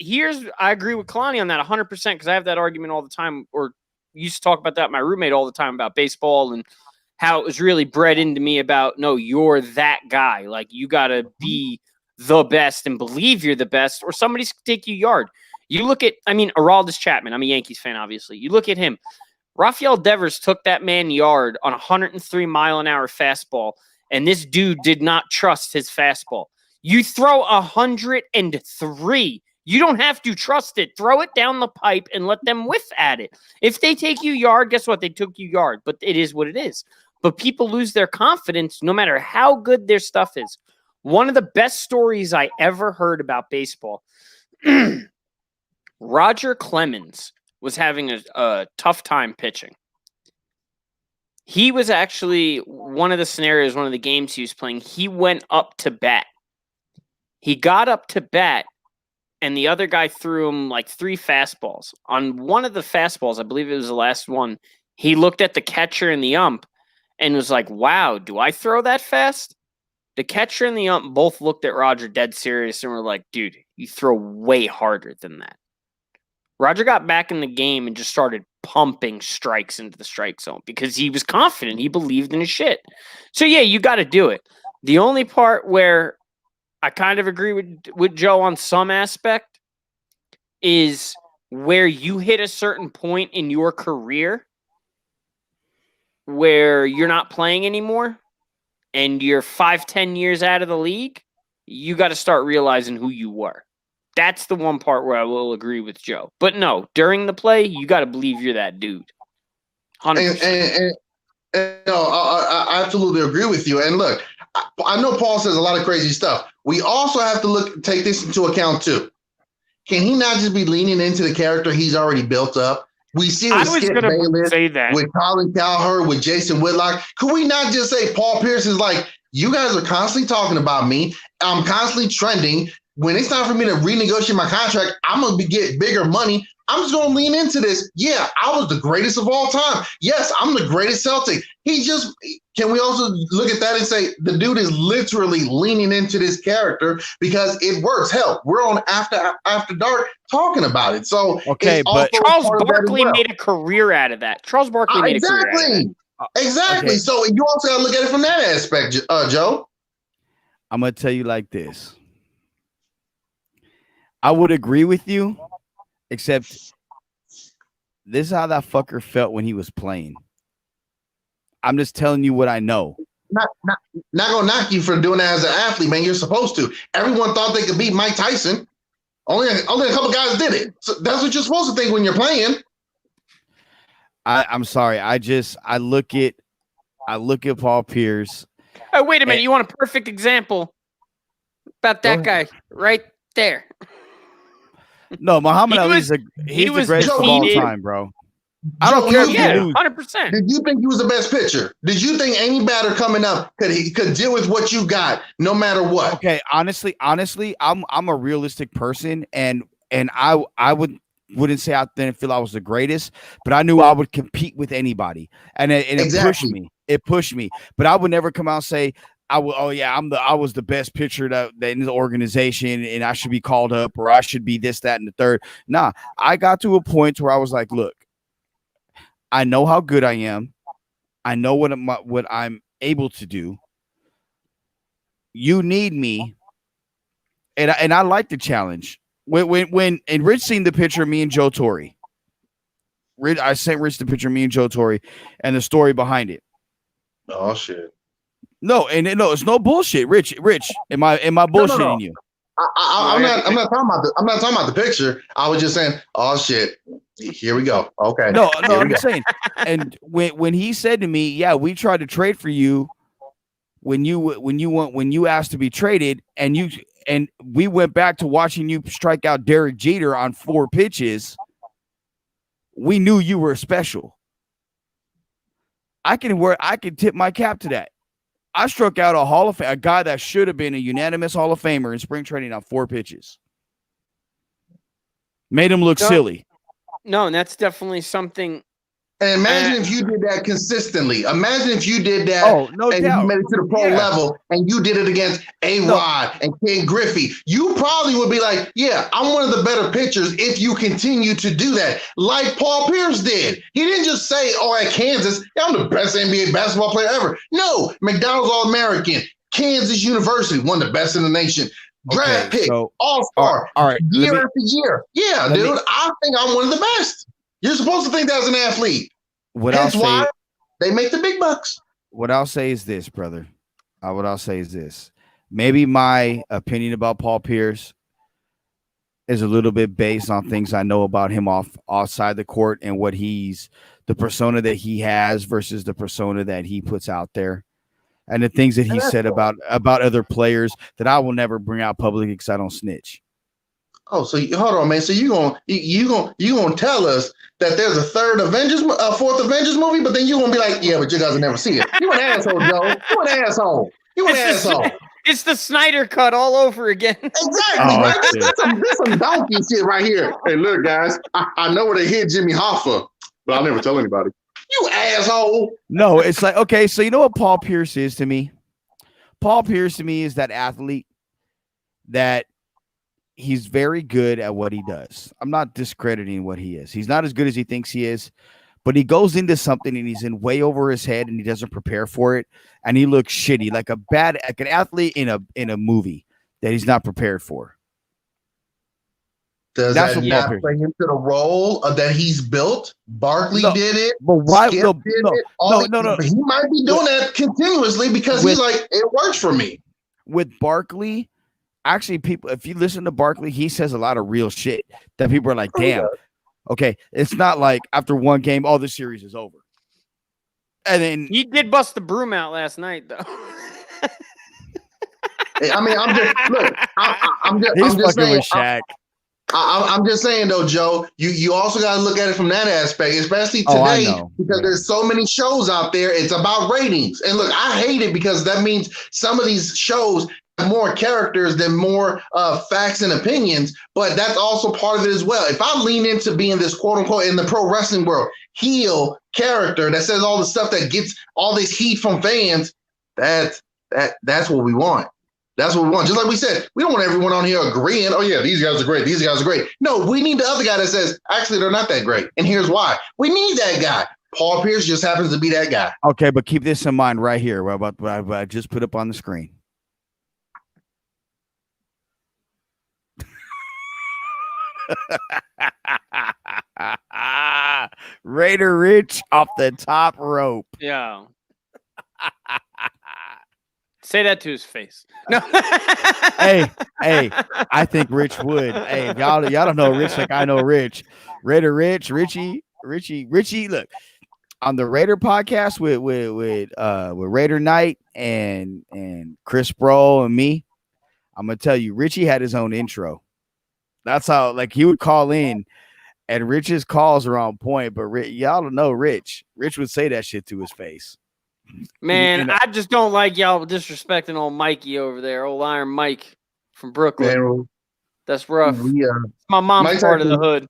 I agree with Kalani on that 100% because I have that argument all the time, or used to talk about that with my roommate all the time about baseball and how it was really bred into me about, no, you're that guy. Like, you got to be the best and believe you're the best, or somebody's going to take you yard. You look at, Aroldis Chapman. I'm a Yankees fan, obviously. You look at him. Rafael Devers took that man yard on a 103-mile-an-hour fastball, and this dude did not trust his fastball. You throw 103. You don't have to trust it. Throw it down the pipe and let them whiff at it. If they take you yard, guess what? They took you yard, but it is what it is. But people lose their confidence no matter how good their stuff is. One of the best stories I ever heard about baseball, Roger Clemens was having a tough time pitching. He was actually, one of the scenarios, one of the games he was playing, he went up to bat. He got up to bat, and the other guy threw him like 3 fastballs. On one of the fastballs, I believe it was the last one, he looked at the catcher and the ump and was like, wow, do I throw that fast? The catcher and the ump both looked at Roger dead serious and were like, dude, you throw way harder than that. Roger got back in the game and just started pumping strikes into the strike zone because he was confident. He believed in his shit. So, yeah, you got to do it. The only part where I kind of agree with Joe on some aspect is where you hit a certain point in your career where you're not playing anymore and you're 5-10 years out of the league, you got to start realizing who you were. That's the one part where I will agree with Joe. But no, during the play, you got to believe you're that dude. 100%. And no, I absolutely agree with you. And look, I know Paul says a lot of crazy stuff. We also have to take this into account too. Can he not just be leaning into the character he's already built up? We see it with Skip Bayless, with Colin Cowherd, with Jason Whitlock. Could we not just say Paul Pierce is like, you guys are constantly talking about me. I'm constantly trending. When it's time for me to renegotiate my contract, I'm going to get bigger money. I'm just going to lean into this. Yeah, I was the greatest of all time. Yes, I'm the greatest Celtic. Can we also look at that and say the dude is literally leaning into this character because it works? Hell, we're on After Dark talking about it. So okay, but Charles Barkley made a career out of that. Charles Barkley made a career out of that. Exactly. Okay. So you also got to look at it from that aspect, Joe. I'm going to tell you like this. I would agree with you, except this is how that fucker felt when he was playing. I'm just telling you what I know. Not gonna knock you for doing that as an athlete, man. You're supposed to. Everyone thought they could beat Mike Tyson. Only a couple guys did it. So that's what you're supposed to think when you're playing. I'm sorry. I look at Paul Pierce. Oh, wait a minute. You want a perfect example about that guy right there? No, Muhammad Ali's he's the greatest of all time, bro. I don't care if you lose. 100%. Did you think he was the best pitcher? Did you think any batter coming up could deal with what you got no matter what? Okay, honestly, I'm a realistic person, and I wouldn't say I didn't feel I was the greatest, but I knew I would compete with anybody, and exactly. It pushed me, but I would never come out and say I was the best pitcher that in the organization, and I should be called up, or I should be this, that, and the third. Nah, I got to a point where I was like, look, I know how good I am. I know what I'm able to do. You need me, and I like the challenge. When Rich seen the picture of me and Joe Torre, I sent Rich the picture of me and Joe Torre and the story behind it. Oh shit. No, it's no bullshit. Rich, am I bullshitting you? I'm not talking about the picture. I was just saying, oh shit, here we go. Okay. No, I'm just saying. And when he said to me, yeah, we tried to trade for you when you asked to be traded, and we went back to watching you strike out Derek Jeter on 4 pitches, we knew you were special. I can tip my cap to that. I struck out a guy that should have been a unanimous Hall of Famer in spring training on 4 pitches. Made him look silly. No, and that's definitely something. And imagine if you did that consistently. Imagine if you did that and you made it to the pro level and you did it against A-Rod and Ken Griffey. You probably would be like, yeah, I'm one of the better pitchers if you continue to do that, like Paul Pierce did. He didn't just say, oh, at Kansas, I'm the best NBA basketball player ever. No, McDonald's All-American, Kansas University, one of the best in the nation. Draft pick, all-star, all right, year after year. Yeah, dude, I think I'm one of the best. You're supposed to think that as an athlete. That's why they make the big bucks. What I'll say is this, brother. What I'll say is this. Maybe my opinion about Paul Pierce is a little bit based on things I know about him outside the court and what the persona that he has versus the persona that he puts out there. And the things that he said about other players that I will never bring out publicly because I don't snitch. Oh, so hold on, man. So you gonna tell us that there's a fourth Avengers movie, but then you gonna be like, yeah, but you guys will never see it. You an asshole, Joe. You an asshole. You an asshole. It's the Snyder cut all over again. Exactly, Oh, right? shit. This some donkey shit right here. Hey, look, guys, I know where they hit Jimmy Hoffa, but I'll never tell anybody. You asshole. No, it's like, okay, so you know what Paul Pierce is to me? Paul Pierce to me is that athlete that he's very good at what he does. I'm not discrediting what he is. He's not as good as he thinks he is, but he goes into something and he's in way over his head and he doesn't prepare for it. And he looks shitty, like an athlete in a movie that he's not prepared for. Does That's that what not Paul play into the role that he's built? Barkley did it. But why? Skip No, did it. no. He might be doing that continuously because he's like, it works for me. With Barkley, actually, people, if you listen to Barkley, he says a lot of real shit that people are like, damn. Okay, it's not like after one game, oh, the series is over. And then He did bust the broom out last night, though. I mean, I'm just he's fucking saying, with Shaq. I'm just saying though, Joe, you also got to look at it from that aspect, especially today, because there's so many shows out there. It's about ratings. And look, I hate it because that means some of these shows have more characters than more facts and opinions, but that's also part of it as well. If I lean into being this quote unquote in the pro wrestling world, heel character that says all the stuff that gets all this heat from fans, that's what we want. That's what we want. Just like we said, we don't want everyone on here agreeing, oh, yeah, these guys are great. These guys are great. No, we need the other guy that says, actually, they're not that great. And here's why. We need that guy. Paul Pierce just happens to be that guy. Okay, but keep this in mind right here. What I just put up on the screen. Raider Rich off the top rope. Yeah. Say that to his face. No. hey, I think Rich would. Hey, y'all don't know Rich like I know Rich. Raider Rich, Richie. Look, on the Raider podcast with Raider Knight and Chris Bro and me, I'm gonna tell you, Richie had his own intro. That's how, like, he would call in, and Rich's calls are on point. But y'all don't know Rich. Rich would say that shit to his face. Man, I just don't like y'all disrespecting old Mikey over there, old Iron Mike from Brooklyn. Man, that's rough. My mom's part of the hood.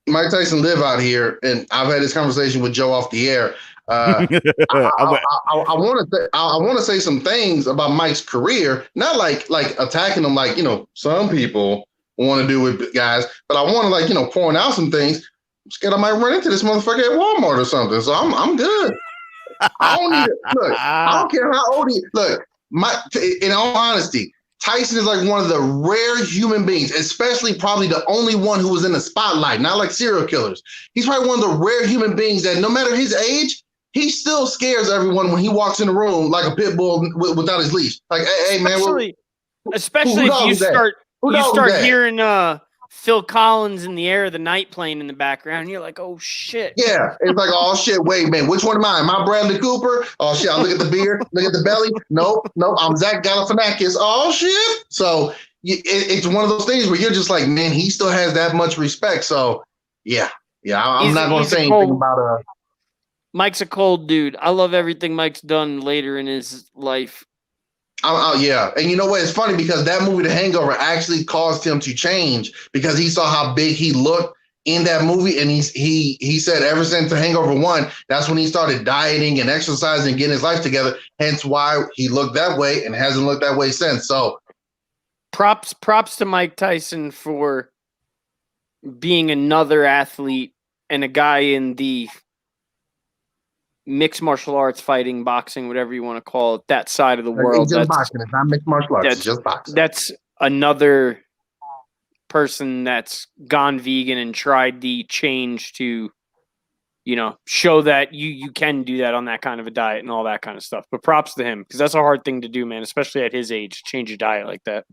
Mike Tyson live out here, and I've had this conversation with Joe off the air. I want to say some things about Mike's career, not like attacking him like, some people want to do with guys, but I want to, like, point out some things. I'm scared I might run into this motherfucker at Walmart or something, so I'm good. I don't need it. Look, I don't care how old he is. Look, in all honesty, Tyson is like one of the rare human beings, especially probably the only one who was in the spotlight, not like serial killers. He's probably one of the rare human beings that no matter his age, he still scares everyone when he walks in the room like a pit bull without his leash. Like, hey man, especially if you start hearing Phil Collins in the Air of the Night playing in the background, you're like, oh shit. Yeah, it's like, oh shit, wait, man, which one am I? Am I Bradley Cooper? Oh shit, I look at the beard, look at the belly. Nope, I'm Zach Galifianakis. Oh shit. So it's one of those things where you're just like, man, he still has that much respect. So yeah, I'm not going to say anything about Mike's a cold dude. I love everything Mike's done later in his life. Yeah. And you know what? It's funny because that movie, The Hangover, actually caused him to change because he saw how big he looked in that movie. And he said ever since The Hangover 1, that's when he started dieting and exercising and getting his life together. Hence why he looked that way and hasn't looked that way since. So props to Mike Tyson for being another athlete and a guy in the mixed martial arts, fighting, boxing, whatever you want to call it, that side of the world. It's just boxing. It's not mixed martial arts. It's just boxing. That's another person that's gone vegan and tried the change to, show that you can do that on that kind of a diet and all that kind of stuff. But props to him because that's a hard thing to do, man, especially at his age, change your diet like that.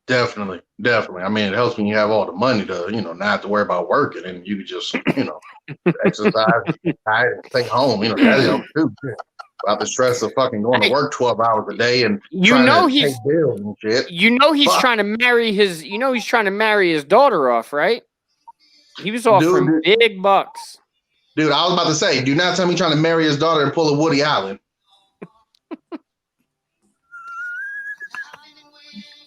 Definitely. I mean, it helps when you have all the money to, not have to worry about working and you can just, exercise, diet, and stay home. That helps too. Without the stress of fucking going to work 12 hours a day and he's pay bills and shit. He's trying to marry his daughter off, right? He was offering big bucks. Dude, I was about to say, do not tell me trying to marry his daughter and pull a Woody Allen.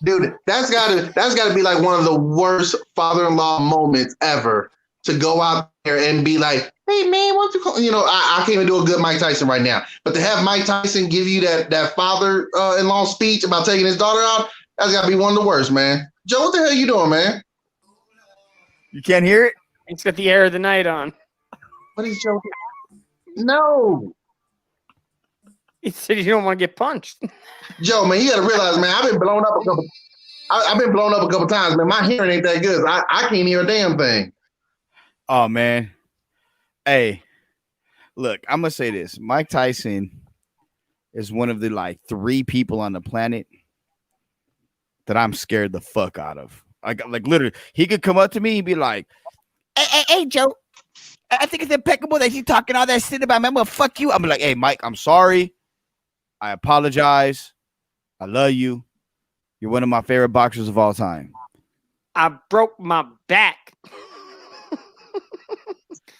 Dude, that's gotta be like one of the worst father-in-law moments ever to go out there and be like, hey man, what you call? I can't even do a good Mike Tyson right now. But to have Mike Tyson give you that father-in-law speech about taking his daughter out, that's gotta be one of the worst, man. Joe, what the hell you doing, man? You can't hear it? He's got the air of the night on. What is Joe? No. He said you don't want to get punched. Joe, man, you gotta realize, man, I've been blown up a couple times, man. My hearing ain't that good. I can't hear a damn thing. Oh man. Hey, look, I'm gonna say this. Mike Tyson is one of the like 3 people on the planet that I'm scared the fuck out of. Like literally, he could come up to me and be like, hey, Joe, I think it's impeccable that you talking all that shit about me. I'm gonna fuck you. I'm like, hey, Mike, I'm sorry. I apologize. I love you. You're one of my favorite boxers of all time. I broke my back.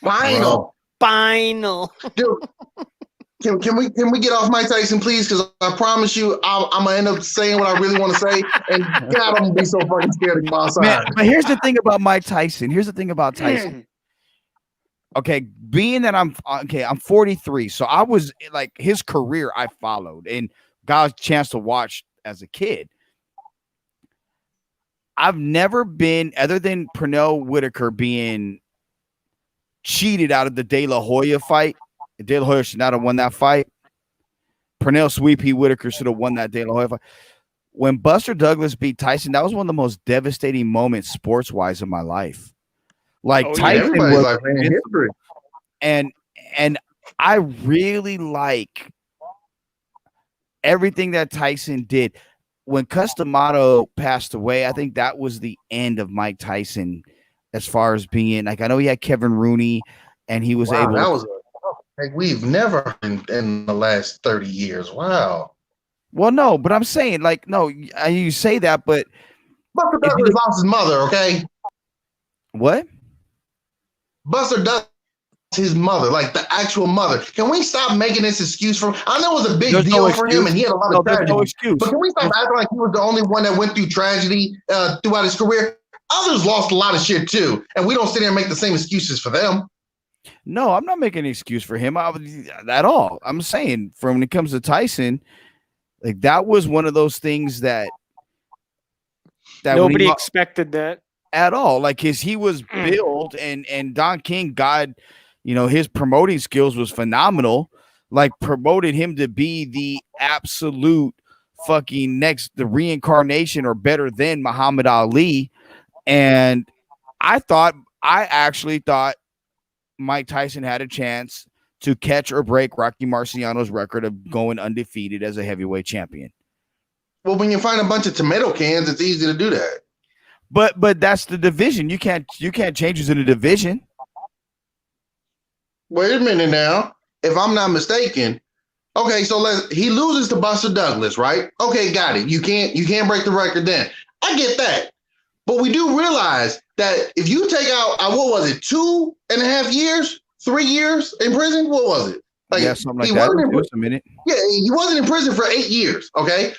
Final. Dude, can we get off Mike Tyson, please? Because I promise you, I'm gonna end up saying what I really want to say, and God, I'm gonna be so fucking scared to go outside. Man, but here's the thing about Mike Tyson. Here's the thing about Tyson. Okay, being that I'm 43, so I was like his career I followed and got a chance to watch as a kid. I've never been, other than Pernell Whitaker being cheated out of the De La Hoya fight. De La Hoya should not have won that fight. Pernell Sweepy Whitaker should have won that De La Hoya fight. When Buster Douglas beat Tyson, that was one of the most devastating moments sports-wise in my life. Like Tyson was like, man, history. And I really like everything that Tyson did. When Customato passed away, I think that was the end of Mike Tyson as far as being like, I know he had Kevin Rooney and he was able. That was like we've never in the last 30 years. Wow. Well, no, but I'm saying like, no, you say that, but Buster Douglas lost his mother. Okay. What? Buster Douglas, his mother, like the actual mother. Can we stop making this excuse for him? I know it was a big deal for him and he had a lot of tragedy. No excuse. But can we stop acting like he was the only one that went through tragedy throughout his career? Others lost a lot of shit too, and we don't sit there and make the same excuses for them. No, I'm not making an excuse for him at all. I'm saying when it comes to Tyson, like that was one of those things that nobody expected that at all. Like he was built and Don King, God, his promoting skills was phenomenal. Like promoted him to be the absolute fucking the reincarnation or better than Muhammad Ali. And I actually thought Mike Tyson had a chance to catch or break Rocky Marciano's record of going undefeated as a heavyweight champion. Well, when you find a bunch of tomato cans, it's easy to do that. But that's the division. You can't change it in the division. Wait a minute now. If I'm not mistaken, okay, so he loses to Buster Douglas, right? Okay, got it. You can't break the record then. I get that. But we do realize that if you take out, what was it, 2.5 years, 3 years in prison? What was it? Like, yeah, something like that. Just a minute. Yeah, he wasn't in prison for 8 years, okay?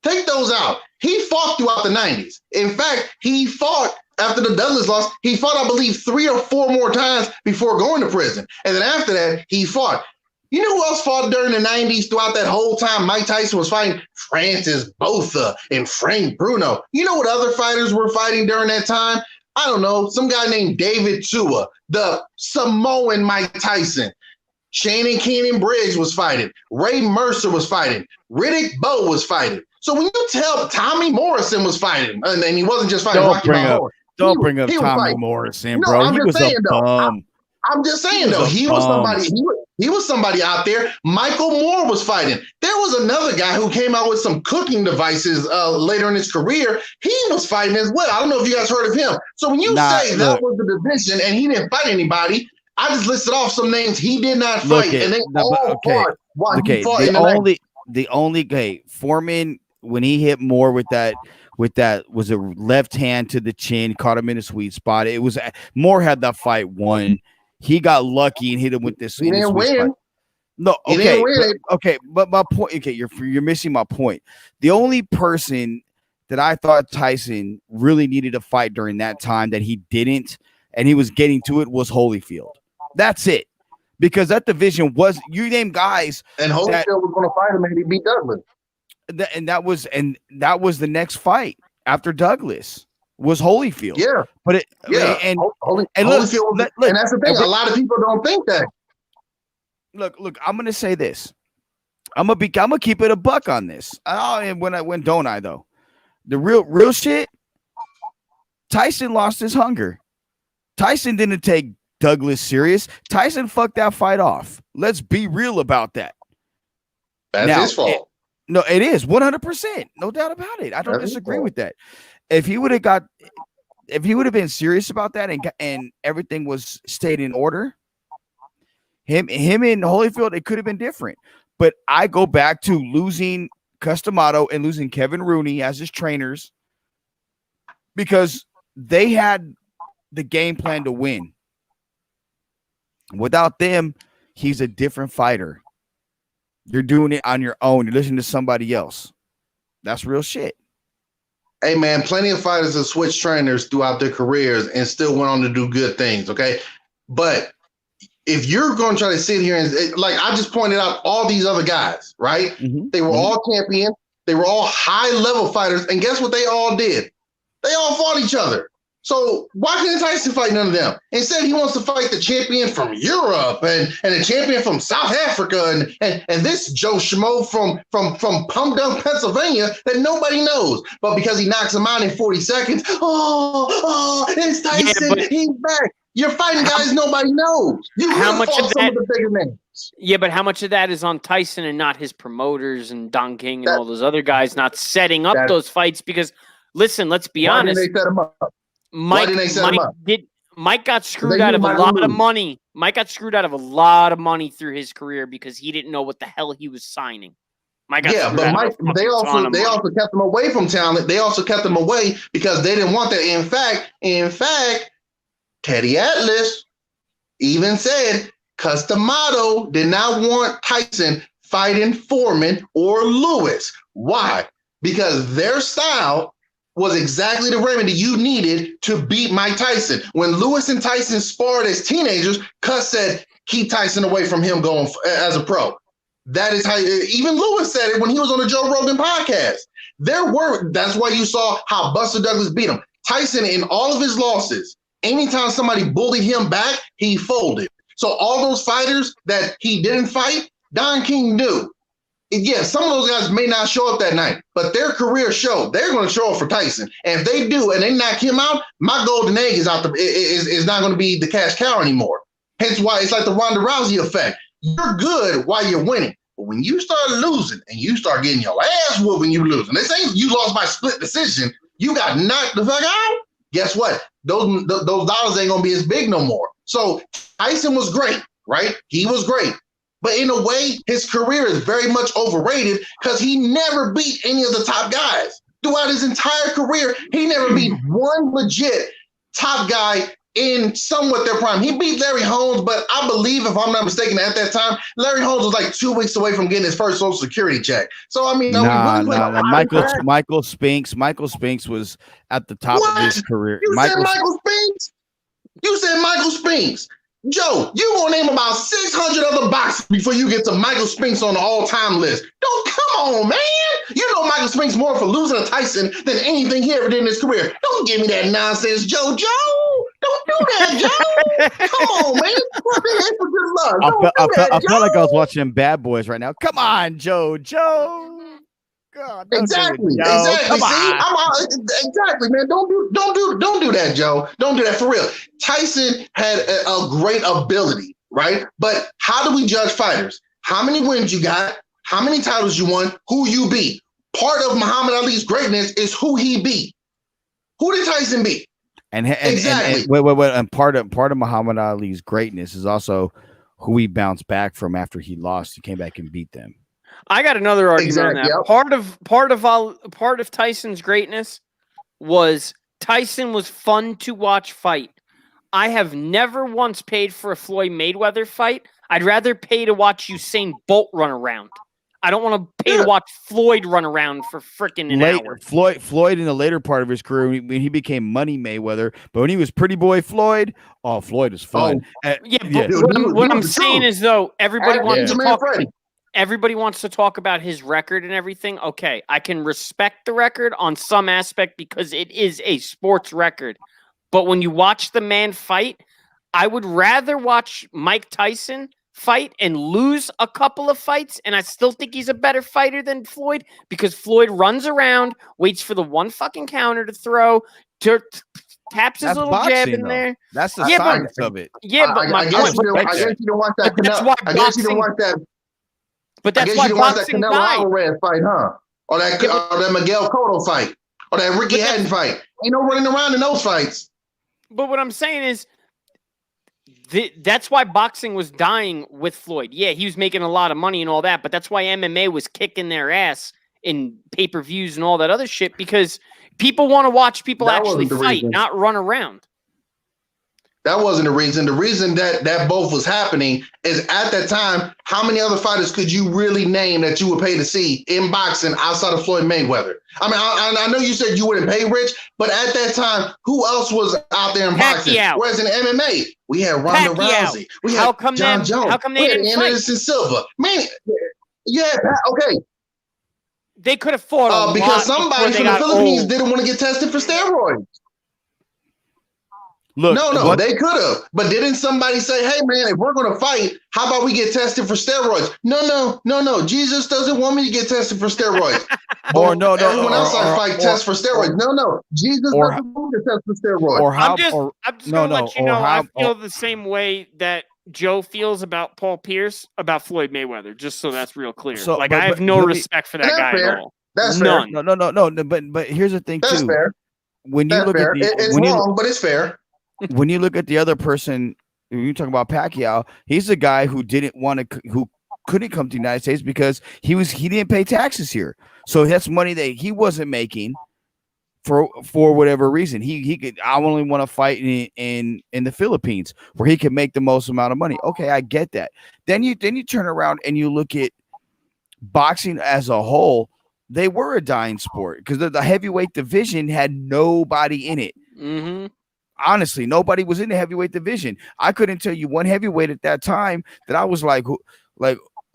Take those out. He fought throughout the 90s. In fact, he fought after the Douglas loss. He fought, I believe, 3 or 4 more times before going to prison. And then after that, he fought. You know who else fought during the 90s throughout that whole time Mike Tyson was fighting? Francis Botha and Frank Bruno. You know what other fighters were fighting during that time? I don't know. Some guy named David Tua, the Samoan Mike Tyson. Shannon Keenan Briggs was fighting. Ray Mercer was fighting. Riddick Bowe was fighting. So when you tell Tommy Morrison was fighting, and he wasn't just fighting Rocky Balboa. Don't bring up Tommy Morrison, bro. He was a bum. I'm just saying, though, he was somebody. He was somebody out there. Michael Moore was fighting. There was another guy who came out with some cooking devices later in his career. He was fighting as well. I don't know if you guys heard of him. So when you say that was the division and he didn't fight anybody, I just listed off some names he did not fight, and they all fought while he fought in the only Foreman, when he hit Moore with that was a left hand to the chin, caught him in a sweet spot. It was Moore had that fight won. He got lucky and hit him with this. He didn't win. No, okay, but my point. Okay, you're missing my point. The only person that I thought Tyson really needed to fight during that time that he didn't, and he was getting to it, was Holyfield. That's it. Because that division was, you name guys, and Holyfield was going to fight him and he beat Douglas. And that was the next fight after Douglas was Holyfield. Yeah, but Holyfield, look, and that's the thing. A lot of people don't think that. Look. I'm gonna say this. I'm gonna keep it a buck on this. And when don't I though? The real shit. Tyson lost his hunger. Tyson didn't take Douglas serious. Tyson fucked that fight off. Let's be real about that. That's his fault. It is 100%. No doubt about it. I don't disagree with that. If he would have been serious about that and everything was stayed in order, him and Holyfield, it could have been different. But I go back to losing Cus D'Amato and losing Kevin Rooney as his trainers because they had the game plan to win. Without them, he's a different fighter. You're doing it on your own. You're listening to somebody else. That's real shit. Hey, man, plenty of fighters have switched trainers throughout their careers and still went on to do good things, okay? But if you're going to try to sit here and, like I just pointed out, all these other guys, right? Mm-hmm. They were all champions. They were all high-level fighters. And guess what they all did? They all fought each other. So why couldn't Tyson fight none of them? Instead, he wants to fight the champion from Europe and the champion from South Africa and this Joe Schmo from Pump Dump, Pennsylvania that nobody knows. But because he knocks him out in 40 seconds, it's Tyson. He's back. You're fighting guys nobody knows. How much of some of the bigger names. Yeah, but how much of that is on Tyson and not his promoters and Don King and all those other guys not setting up those fights? Because listen, let's be honest. Why didn't they set him up? Mike got screwed out of a lot of money. Mike got screwed out of a lot of money through his career because he didn't know what the hell he was signing. They also kept him away from talent. They also kept him away because they didn't want that. In fact, Teddy Atlas even said Cus D'Amato did not want Tyson fighting Foreman or Lewis. Why? Because their style was exactly the remedy you needed to beat Mike Tyson. When Lewis and Tyson sparred as teenagers, Cus said, keep Tyson away from him going as a pro. That is how, even Lewis said it when he was on the Joe Rogan podcast. That's why you saw how Buster Douglas beat him. Tyson, in all of his losses, anytime somebody bullied him back, he folded. So all those fighters that he didn't fight, Don King knew. Yeah, some of those guys may not show up that night, but their career showed they're going to show up for Tyson. And if they do and they knock him out, my golden egg is not going to be the cash cow anymore. Hence why it's like the Ronda Rousey effect. You're good while you're winning. But when you start losing and you start getting your ass whooped when you lose, and this ain't you lost by split decision, you got knocked the fuck out. Guess what? Those dollars ain't going to be as big no more. So Tyson was great, right? He was great. But in a way, his career is very much overrated because he never beat any of the top guys. Throughout his entire career, he never beat one legit top guy in somewhat their prime. He beat Larry Holmes, but I believe, if I'm not mistaken, at that time, Larry Holmes was like 2 weeks away from getting his first Social Security check. So, I mean, Michael Spinks. Michael Spinks was at the top of his career. You said Michael Spinks? You said Michael Spinks. Joe, you gonna name about 600 other boxers before you get to Michael Spinks on the all-time list. Don't come on, man. You know Michael Spinks more for losing to Tyson than anything he ever did in his career. Don't give me that nonsense, Joe. Don't do that, Joe. Come on, man. I felt like I was watching Bad Boys right now. Come on, Joe. God, exactly. See, Exactly, man. Don't do that, Joe. Don't do that for real. Tyson had a great ability, right? But how do we judge fighters? How many wins you got? How many titles you won? Who you beat? Part of Muhammad Ali's greatness is who he beat. Who did Tyson beat? Exactly. And part of Muhammad Ali's greatness is also who he bounced back from after he lost. He came back and beat them. I got another argument on that. Yep. Part of Tyson's greatness was Tyson was fun to watch fight. I have never once paid for a Floyd Mayweather fight. I'd rather pay to watch Usain Bolt run around. I don't want to pay to watch Floyd run around for freaking an hour. Floyd in the later part of his career, when he became Money Mayweather, but when he was Pretty Boy Floyd, Floyd is fun. What I'm saying is, though, everybody wants to talk. Everybody wants to talk about his record and everything. Okay, I can respect the record on some aspect because it is a sports record. But when you watch the man fight, I would rather watch Mike Tyson fight and lose a couple of fights, and I still think he's a better fighter than Floyd because Floyd runs around, waits for the one fucking counter to throw, taps his little jab in there. That's the science of it. Yeah, but I guess you don't want that. I guess you don't want that. But that's why boxing died. Alvarez fight, huh? Or that Miguel Cotto fight, or that Ricky Hatton fight. Ain't no running around in those fights. But what I'm saying is, that's why boxing was dying with Floyd. Yeah, he was making a lot of money and all that, but that's why MMA was kicking their ass in pay-per-views and all that other shit, because people want to watch people actually fight, not run around. That wasn't the reason. The reason that both was happening is at that time, how many other fighters could you really name that you would pay to see in boxing outside of Floyd Mayweather? I mean, I know you said you wouldn't pay Rich, but at that time, who else was out there in boxing? Whereas in MMA, we had Ronda Rousey, we had John Jones, how come they didn't fight? Anderson Silva. Man, yeah, okay. They could have fought because somebody from the Philippines didn't want to get tested for steroids. Look, no, they could have. But didn't somebody say, hey, man, if we're going to fight, how about we get tested for steroids? No. Jesus doesn't want me to get tested for steroids. Everyone else I fight tests for steroids. No. Jesus doesn't want me to test for steroids. I'm just going to let you know, I feel the same way that Joe feels about Paul Pierce, about Floyd Mayweather, just so that's real clear. I have no respect for that guy at all. That's none. Fair. No. But here's the thing, that's too. Fair. When you look at it's wrong, but it's fair. When you look at the other person, when you talk about Pacquiao, he's a guy who couldn't come to the United States because he didn't pay taxes here. So that's money that he wasn't making for whatever reason. I only want to fight in the Philippines where he can make the most amount of money. Okay, I get that. Then you turn around and you look at boxing as a whole. They were a dying sport because the heavyweight division had nobody in it. Mm-hmm. Honestly, nobody was in the heavyweight division. I couldn't tell you one heavyweight at that time that I was like,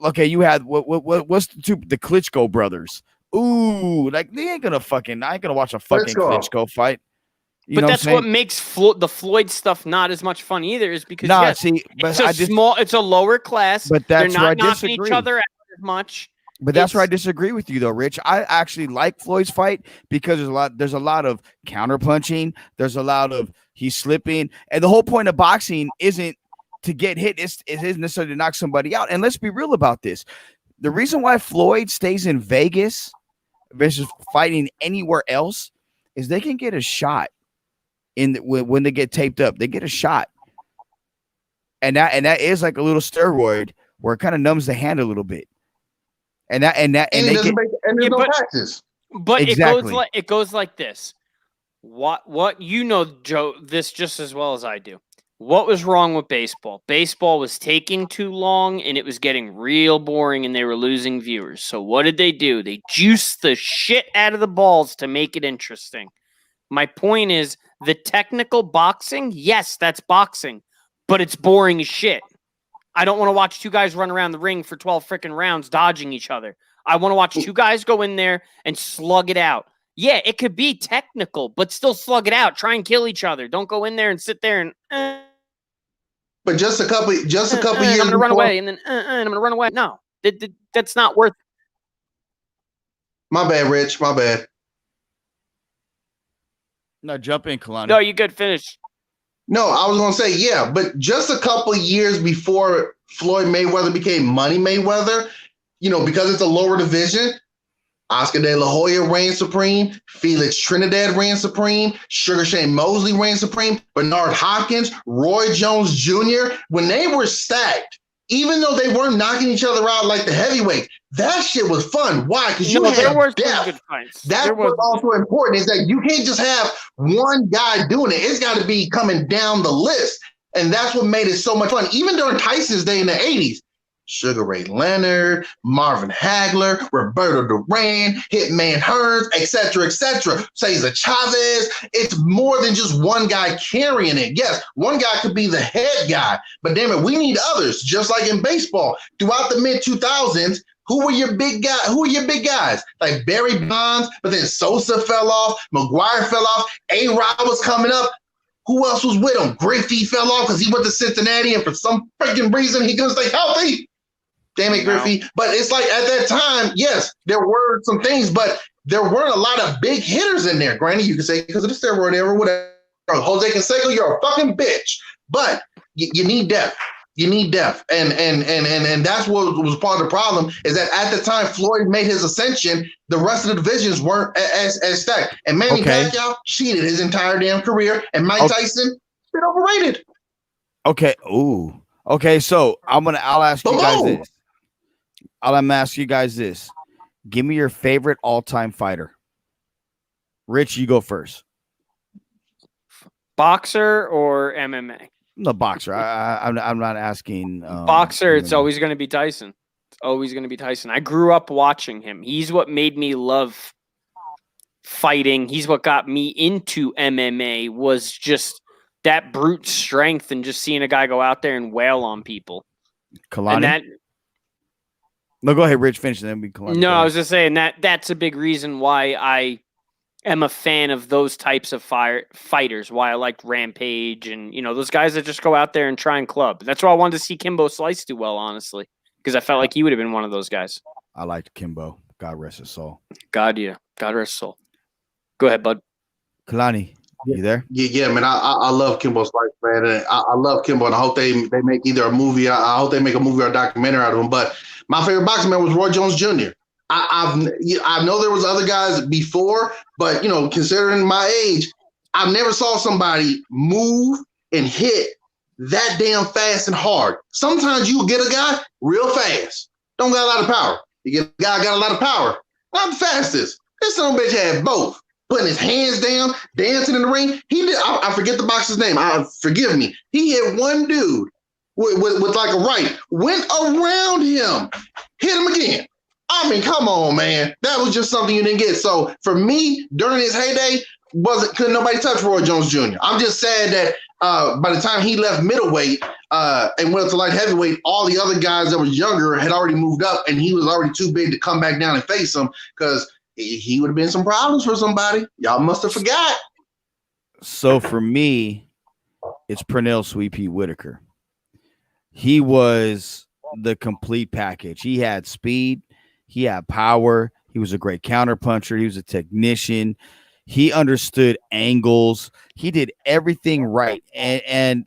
okay, you had what's the Klitschko brothers? Ooh, like I ain't gonna watch a fucking Klitschko fight. But that's what makes the Floyd stuff not as much fun either, is because it's a lower class. But that's they're not where I knocking disagree. each other out as much. But that's where I disagree with you, though, Rich. I actually like Floyd's fight because there's a lot of counter punching. There's a lot of he's slipping, and the whole point of boxing isn't to get hit. It isn't necessarily to knock somebody out. And let's be real about this: the reason why Floyd stays in Vegas versus fighting anywhere else is they can get a shot when they get taped up. They get a shot, and that is like a little steroid where it kind of numbs the hand a little bit. And there's no taxes. But exactly. it goes like this. What you know, Joe, this just as well as I do. What was wrong with baseball? Baseball was taking too long and it was getting real boring and they were losing viewers. So what did they do? They juiced the shit out of the balls to make it interesting. My point is the technical boxing, yes, that's boxing, but it's boring as shit. I don't want to watch two guys run around the ring for 12 freaking rounds dodging each other. I want to watch two guys go in there and slug it out. Yeah, it could be technical, but still slug it out. Try and kill each other. Don't go in there and sit there and But just a couple years I'm going to run away and then I'm going to run away. No, that's not worth it. My bad, Rich. My bad. No, jump in, Kalani. No, you good. Finish. No, I was going to say, yeah, but just a couple of years before Floyd Mayweather became Money Mayweather, because it's a lower division, Oscar De La Hoya reigned supreme, Felix Trinidad reigned supreme, Sugar Shane Mosley reigned supreme, Bernard Hopkins, Roy Jones Jr., when they were stacked, even though they weren't knocking each other out like the heavyweight, that shit was fun. Why? Because you had depth. That's what's also important is that you can't just have one guy doing it. It's got to be coming down the list. And that's what made it so much fun. Even during Tyson's day in the 80s, Sugar Ray Leonard, Marvin Hagler, Roberto Duran, Hitman Hearns, etc., etc. Cesar Chavez. It's more than just one guy carrying it. Yes, one guy could be the head guy, but damn it, we need others. Just like in baseball, throughout the mid 2000s, who were your big guys? Who were your big guys? Like Barry Bonds, but then Sosa fell off, McGuire fell off, A-Rod was coming up. Who else was with him? Griffey fell off because he went to Cincinnati, and for some freaking reason, he couldn't stay healthy. Damn it, Griffey. But it's like at that time, yes, there were some things, but there weren't a lot of big hitters in there. Granted, you could say because of the steroid era, whatever. Jose Canseco, you're a fucking bitch. But you need depth. You need depth. And that's what was part of the problem is that at the time Floyd made his ascension, the rest of the divisions weren't as stacked. And Manny Pacquiao cheated his entire damn career, and Mike Tyson been overrated. Okay. Ooh. Okay. So I'll ask you guys this. I'm asking you guys this. Give me your favorite all-time fighter. Rich, you go first. Boxer or MMA? The boxer. I'm not asking. Boxer. It's always going to be Tyson. It's always going to be Tyson. I grew up watching him. He's what made me love fighting. He's what got me into MMA. Was just that brute strength and just seeing a guy go out there and wail on people. Kalani. No, go ahead, Rich. Finish, and then we Kalani. No, I was just saying that's a big reason why I am a fan of those types of fighters, why I like Rampage and, those guys that just go out there and try and club. That's why I wanted to see Kimbo Slice do well, honestly, because I felt like he would have been one of those guys. I liked Kimbo. God rest his soul. God rest his soul. Go ahead, bud. Kalani, you there? Yeah, man. I love Kimbo Slice, man. And I love Kimbo, and I hope they make either a movie. I hope they make a movie or a documentary out of him. But my favorite boxing man was Roy Jones Jr. I know there was other guys before, but considering my age, I never saw somebody move and hit that damn fast and hard. Sometimes you get a guy real fast, don't got a lot of power. You get a guy got a lot of power, not the fastest. This son of a bitch had both, putting his hands down, dancing in the ring. He did. I forget the boxer's name. Forgive me. He hit one dude with like a right, went around him, hit him again. I mean, come on, man. That was just something you didn't get. So for me, during his heyday, couldn't nobody touch Roy Jones Jr. I'm just sad that by the time he left middleweight and went up to light heavyweight, all the other guys that was younger had already moved up, and he was already too big to come back down and face them because he would have been some problems for somebody. Y'all must have forgot. So for me, it's Pernell Sweet Pea Whitaker. He was the complete package. He had speed. He had power. He was a great counterpuncher. He was a technician. He understood angles. He did everything right. And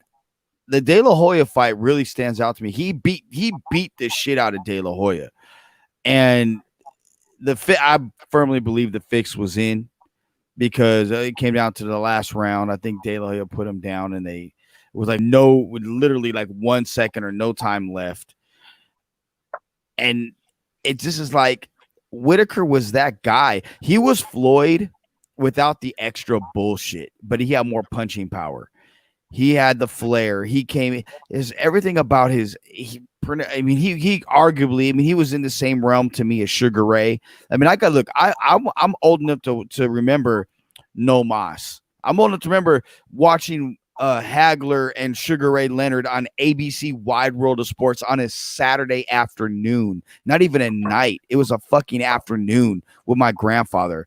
the De La Hoya fight really stands out to me. He beat the shit out of De La Hoya. And I firmly believe the fix was in because it came down to the last round. I think De La Hoya put him down, and it was like literally like 1 second or no time left. And it just is like Whitaker was that guy. He was Floyd without the extra bullshit, but he had more punching power. He had the flair. He came is everything about he arguably, he was in the same realm to me as Sugar Ray. I mean, I'm old enough to remember No Mas. I'm old enough to remember watching Hagler and Sugar Ray Leonard on ABC Wide World of Sports on a Saturday afternoon, not even a night. It was a fucking afternoon with my grandfather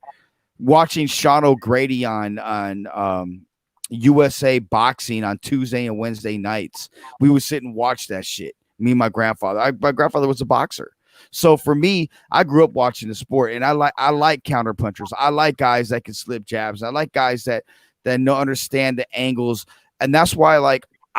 watching Sean O'Grady on USA Boxing on Tuesday and Wednesday nights. We would sit and watch that shit. Me and my grandfather. My grandfather was a boxer. So for me, I grew up watching the sport, and I like counterpunchers. I like guys that can slip jabs. I like guys that understand the angles. And that's why I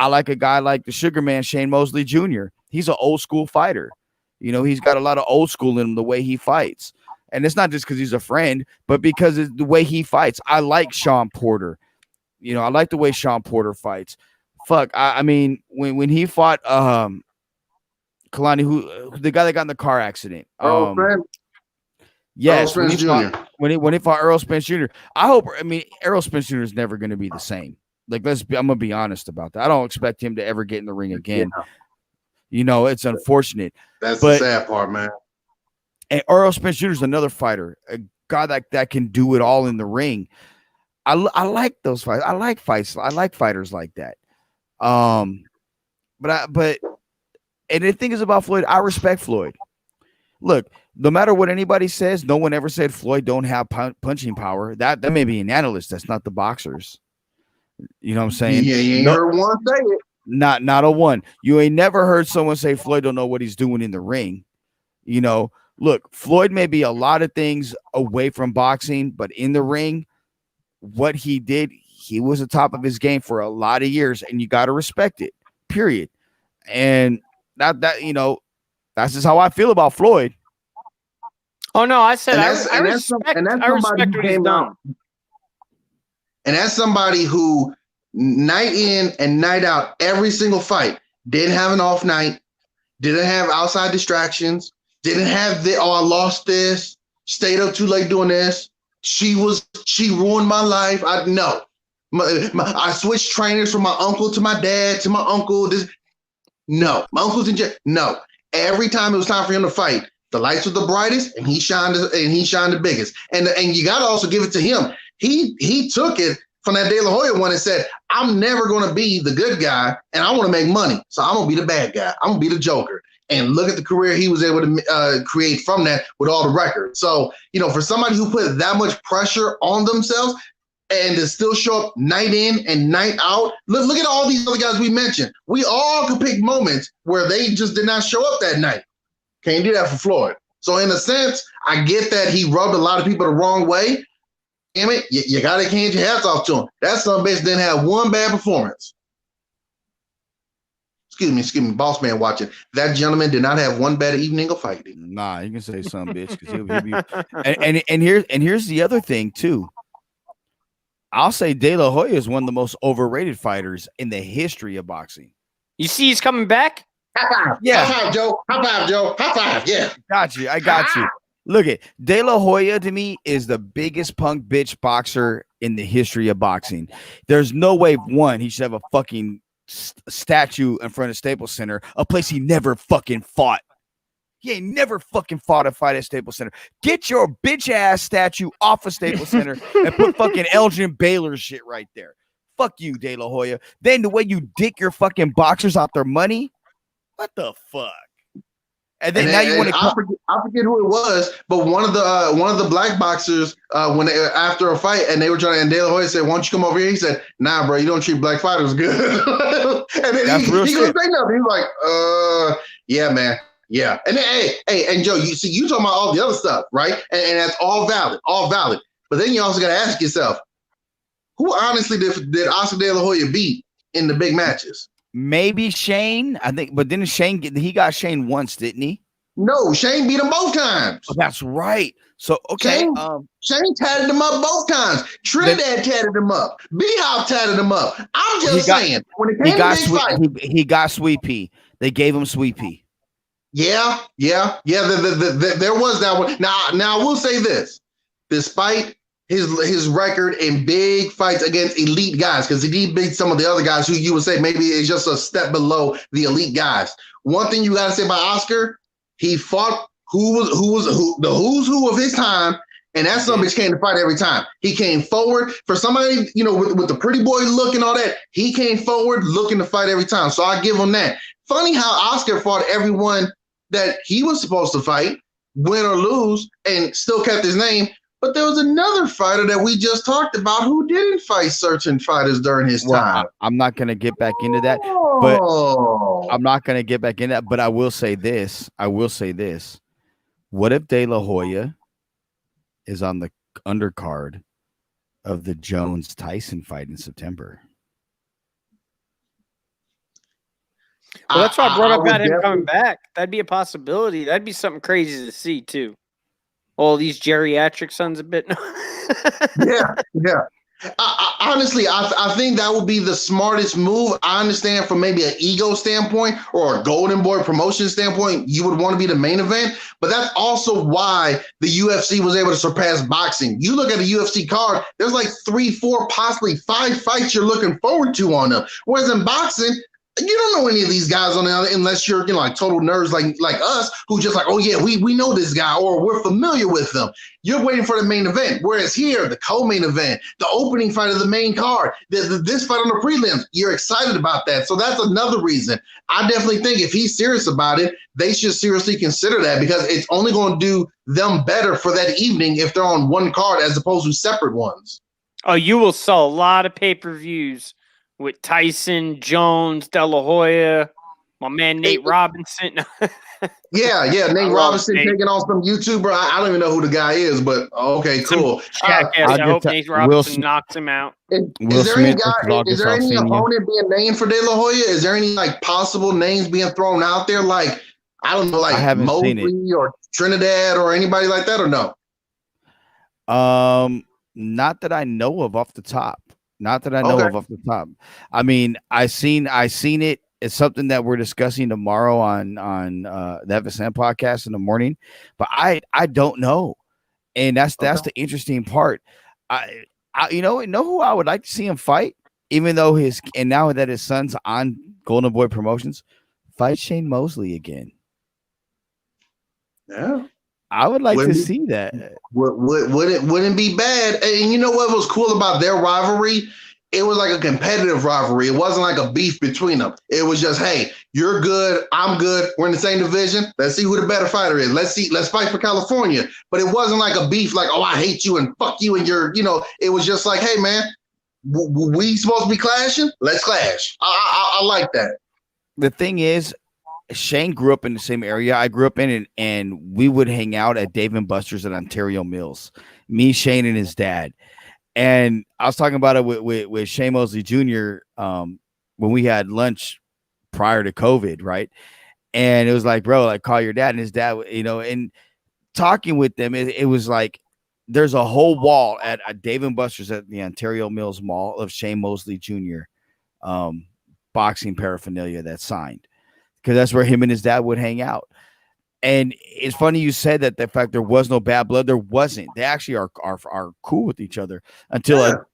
like a guy like the Sugar Man, Shane Mosley Jr. He's an old school fighter. He's got a lot of old school in him, the way he fights. And it's not just because he's a friend, but because it's the way he fights. I like Sean Porter. I like the way Sean Porter fights. Fuck. I mean, when he fought Kalani, who the guy that got in the car accident. Yes, Earl Spence Jr. When he fought Earl Spence Jr. Earl Spence Jr. is never going to be the same. I'm gonna be honest about that. I don't expect him to ever get in the ring again. You know, it's unfortunate. That's but the sad part, man. And Earl Spence Jr. is another fighter, a guy that can do it all in the ring. I like those fights. I like fights. I like fighters like that. But and the thing is about Floyd, I respect Floyd. Look, no matter what anybody says, no one ever said Floyd don't have punching power. That may be an analyst. That's not the boxers. You know what I'm saying? Yeah, you ain't heard one say it. Not a one. You ain't never heard someone say Floyd don't know what he's doing in the ring. You know, look, Floyd may be a lot of things away from boxing, but in the ring, what he did, he was the top of his game for a lot of years, and you got to respect it, period. And that you know, that's just how I feel about Floyd. Oh no, I said I respect what he's done. And that's somebody who night in and night out, every single fight, didn't have an off night, didn't have outside distractions, didn't have I lost this, stayed up too late doing this. She ruined my life. I switched trainers from my uncle to my dad to my uncle. My uncle's in jail. No. Every time it was time for him to fight, the lights were the brightest and he shined the biggest. And you gotta also give it to him. He took it from that De La Hoya one and said, I'm never going to be the good guy and I want to make money. So I'm going to be the bad guy. I'm going to be the Joker. And look at the career he was able to create from that with all the records. So, you know, for somebody who put that much pressure on themselves and to still show up night in and night out, look at all these other guys we mentioned. We all could pick moments where they just did not show up that night. Can't do that for Floyd. So in a sense, I get that he rubbed a lot of people the wrong way. Damn it, you got to hand your hats off to him. That son of a bitch didn't have one bad performance. Excuse me, boss man watching. That gentleman did not have one bad evening of fighting. Nah, you can say some bitch because he'll be. And here's the other thing too. I'll say De La Hoya is one of the most overrated fighters in the history of boxing. You see, he's coming back. High five. Yeah. High five, Joe. High five, Joe. High five. Yeah. I got you. Look at De La Hoya to me is the biggest punk bitch boxer in the history of boxing. There's no way, one, he should have a fucking statue in front of Staples Center, a place he never fucking fought. He ain't never fucking fought a fight at Staples Center. Get your bitch ass statue off of Staples Center and put fucking Elgin Baylor shit right there. Fuck you, De La Hoya. Then the way you dick your fucking boxers out their money, what the fuck? And then now you want to. I forget who it was, but one of the black boxers after a fight, and they were trying. And De La Hoya said, "Why don't you come over here?" He said, "Nah, bro, you don't treat black fighters good." And then he couldn't say nothing. He was like, yeah, man, yeah." And then, hey, and Joe, you talking about all the other stuff, right? And that's all valid, But then you also got to ask yourself, who honestly did Oscar De La Hoya beat in the big matches? Maybe Shane, I think, but didn't Shane he got Shane once, didn't he? No, Shane beat him both times. Oh, that's right. So okay, Shane tatted him up both times. Trinidad tatted him up. B-Hop tatted him up. I'm just saying, when it came to big fight, he got Sweet Pea. They gave him Sweet Pea. Yeah. There was that one. Now I will say this: despite his record in big fights against elite guys, because he did beat some of the other guys who you would say maybe is just a step below the elite guys. One thing you got to say about Oscar, he fought the who's who of his time, and that son bitch came to fight every time. He came forward for somebody, you know, with the pretty boy look and all that. He came forward looking to fight every time. So I give him that. Funny how Oscar fought everyone that he was supposed to fight, win or lose, and still kept his name. But there was another fighter that we just talked about who didn't fight certain fighters during his time. I'm not going to get back into that, but I will say this. What if De La Hoya is on the undercard of the Jones-Tyson fight in September? Well, that's why I brought up about him coming back. That'd be a possibility. That'd be something crazy to see, too. All these geriatric sons of bitch. Yeah. Honestly, I think that would be the smartest move. I understand from maybe an ego standpoint or a Golden Boy promotion standpoint, you would want to be the main event. But that's also why the UFC was able to surpass boxing. You look at the UFC card, there's like 3, 4, possibly 5 fights you're looking forward to on them. Whereas in boxing, You don't know any of these guys on there unless you're, like total nerds like us who just like, oh yeah, we know this guy or we're familiar with them. You're waiting for the main event. Whereas here, the co-main event, the opening fight of the main card, this fight on the prelims, you're excited about that. So that's another reason. I definitely think if he's serious about it, they should seriously consider that because it's only going to do them better for that evening if they're on one card as opposed to separate ones. Oh, you will sell a lot of pay-per-views with Tyson, Jones, De La Hoya, my man Nate Robinson. Yeah, Nate Robinson taking on some YouTuber. I don't even know who the guy is, but okay, cool. I hope Nate Robinson knocks him out. Is there any opponent being named for De La Hoya? Is there any like possible names being thrown out there? Like, I don't know, like Mosley or Trinidad or anybody like that, or no? Not that I know of off the top. I mean, I seen it. It's something that we're discussing tomorrow on the FSM podcast in the morning, but I don't know, and that's the interesting part. I you know who I would like to see him fight, even though now that his son's on Golden Boy Promotions, fight Shane Mosley again. Yeah. I would like to see that. Wouldn't be bad. And you know what was cool about their rivalry? It was like a competitive rivalry. It wasn't like a beef between them. It was just, hey, you're good, I'm good. We're in the same division. Let's see who the better fighter is. Let's fight for California. But it wasn't like a beef like, oh, I hate you and fuck you and you're, it was just like, hey, man, we supposed to be clashing? Let's clash. I like that. The thing is, Shane grew up in the same area I grew up in, and we would hang out at Dave & Buster's at Ontario Mills. Me, Shane, and his dad. And I was talking about it with Shane Mosley Jr. When we had lunch prior to COVID, right? And it was like, bro, like call your dad, and his dad, and talking with them, it was like there's a whole wall at Dave & Buster's at the Ontario Mills Mall of Shane Mosley Jr. Boxing paraphernalia that's signed, because that's where him and his dad would hang out. And it's funny you said that, the fact there was no bad blood. There wasn't. They actually are cool with each other until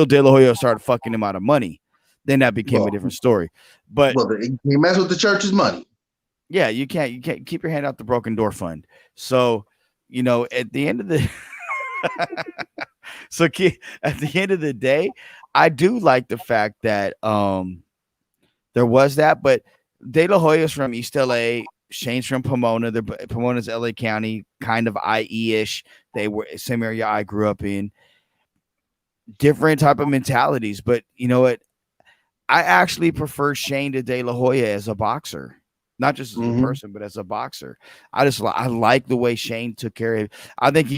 De La Hoya started fucking him out of money. Then that became a different story. But he messed with the church's money. Yeah, you can't keep your hand out the broken door fund. So, at the end of the at the end of the day, I do like the fact that there was that, but De La Hoya's from East LA. Shane's from Pomona. Pomona's LA County, kind of IE-ish. They were same area I grew up in. Different type of mentalities, but you know what? I actually prefer Shane to De La Hoya as a boxer, not just as a person, but as a boxer. I like the way Shane took care of it. I think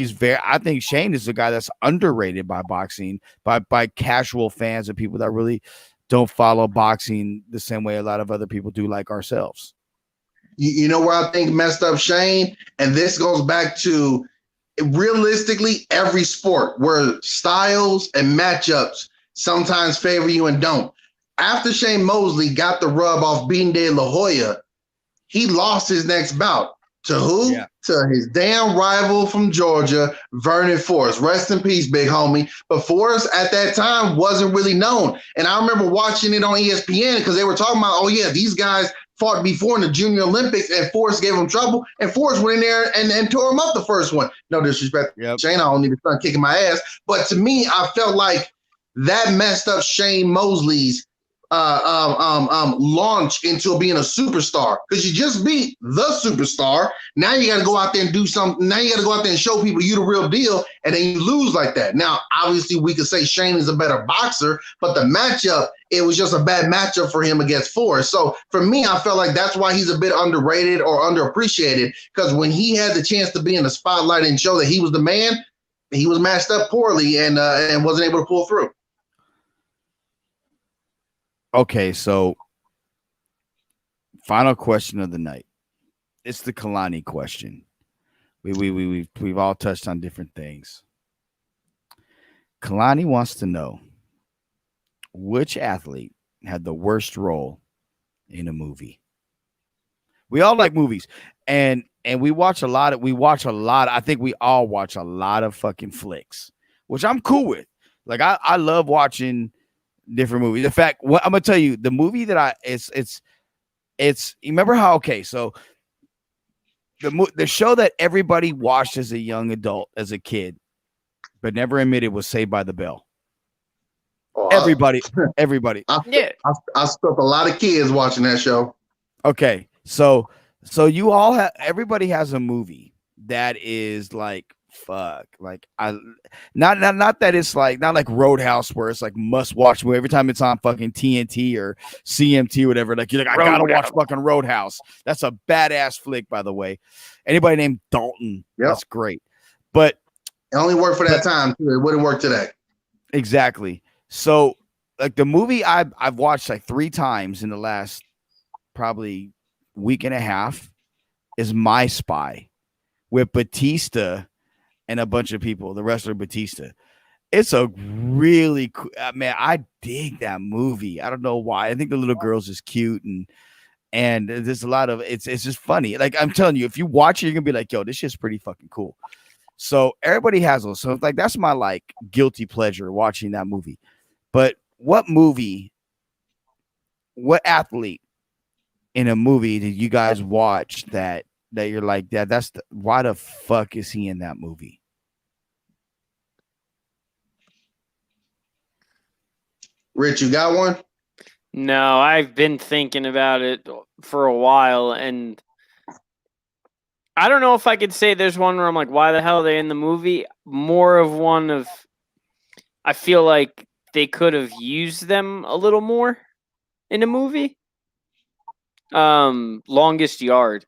Shane is the guy that's underrated by boxing, by casual fans and people that really don't follow boxing the same way a lot of other people do, like ourselves. You know where I think messed up Shane? And this goes back to realistically every sport where styles and matchups sometimes favor you and don't. After Shane Mosley got the rub off beating De La Hoya, he lost his next bout. To who? Yeah. To his damn rival from Georgia, Vernon Forrest. Rest in peace, big homie. But Forrest at that time wasn't really known. And I remember watching it on ESPN because they were talking about, oh yeah, these guys fought before in the Junior Olympics, and Forrest gave him trouble, and Forrest went in there and tore him up the first one. No disrespect, Shane, I don't need to start kicking my ass. But to me, I felt like that messed up Shane Mosley's launch into being a superstar, because you just beat the superstar. Now you got to go out there and do something. Now you got to go out there and show people you the real deal, and then you lose like that. Now, obviously, we could say Shane is a better boxer, but the matchup, it was just a bad matchup for him against Forrest. So for me, I felt like that's why he's a bit underrated or underappreciated, because when he had the chance to be in the spotlight and show that he was the man, he was matched up poorly and wasn't able to pull through. Okay, so final question of the night. It's the Kalani question. We've all touched on different things. Kalani wants to know which athlete had the worst role in a movie. We all like movies, and we watch a lot. I think we all watch a lot of fucking flicks, which I'm cool with. Like I love watching different movies. In fact, what I'm gonna tell you, the movie that it's you remember how so the show that everybody watched as a young adult, as a kid, but never admitted was Saved by the Bell. Oh, everybody. I stuck a lot of kids watching that show. Okay, so you all have, everybody has a movie that is like, fuck, like not that it's like, not like Roadhouse where it's like must watch movie every time it's on fucking TNT or CMT or whatever. Like you're like, I gotta watch fucking Roadhouse. That's a badass flick, by the way. Anybody named Dalton, that's great. But it only worked for that time too. It wouldn't work today. Exactly. So like the movie I've watched like 3 times in the last probably week and a half is My Spy with Batista and a bunch of people, the wrestler Batista. It's a really cool, man, I dig that movie. I don't know why. I think the little girl's just cute, and there's a lot of it's just funny. Like I'm telling you, if you watch it, you're gonna be like, yo, this shit's pretty fucking cool. So everybody has those. So like that's my like guilty pleasure watching that movie. But what athlete in a movie did you guys watch that you're like, why the fuck is he in that movie? Rich, you got one? No, I've been thinking about it for a while, and I don't know if I could say there's one where I'm like, why the hell are they in the movie? More of one of, I feel like they could have used them a little more in a movie. Longest Yard.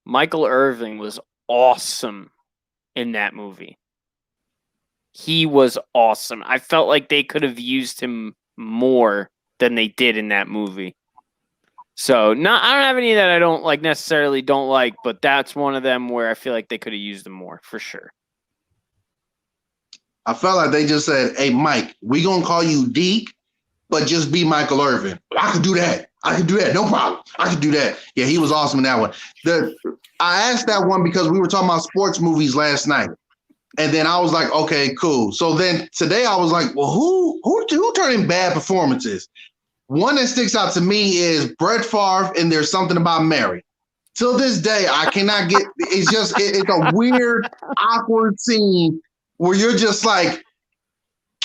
Michael Irving was awesome in that movie. He was awesome. I felt like they could have used him more than they did in that movie. So I don't have any that I don't like necessarily don't like, but that's one of them where I feel like they could have used them more for sure. I felt like they just said, hey, Mike, we gonna call you Deke, but just be Michael Irvin. I could do that. No problem. I could do that. Yeah, he was awesome in that one. I asked that one because we were talking about sports movies last night. And then I was like, okay, cool. So then today I was like, well, who turned in bad performances? One that sticks out to me is Brett Favre and There's Something About Mary. Till this day, I cannot get, it's a weird, awkward scene where you're just like,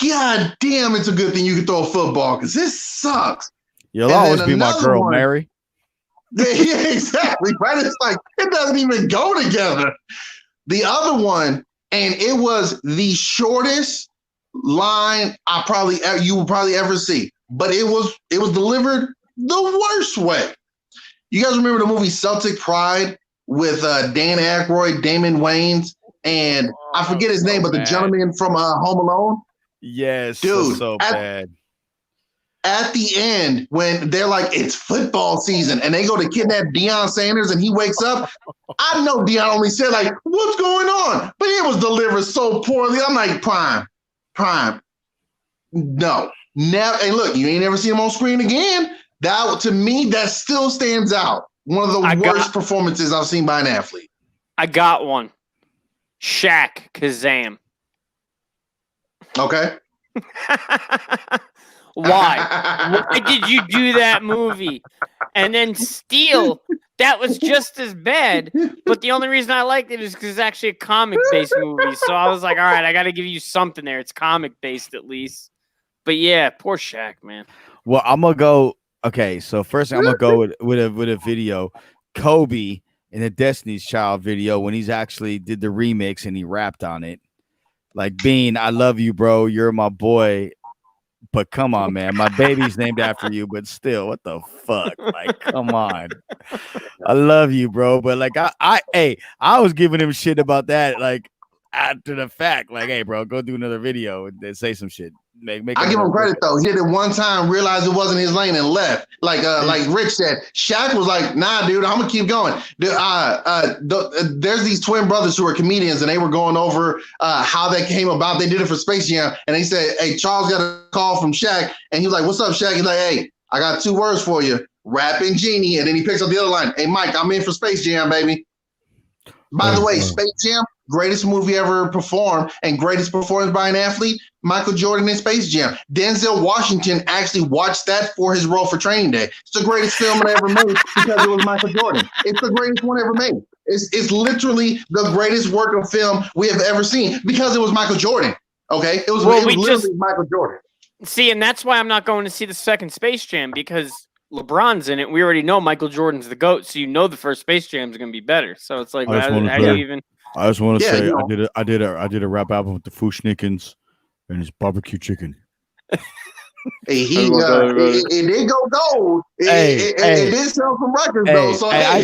God damn, it's a good thing you can throw a football because this sucks. You'll always be my girl, Mary. Yeah, exactly. Right? It's like, it doesn't even go together. The other one, and it was the shortest line you will probably ever see, but it was delivered the worst way. You guys remember the movie Celtic Pride with Dan Aykroyd, Damon Wayans, and I forget his name, but the gentleman from Home Alone? Yes, dude, so bad. At the end, when they're like, it's football season, and they go to kidnap Deion Sanders, and he wakes up, I know Deion only said, like, what's going on? But it was delivered so poorly. I'm like, Prime. No. Never. And look, you ain't never seen him on screen again. That, to me, that still stands out. One of the worst performances I've seen by an athlete. I got one. Shaq Kazam. Okay. Why? Why did you do that movie? And then Steel, that was just as bad. But the only reason I liked it is because it's actually a comic-based movie. So I was like, all right, I got to give you something there. It's comic-based at least. But yeah, poor Shaq, man. Well, I'm going to go. Okay, so first I'm going to go with a video. Kobe in the Destiny's Child video when he's actually did the remix and he rapped on it. Like, Bean, I love you, bro. You're my boy. But come on, man. My baby's named after you, but still, what the fuck? Like, come on. I love you, bro. But like, I was giving him shit about that, like, after the fact. Like, hey, bro, go do another video and say some shit. I give him credit though. He did it one time, realized it wasn't his lane, and left. Like Rich said, Shaq was like, "Nah, dude, I'm gonna keep going." There's these twin brothers who are comedians, and they were going over how that came about. They did it for Space Jam, and they said, "Hey, Charles got a call from Shaq," and he was like, "What's up, Shaq?" He's like, "Hey, I got 2 words for you: rap and genie." And then he picks up the other line, "Hey, Mike, I'm in for Space Jam, baby." By the way, Space Jam, greatest movie ever performed and greatest performance by an athlete, Michael Jordan in Space Jam. Denzel Washington actually watched that for his role for Training Day. It's the greatest film ever made because it was Michael Jordan. It's the greatest one ever made. It's literally the greatest work of film we have ever seen because it was Michael Jordan. Okay? It was literally Michael Jordan. See, and that's why I'm not going to see the second Space Jam because LeBron's in it. We already know Michael Jordan's the GOAT, so you know the first Space Jam is going to be better. So it's like, how do you even? I just want to say, I did a rap album with the Fushnikins and his barbecue chicken. Hey, it did go gold. It did sell some records though. So at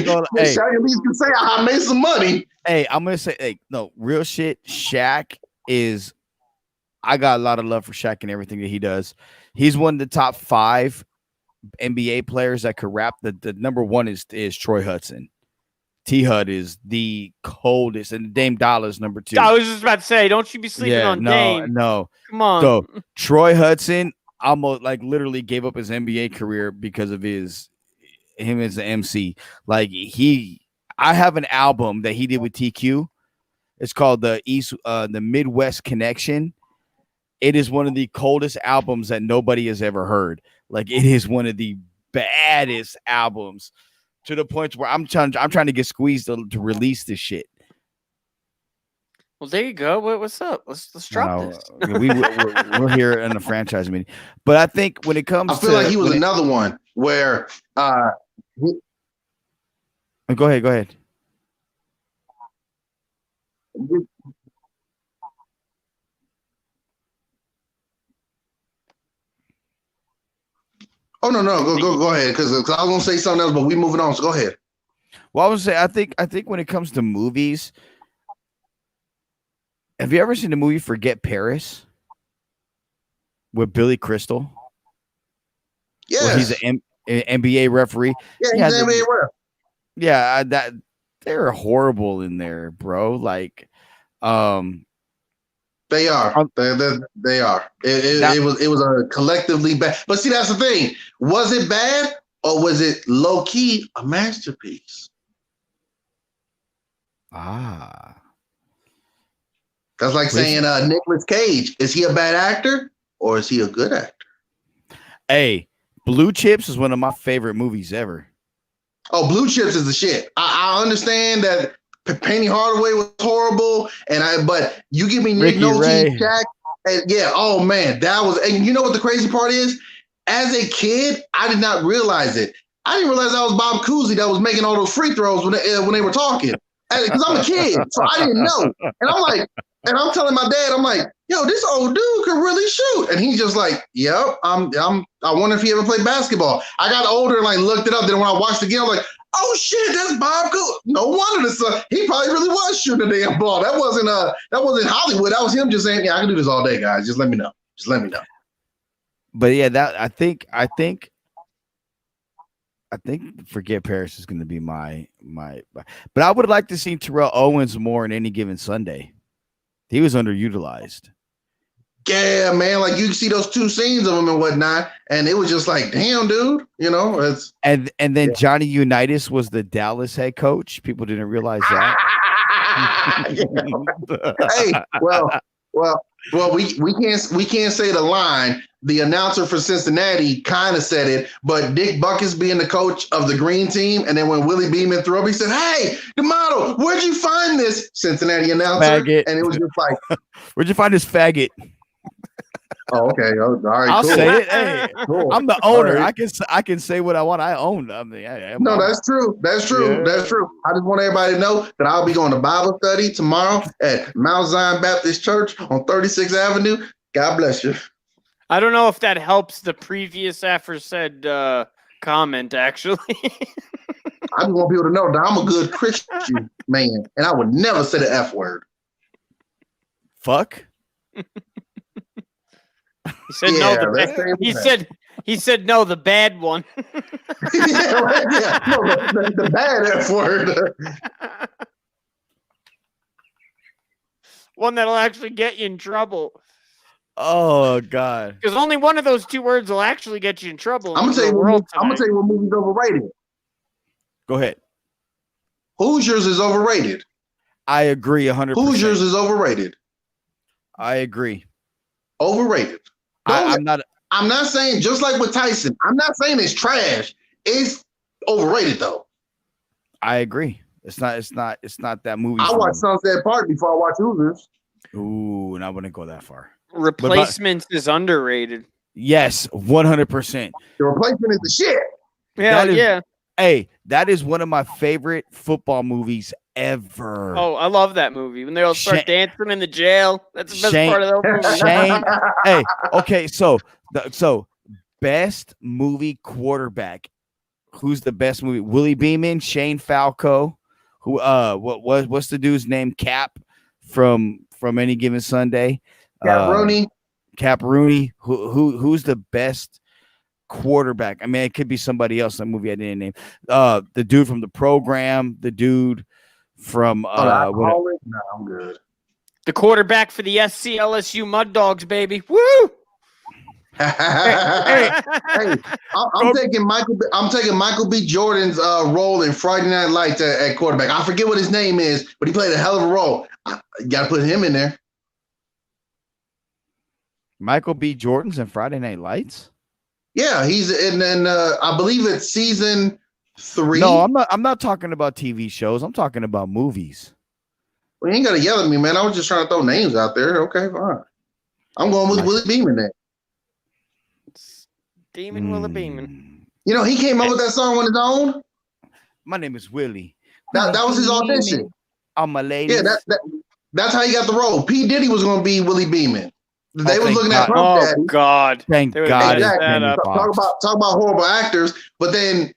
least can say I made some money. Hey, I'm gonna say, no, real shit. Shaq is. I got a lot of love for Shaq and everything that he does. He's one of the top 5 NBA players that could rap. The number one is Troy Hudson. T Hud is the coldest, and Dame Dolla's number 2. I was just about to say, don't you be sleeping on Dame? No, come on. So Troy Hudson almost literally gave up his NBA career because of him as an MC. I have an album that he did with TQ. It's called the Midwest Connection. It is one of the coldest albums that nobody has ever heard. It is one of the baddest albums to the point where I'm trying to get squeezed to release this shit. Well, there you go. What's up? Let's drop this. We're here in a franchise meeting, but I think when it comes, I feel like he was another one where. Go ahead. Oh no, go ahead because I was gonna say something else, but we moving on. So go ahead. Well, I was say I think when it comes to movies, have you ever seen the movie Forget Paris with Billy Crystal? Yeah, where he's an NBA referee. Yeah, he's an NBA ref. Yeah, they're horrible in there, bro. They are. They are. It was a collectively bad. But see, that's the thing. Was it bad or was it low key a masterpiece? That's like saying Nicolas Cage. Is he a bad actor or is he a good actor? Hey, Blue Chips is one of my favorite movies ever. Oh, Blue Chips is the shit. I understand that Penny Hardaway was horrible, but you give me Nick Nolte, Shaq, and oh man, that was. And you know what the crazy part is? As a kid, I did not realize it. I didn't realize that was Bob Cousy that was making all those free throws when they were talking. Because I'm a kid, so I didn't know. And I'm telling my dad, I'm like, yo, this old dude can really shoot. And he's just like, yep, I wonder if he ever played basketball. I got older and looked it up. Then when I watched the game, I'm like, oh shit, that's Bob Cousy. No wonder he probably really was shooting a damn ball. That wasn't Hollywood. That was him just saying, yeah, I can do this all day, guys. Just let me know. But yeah, I think Forget Paris is going to be my. But I would like to see Terrell Owens more in Any Given Sunday. He was underutilized. Yeah, man. You see those 2 scenes of him and whatnot, and it was just like, damn, dude. It's and then Johnny Unitas was the Dallas head coach. People didn't realize that. Hey, well, we can't say the line. The announcer for Cincinnati kind of said it, but Dick Buckus being the coach of the green team, and then when Willie Beeman threw up, he said, "Hey, D'Amato, where'd you find this?" Cincinnati announcer, faggot. And it was just like, "Where'd you find this faggot?" Oh, okay. All right. I'll cool. say it. Hey, cool. I'm the owner. Right. I can say what I want. I own. That's true. That's true. Yeah. That's true. I just want everybody to know that I'll be going to Bible study tomorrow at Mount Zion Baptist Church on 36th Avenue. God bless you. I don't know if that helps the previous aforesaid comment, actually. I just want people to know that I'm a good Christian man, and I would never say the F word. Fuck. He said no. He said no. The bad one. The bad F word. One that'll actually get you in trouble. Oh God! Because only one of those 2 words will actually get you in trouble. I'm gonna tell you what movie's overrated. Go ahead. Hoosiers is overrated. I agree 100%. Hoosiers is overrated. I agree. Overrated. I'm not. I'm not saying, just like with Tyson, I'm not saying it's trash. It's overrated though. I agree. It's not that movie. I watched Sunset Park before I watched Hoosiers. Ooh, and I wouldn't go that far. Replacements is underrated. Yes, 100%. The Replacement is the shit. Yeah. Hey, that is one of my favorite football movies ever. Oh, I love that movie. When they all start dancing in the jail. That's the best part of the movie. Shane. Hey, okay, so best movie quarterback. Who's the best movie? Willie Beeman, Shane Falco. Who what's the dude's name? Cap from Any Given Sunday. Cap Rooney. Who's the best quarterback? I mean, it could be somebody else. That movie I didn't name. The dude from The Program. The dude from I'm good. The quarterback for the SC LSU Mud Dogs, baby. Woo! hey, I'm taking Michael B. Jordan's role in Friday Night Lights at quarterback. I forget what his name is, but he played a hell of a role. You got to put him in there. Michael B. Jordan's in Friday Night Lights. Yeah, he's in. I believe it's season 3. No, I'm not talking about TV shows. I'm talking about movies. Well, you ain't got to yell at me, man. I was just trying to throw names out there. Okay, fine. I'm going with Willie Beeman then. Demon Willie Beeman. You know, he came up with that song on his own. My name is Willie. That was his audition. I'm a lady. Yeah, that's how he got the role. P. Diddy was going to be Willie Beeman. They was looking at Puff Daddy. Oh God! Thank God. Exactly. Talk about horrible actors. But then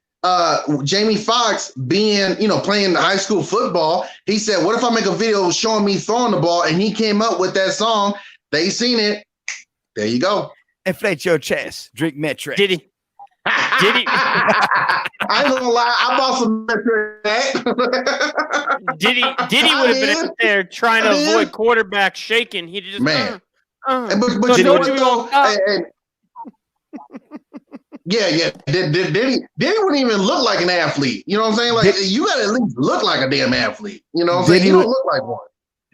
Jamie Foxx being, playing high school football, he said, "What if I make a video showing me throwing the ball?" And he came up with that song. They seen it. There you go. Inflate your chest. Drink Metric. Did he? I ain't gonna lie. I bought some Metric. Diddy would have been out there trying to avoid quarterback shaking. He just But you know what though? Yeah. Diddy wouldn't even look like an athlete. You know what I'm saying? Like you gotta at least look like a damn athlete. You know what I'm saying? He don't look like one.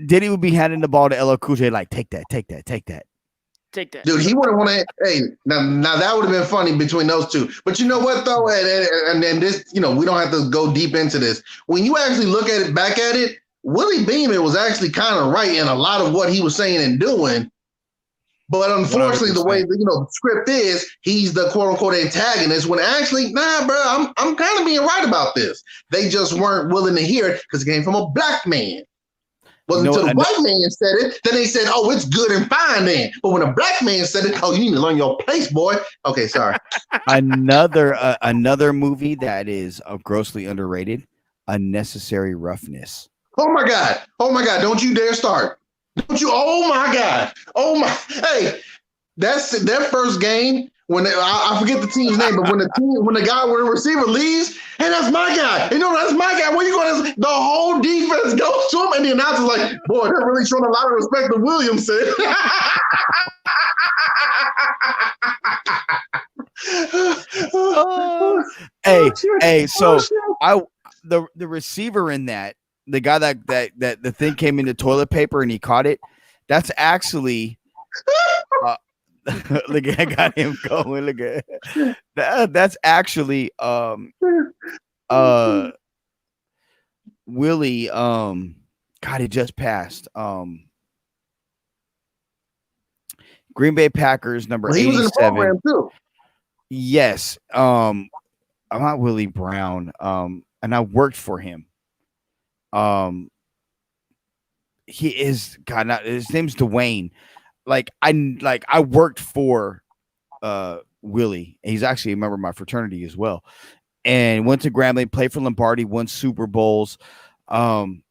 Diddy would be handing the ball to LL Cool J like, take that. Take that. Dude, he wouldn't want to. Hey, now that would have been funny between those two. But you know what though? And then this, we don't have to go deep into this. When you actually look at it, back at it, Willie Beeman was actually kind of right in a lot of what he was saying and doing. But unfortunately, 100%. The way the script is, he's the quote unquote antagonist. When actually, nah, bro, I'm kind of being right about this. They just weren't willing to hear it because it came from a black man. Wasn't until the white man said it, then they said, "Oh, it's good and fine." Then, but when a black man said it, "Oh, you need to learn your place, boy." Okay, sorry. Another movie that is grossly underrated, Unnecessary Roughness. Oh my God! Don't you dare start! Don't you? Oh my God! Oh my! Hey, that's that first game when I forget the team's name, but when the guy with the receiver leaves, hey, that's my guy. That's my guy. Where you going? The whole defense goes to him, and the announcer's like, "Boy, they're really showing a lot of respect to Williamson." The receiver in that, the guy that the thing came into toilet paper and he caught it. That's actually. Look, I got him going. Look at that. That's actually Willie. God, it just passed. Green Bay Packers number 87. He was in the program too. Yes. I'm not Willie Brown. And I worked for him. He is God. His name's Dwayne. I worked for Willie. He's actually a member of my fraternity as well. And went to Grambling, played for Lombardi, won Super Bowls. Talking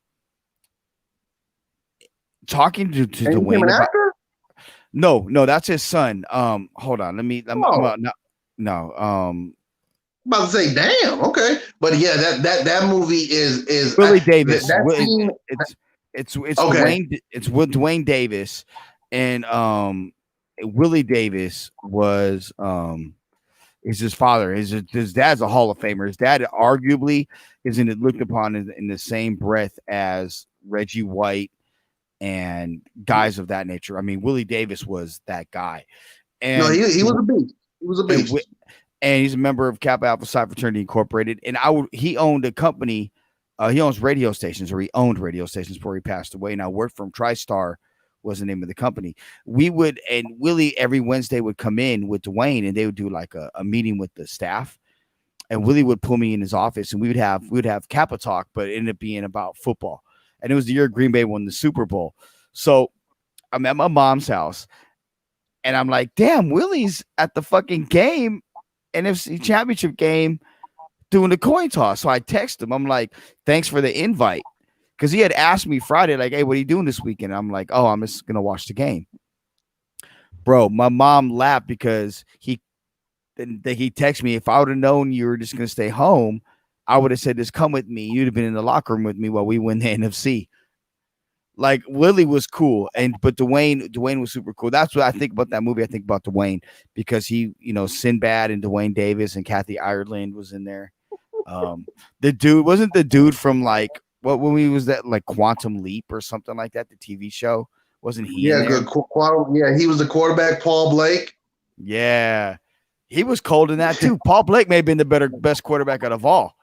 to Dwayne about, no, that's his son. Hold on, about to say, damn, okay. But yeah, that movie is Willie Davis. It's okay. Dwayne, it's with Dwayne Davis. And Willie Davis was is his father. His dad's a Hall of Famer. His dad arguably isn't looked upon in the same breath as Reggie White and guys of that nature. I mean, Willie Davis was that guy. And no, he was a beast. He was a beast. And he's a member of Kappa Alpha Psi Fraternity Incorporated. And he owned a company. He owns radio stations, or he owned radio stations before he passed away. Now, Work from TriStar was the name of the company. And Willie every Wednesday would come in with Dwayne, and they would do like a meeting with the staff. And Willie would pull me in his office, and we would have Kappa talk, but it ended up being about football. And it was the year Green Bay won the Super Bowl. So I'm at my mom's house, and I'm like, damn, Willie's at the fucking game, NFC Championship game, doing the coin toss. So I text him. I'm like, thanks for the invite. Because he had asked me Friday, like, hey, what are you doing this weekend? I'm like, oh, I'm just going to watch the game. Bro, my mom laughed because he texted me, if I would have known you were just going to stay home, I would have said, just come with me. You'd have been in the locker room with me while we win the NFC. Like, Willie was cool, but Dwayne was super cool. That's what I think about that movie. I think about Dwayne because he, Sinbad and Dwayne Davis and Kathy Ireland was in there. The dude from like what movie was that, like Quantum Leap or something like that, the TV show? Wasn't he? Yeah, good. Yeah, he was the quarterback, Paul Blake. Yeah, he was cold in that too. Paul Blake may have been the best quarterback out of all.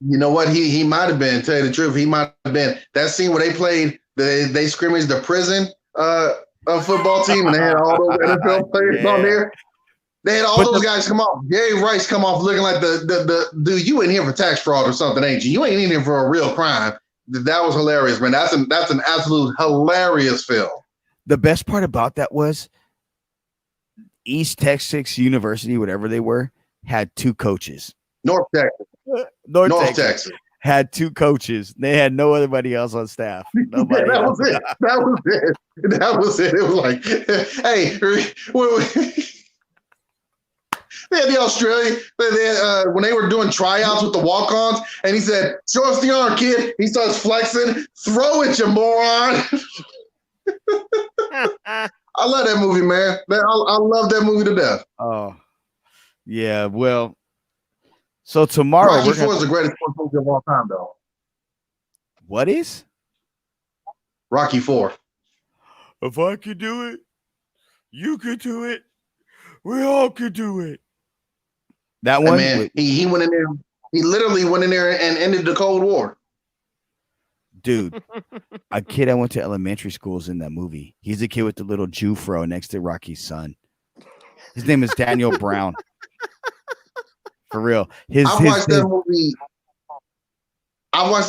You know what? He might have been. Tell you the truth, he might have been. That scene where they played. They scrimmaged the prison football team, and they had all those NFL players on there. They had all those guys come off. Gary Rice come off looking like the dude. You in here for tax fraud or something, ain't you? You ain't in here for a real crime. That was hilarious, man. That's an absolute hilarious film. The best part about that was East Texas University, whatever they were, had two coaches. North Texas. North Texas. Had two coaches. They had nobody else on staff. Nobody. That was it. It was like, hey, they had the Australian. When they were doing tryouts with the walk-ons, and he said, "Show us the arm, kid." He starts flexing. Throw it, you moron. I love that movie, man. I love that movie to death. Oh, yeah. Well. So tomorrow, Rocky IV is the greatest sports movie of all time, though. What is? Rocky IV. If I could do it, you could do it. We all could do it. That one, man, he went in there. He literally went in there and ended the Cold War. Dude, a kid I went to elementary school is in that movie. He's the kid with the little Jew fro next to Rocky's son. His name is Daniel Brown. For real. I've watched that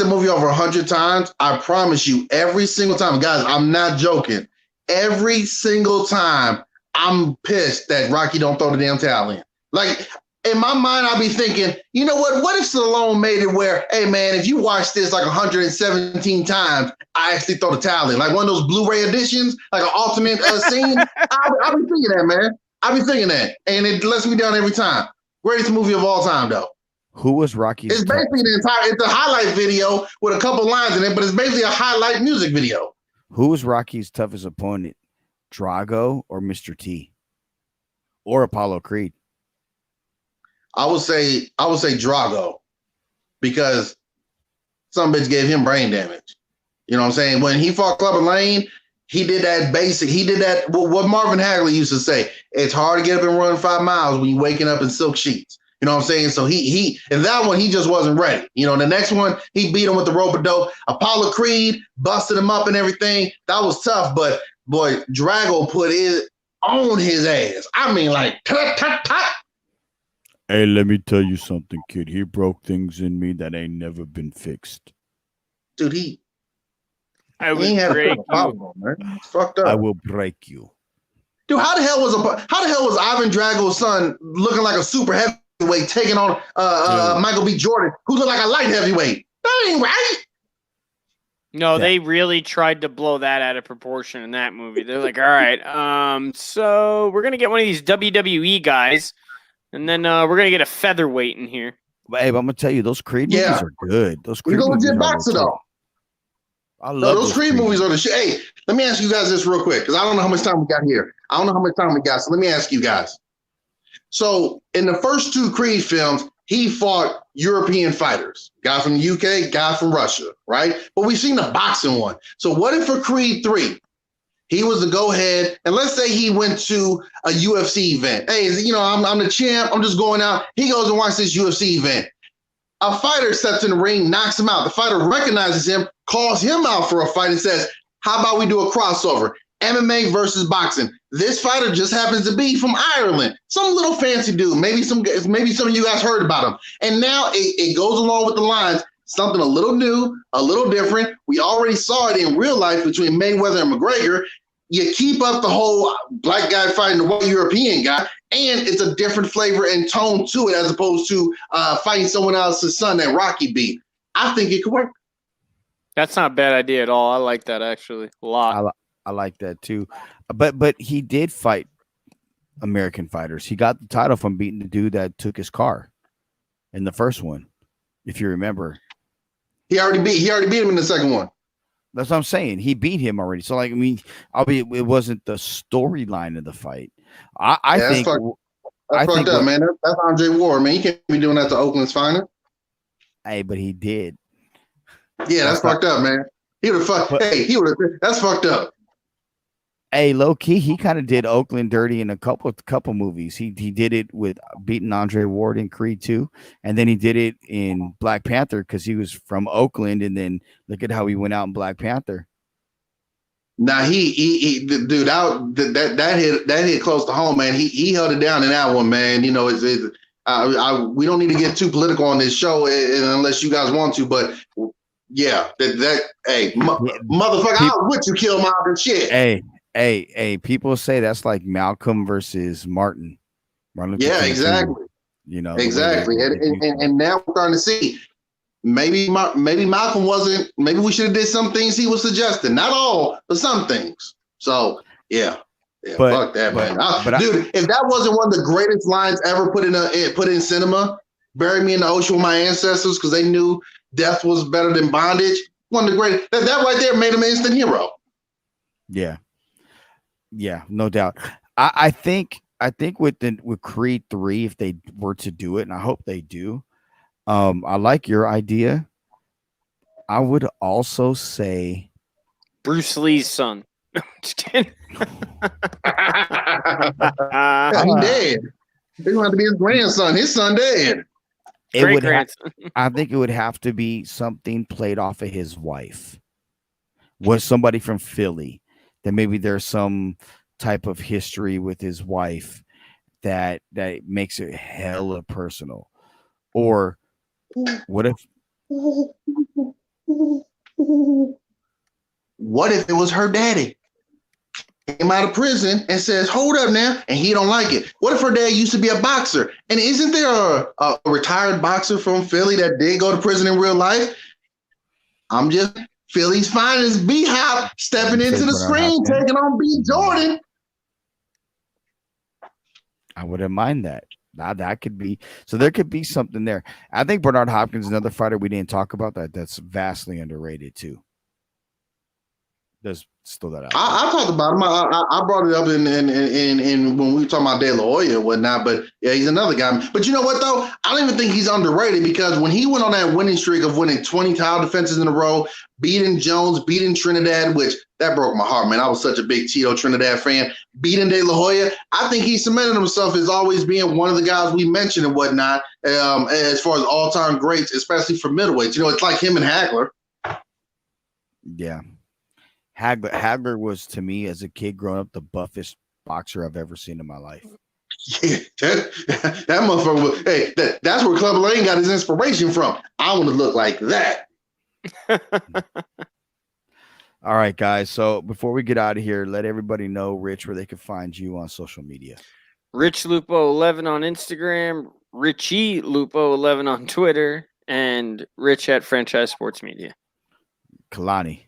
movie over 100 times. I promise you, every single time, guys, I'm not joking. Every single time, I'm pissed that Rocky don't throw the damn towel in. Like, in my mind, I'll be thinking, you know what? What if Stallone made it where, hey, man, if you watch this like 117 times, I actually throw the towel in. Like one of those Blu-ray editions, like an ultimate scene. I'll be thinking that, man. I'll be thinking that. And it lets me down every time. Greatest movie of all time, though. Who was Rocky's? It's basically it's a highlight video with a couple lines in it, but it's basically a highlight music video. Who was Rocky's toughest opponent? Drago or Mr. T? Or Apollo Creed? I would say Drago, because some bitch gave him brain damage. You know what I'm saying? When he fought Clubber Lane, he did that what Marvin Hagley used to say. It's hard to get up and run 5 miles when you're waking up in silk sheets. You know what I'm saying? So he and that one, he just wasn't ready. You know, the next one, he beat him with the rope-a-dope. Apollo Creed busted him up and everything. That was tough, but boy, Drago put it on his ass. I mean, like, Hey, let me tell you something, kid. He broke things in me that ain't never been fixed. Dude, I will break you. Man. It's fucked up. I will break you. Dude, how the hell was Ivan Drago's son looking like a super heavyweight taking on Michael B. Jordan, who looked like a light heavyweight? That ain't right. No, they really tried to blow that out of proportion in that movie. They're like, all right, so we're gonna get one of these WWE guys, and then we're gonna get a featherweight in here. Babe, I'm gonna tell you, those Creed movies are good. Those Creed movies legit boxer though. I love those Creed movies are the shit. Hey, let me ask you guys this real quick, because I don't know how much time we got here. I don't know how much time we got, so let me ask you guys. So in the first two Creed films, he fought European fighters, guy from the UK, guy from Russia, right? But we've seen the boxing one. So what if for Creed 3, he was to go ahead and let's say he went to a UFC event. Hey, I'm the champ. I'm just going out. He goes and watches this UFC event. A fighter steps in the ring, knocks him out. The fighter recognizes him, calls him out for a fight and says, how about we do a crossover? MMA versus boxing. This fighter just happens to be from Ireland. Some little fancy dude. Maybe some of you guys heard about him. And now it goes along with the lines, something a little new, a little different. We already saw it in real life between Mayweather and McGregor. You keep up the whole black guy fighting the white European guy, and it's a different flavor and tone to it as opposed to fighting someone else's son that Rocky beat. I think it could work. That's not a bad idea at all. I like that actually a lot. I like that too. But he did fight American fighters. He got the title from beating the dude that took his car in the first one, if you remember. He already beat him in the second one. That's what I'm saying. He beat him already. So, like, I mean, albeit it wasn't the storyline of the fight. I think that's fucked up, man. That's Andre Ward, man. You can't be doing that to Oakland's finest. Hey, but he did. Yeah, that's fucked up, man. That's fucked up. Hey, low key, he kind of did Oakland dirty in a couple movies. He did it with beating Andre Ward in Creed 2, and then he did it in Black Panther because he was from Oakland, and then look at how he went out in Black Panther. Now he dude, that hit close to home, man. He held it down in that one, man. You know, we don't need to get too political on this show unless you guys want to, but yeah, motherfucker, I would you kill my and shit. Hey, people say that's like Malcolm versus Martin. Yeah, exactly. You know, exactly. And now we're starting to see maybe Malcolm wasn't, maybe we should have did some things he was suggesting. Not all, but some things. So yeah, fuck that, man. Dude, if that wasn't one of the greatest lines ever put in cinema, bury me in the ocean with my ancestors because they knew death was better than bondage. One of the greatest. That right there made him an instant hero. Yeah, no doubt. I think with Creed 3, if they were to do it, and I hope they do, I like your idea. I would also say Bruce Lee's son. Just kidding. He's dead. He's going to have to be his grandson. His son dead. I think it would have to be something played off of his wife. Was somebody from Philly? That maybe there's some type of history with his wife that makes it hella personal. Or what if it was her daddy? Came out of prison and says, hold up now, and he don't like it. What if her dad used to be a boxer? And isn't there a retired boxer from Philly that did go to prison in real life? I'm just Philly's finest B-Hop stepping into the screen, taking on B. Jordan. I wouldn't mind that. That could be, so there could be something there. I think Bernard Hopkins is another fighter we didn't talk about that's vastly underrated too. There's still that out. I talked about him. I brought it up in when we were talking about De La Hoya and whatnot, but yeah, he's another guy. But you know what though? I don't even think he's underrated because when he went on that winning streak of winning 20 title defenses in a row, beating Jones, beating Trinidad, which that broke my heart, man. I was such a big Tito Trinidad fan. Beating De La Hoya, I think he cemented himself as always being one of the guys we mentioned and whatnot, as far as all-time greats, especially for middleweights. You know, it's like him and Hagler. Yeah. Hagler was, to me, as a kid growing up, the buffest boxer I've ever seen in my life. Yeah, that motherfucker was, hey, that's where Clubber Lang got his inspiration from. I want to look like that. All right, guys. So before we get out of here, let everybody know, Rich, where they can find you on social media. Rich Lupo 11 on Instagram, Richie Lupo 11 on Twitter, and Rich at Franchise Sports Media. Kalani.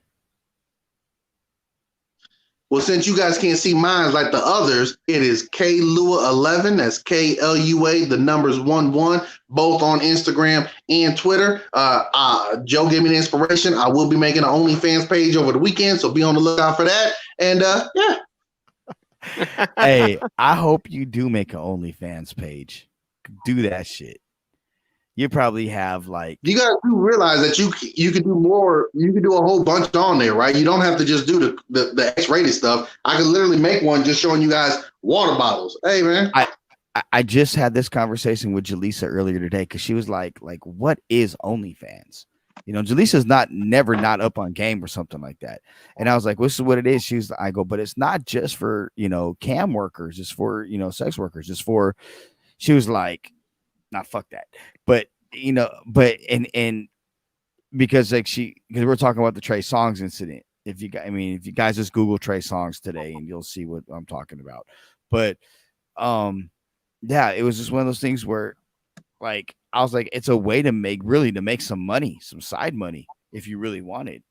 Well, since you guys can't see mine like the others, it is K Lua 11. That's KLUA, the numbers 11, both on Instagram and Twitter. Joe gave me the inspiration. I will be making an OnlyFans page over the weekend, so be on the lookout for that. And yeah. Hey, I hope you do make an OnlyFans page. Do that shit. You probably have like You guys do realize that you can do more. You can do a whole bunch on there, right? You don't have to just do the X-rated stuff. I could literally make one just showing you guys water bottles. Hey, man. I just had this conversation with Jaleesa earlier today because she was like, what is OnlyFans? You know, Jaleesa's never not up on game or something like that. And I was like, this is what it is. I go, but it's not just for, cam workers. It's for, sex workers. It's for, she was like, nah, fuck that. But, and because because we're talking about the Trey Songz incident. If you guys just Google Trey Songz today and you'll see what I'm talking about. But, yeah, it was just one of those things where like I was like, it's a way to make some money, some side money if you really wanted.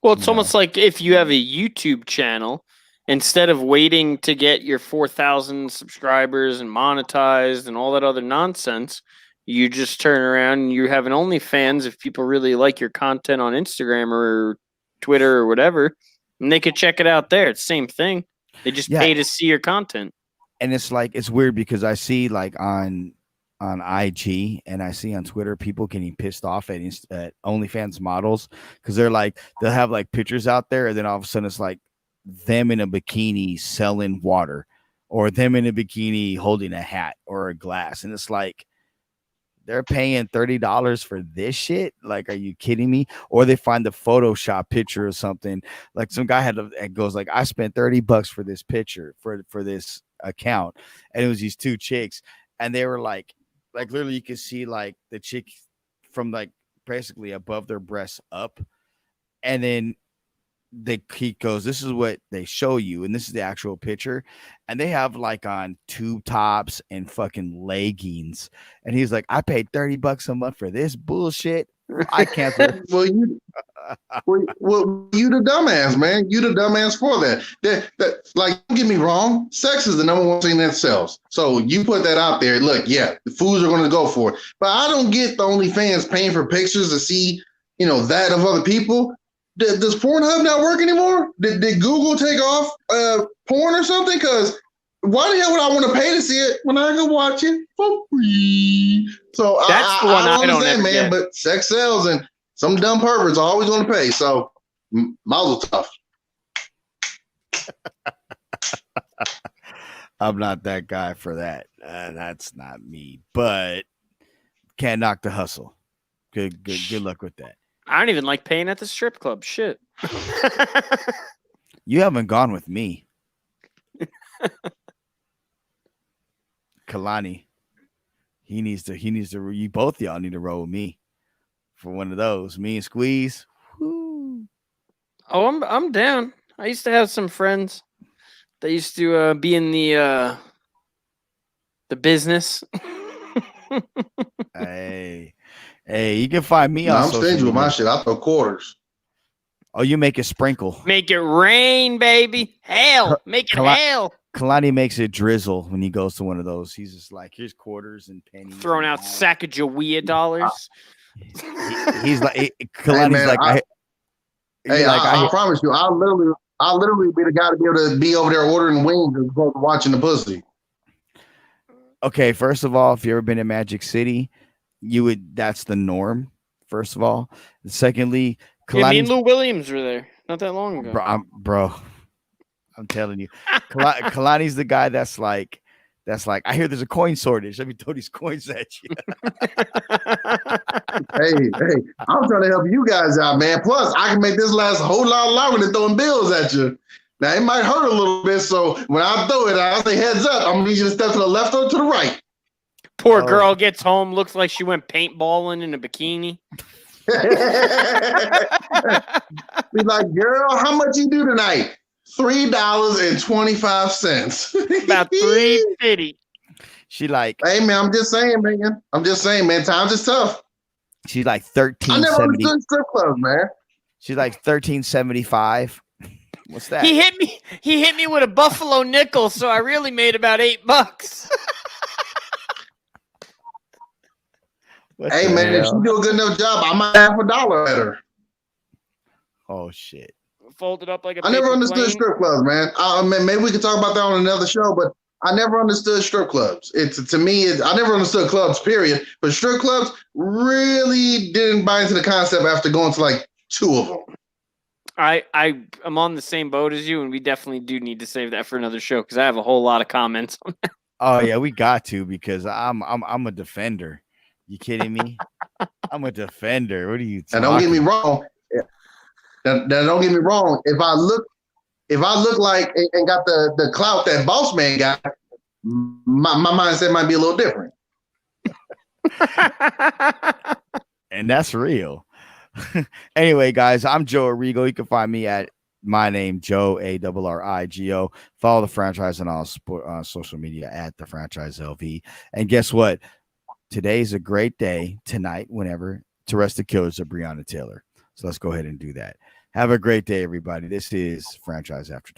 Well, it's almost like if you have a YouTube channel, instead of waiting to get your 4,000 subscribers and monetized and all that other nonsense, you just turn around and you have an OnlyFans if people really like your content on Instagram or Twitter or whatever, and they could check it out there. It's the same thing. They just pay to see your content. And it's like, it's weird because I see like on IG and I see on Twitter people getting pissed off at OnlyFans models because they'll have like pictures out there and then all of a sudden it's like them in a bikini selling water or them in a bikini holding a hat or a glass, and it's like they're paying $30 for this shit. Like, are you kidding me? Or they find the Photoshop picture or something. Like some guy goes like, I spent $30 for this picture for this account, and it was these two chicks, and they were like literally you could see like the chick from like basically above their breasts up, and then he goes, this is what they show you, and this is the actual picture, and they have like on tube tops and fucking leggings, and he's like, I paid $30 a month for this bullshit. I can't. Well, you the dumbass, man. You the dumbass for that. Like, don't get me wrong. Sex is the number one thing that sells. So you put that out there. Look, yeah, the fools are going to go for it. But I don't get the OnlyFans paying for pictures to see, that of other people. Does Pornhub not work anymore? Did Google take off porn or something? Because why the hell would I want to pay to see it when I can watch it for free? So that's the one I don't understand, man. Get. But sex sells, and some dumb perverts are always going to pay. So mazel tov. I'm not that guy for that. That's not me. But can't knock the hustle. Good luck with that. I don't even like paying at the strip club. Shit. You haven't gone with me. Kalani. He needs to, you both y'all need to roll with me for one of those. Me and Squeeze. Woo. Oh, I'm down. I used to have some friends that used to be in the business. Hey, you can find me on I'm stingy with my shit. I throw quarters. Oh, you make it sprinkle. Make it rain, baby. Hail. Make it hail. Kalani makes it drizzle when he goes to one of those. He's just like, here's quarters and pennies. Throwing out Sacagawea dollars. He's like, Kalani's I promise you, I'll literally be the guy to be able to be over there ordering wings as opposed to watching the pussy. Okay, first of all, if you've ever been in Magic City, that's the norm, first of all. Secondly, me and Lou Williams were there not that long ago. Bro, I'm telling you. Kalani's the guy that's like, I hear there's a coin shortage. Let me throw these coins at you. Hey, I'm trying to help you guys out, man. Plus, I can make this last a whole lot longer than throwing bills at you. Now, it might hurt a little bit, so when I throw it, I'll say heads up. I'm going to need you to step to the left or to the right. Poor girl gets home, looks like she went paintballing in a bikini. Be like, girl, how much you do tonight? $3.25. About $3.50. She like, hey man, I'm just saying, man. Times is tough. She's like 13. I never understood strip clubs, man. She's like 13.75. What's that? He hit me with a buffalo nickel, so I really made about $8. Hey man, if she do a good enough job, I might have $1 at her. Oh shit. folded up like a I never paper understood plane. strip clubs, man. Maybe we could talk about that on another show, but I never understood strip clubs. To me, I never understood clubs, period. But strip clubs really didn't buy into the concept after going to like 2 of them. I'm on the same boat as you, and we definitely do need to save that for another show because I have a whole lot of comments on that. Oh yeah, we got to because I'm a defender. You kidding me? I'm a defender. What are you talking? And don't get me wrong. Now, don't get me wrong. If I look like and got the clout that Boss Man got, my mindset might be a little different. And that's real. Anyway, guys, I'm Joe Arrigo. You can find me at my name, Joe Arrigo. Follow the franchise on all social media at the franchise LV. And guess what? Today's a great day tonight, whenever, to rest the killers of Breonna Taylor. So let's go ahead and do that. Have a great day, everybody. This is Franchise After Dark.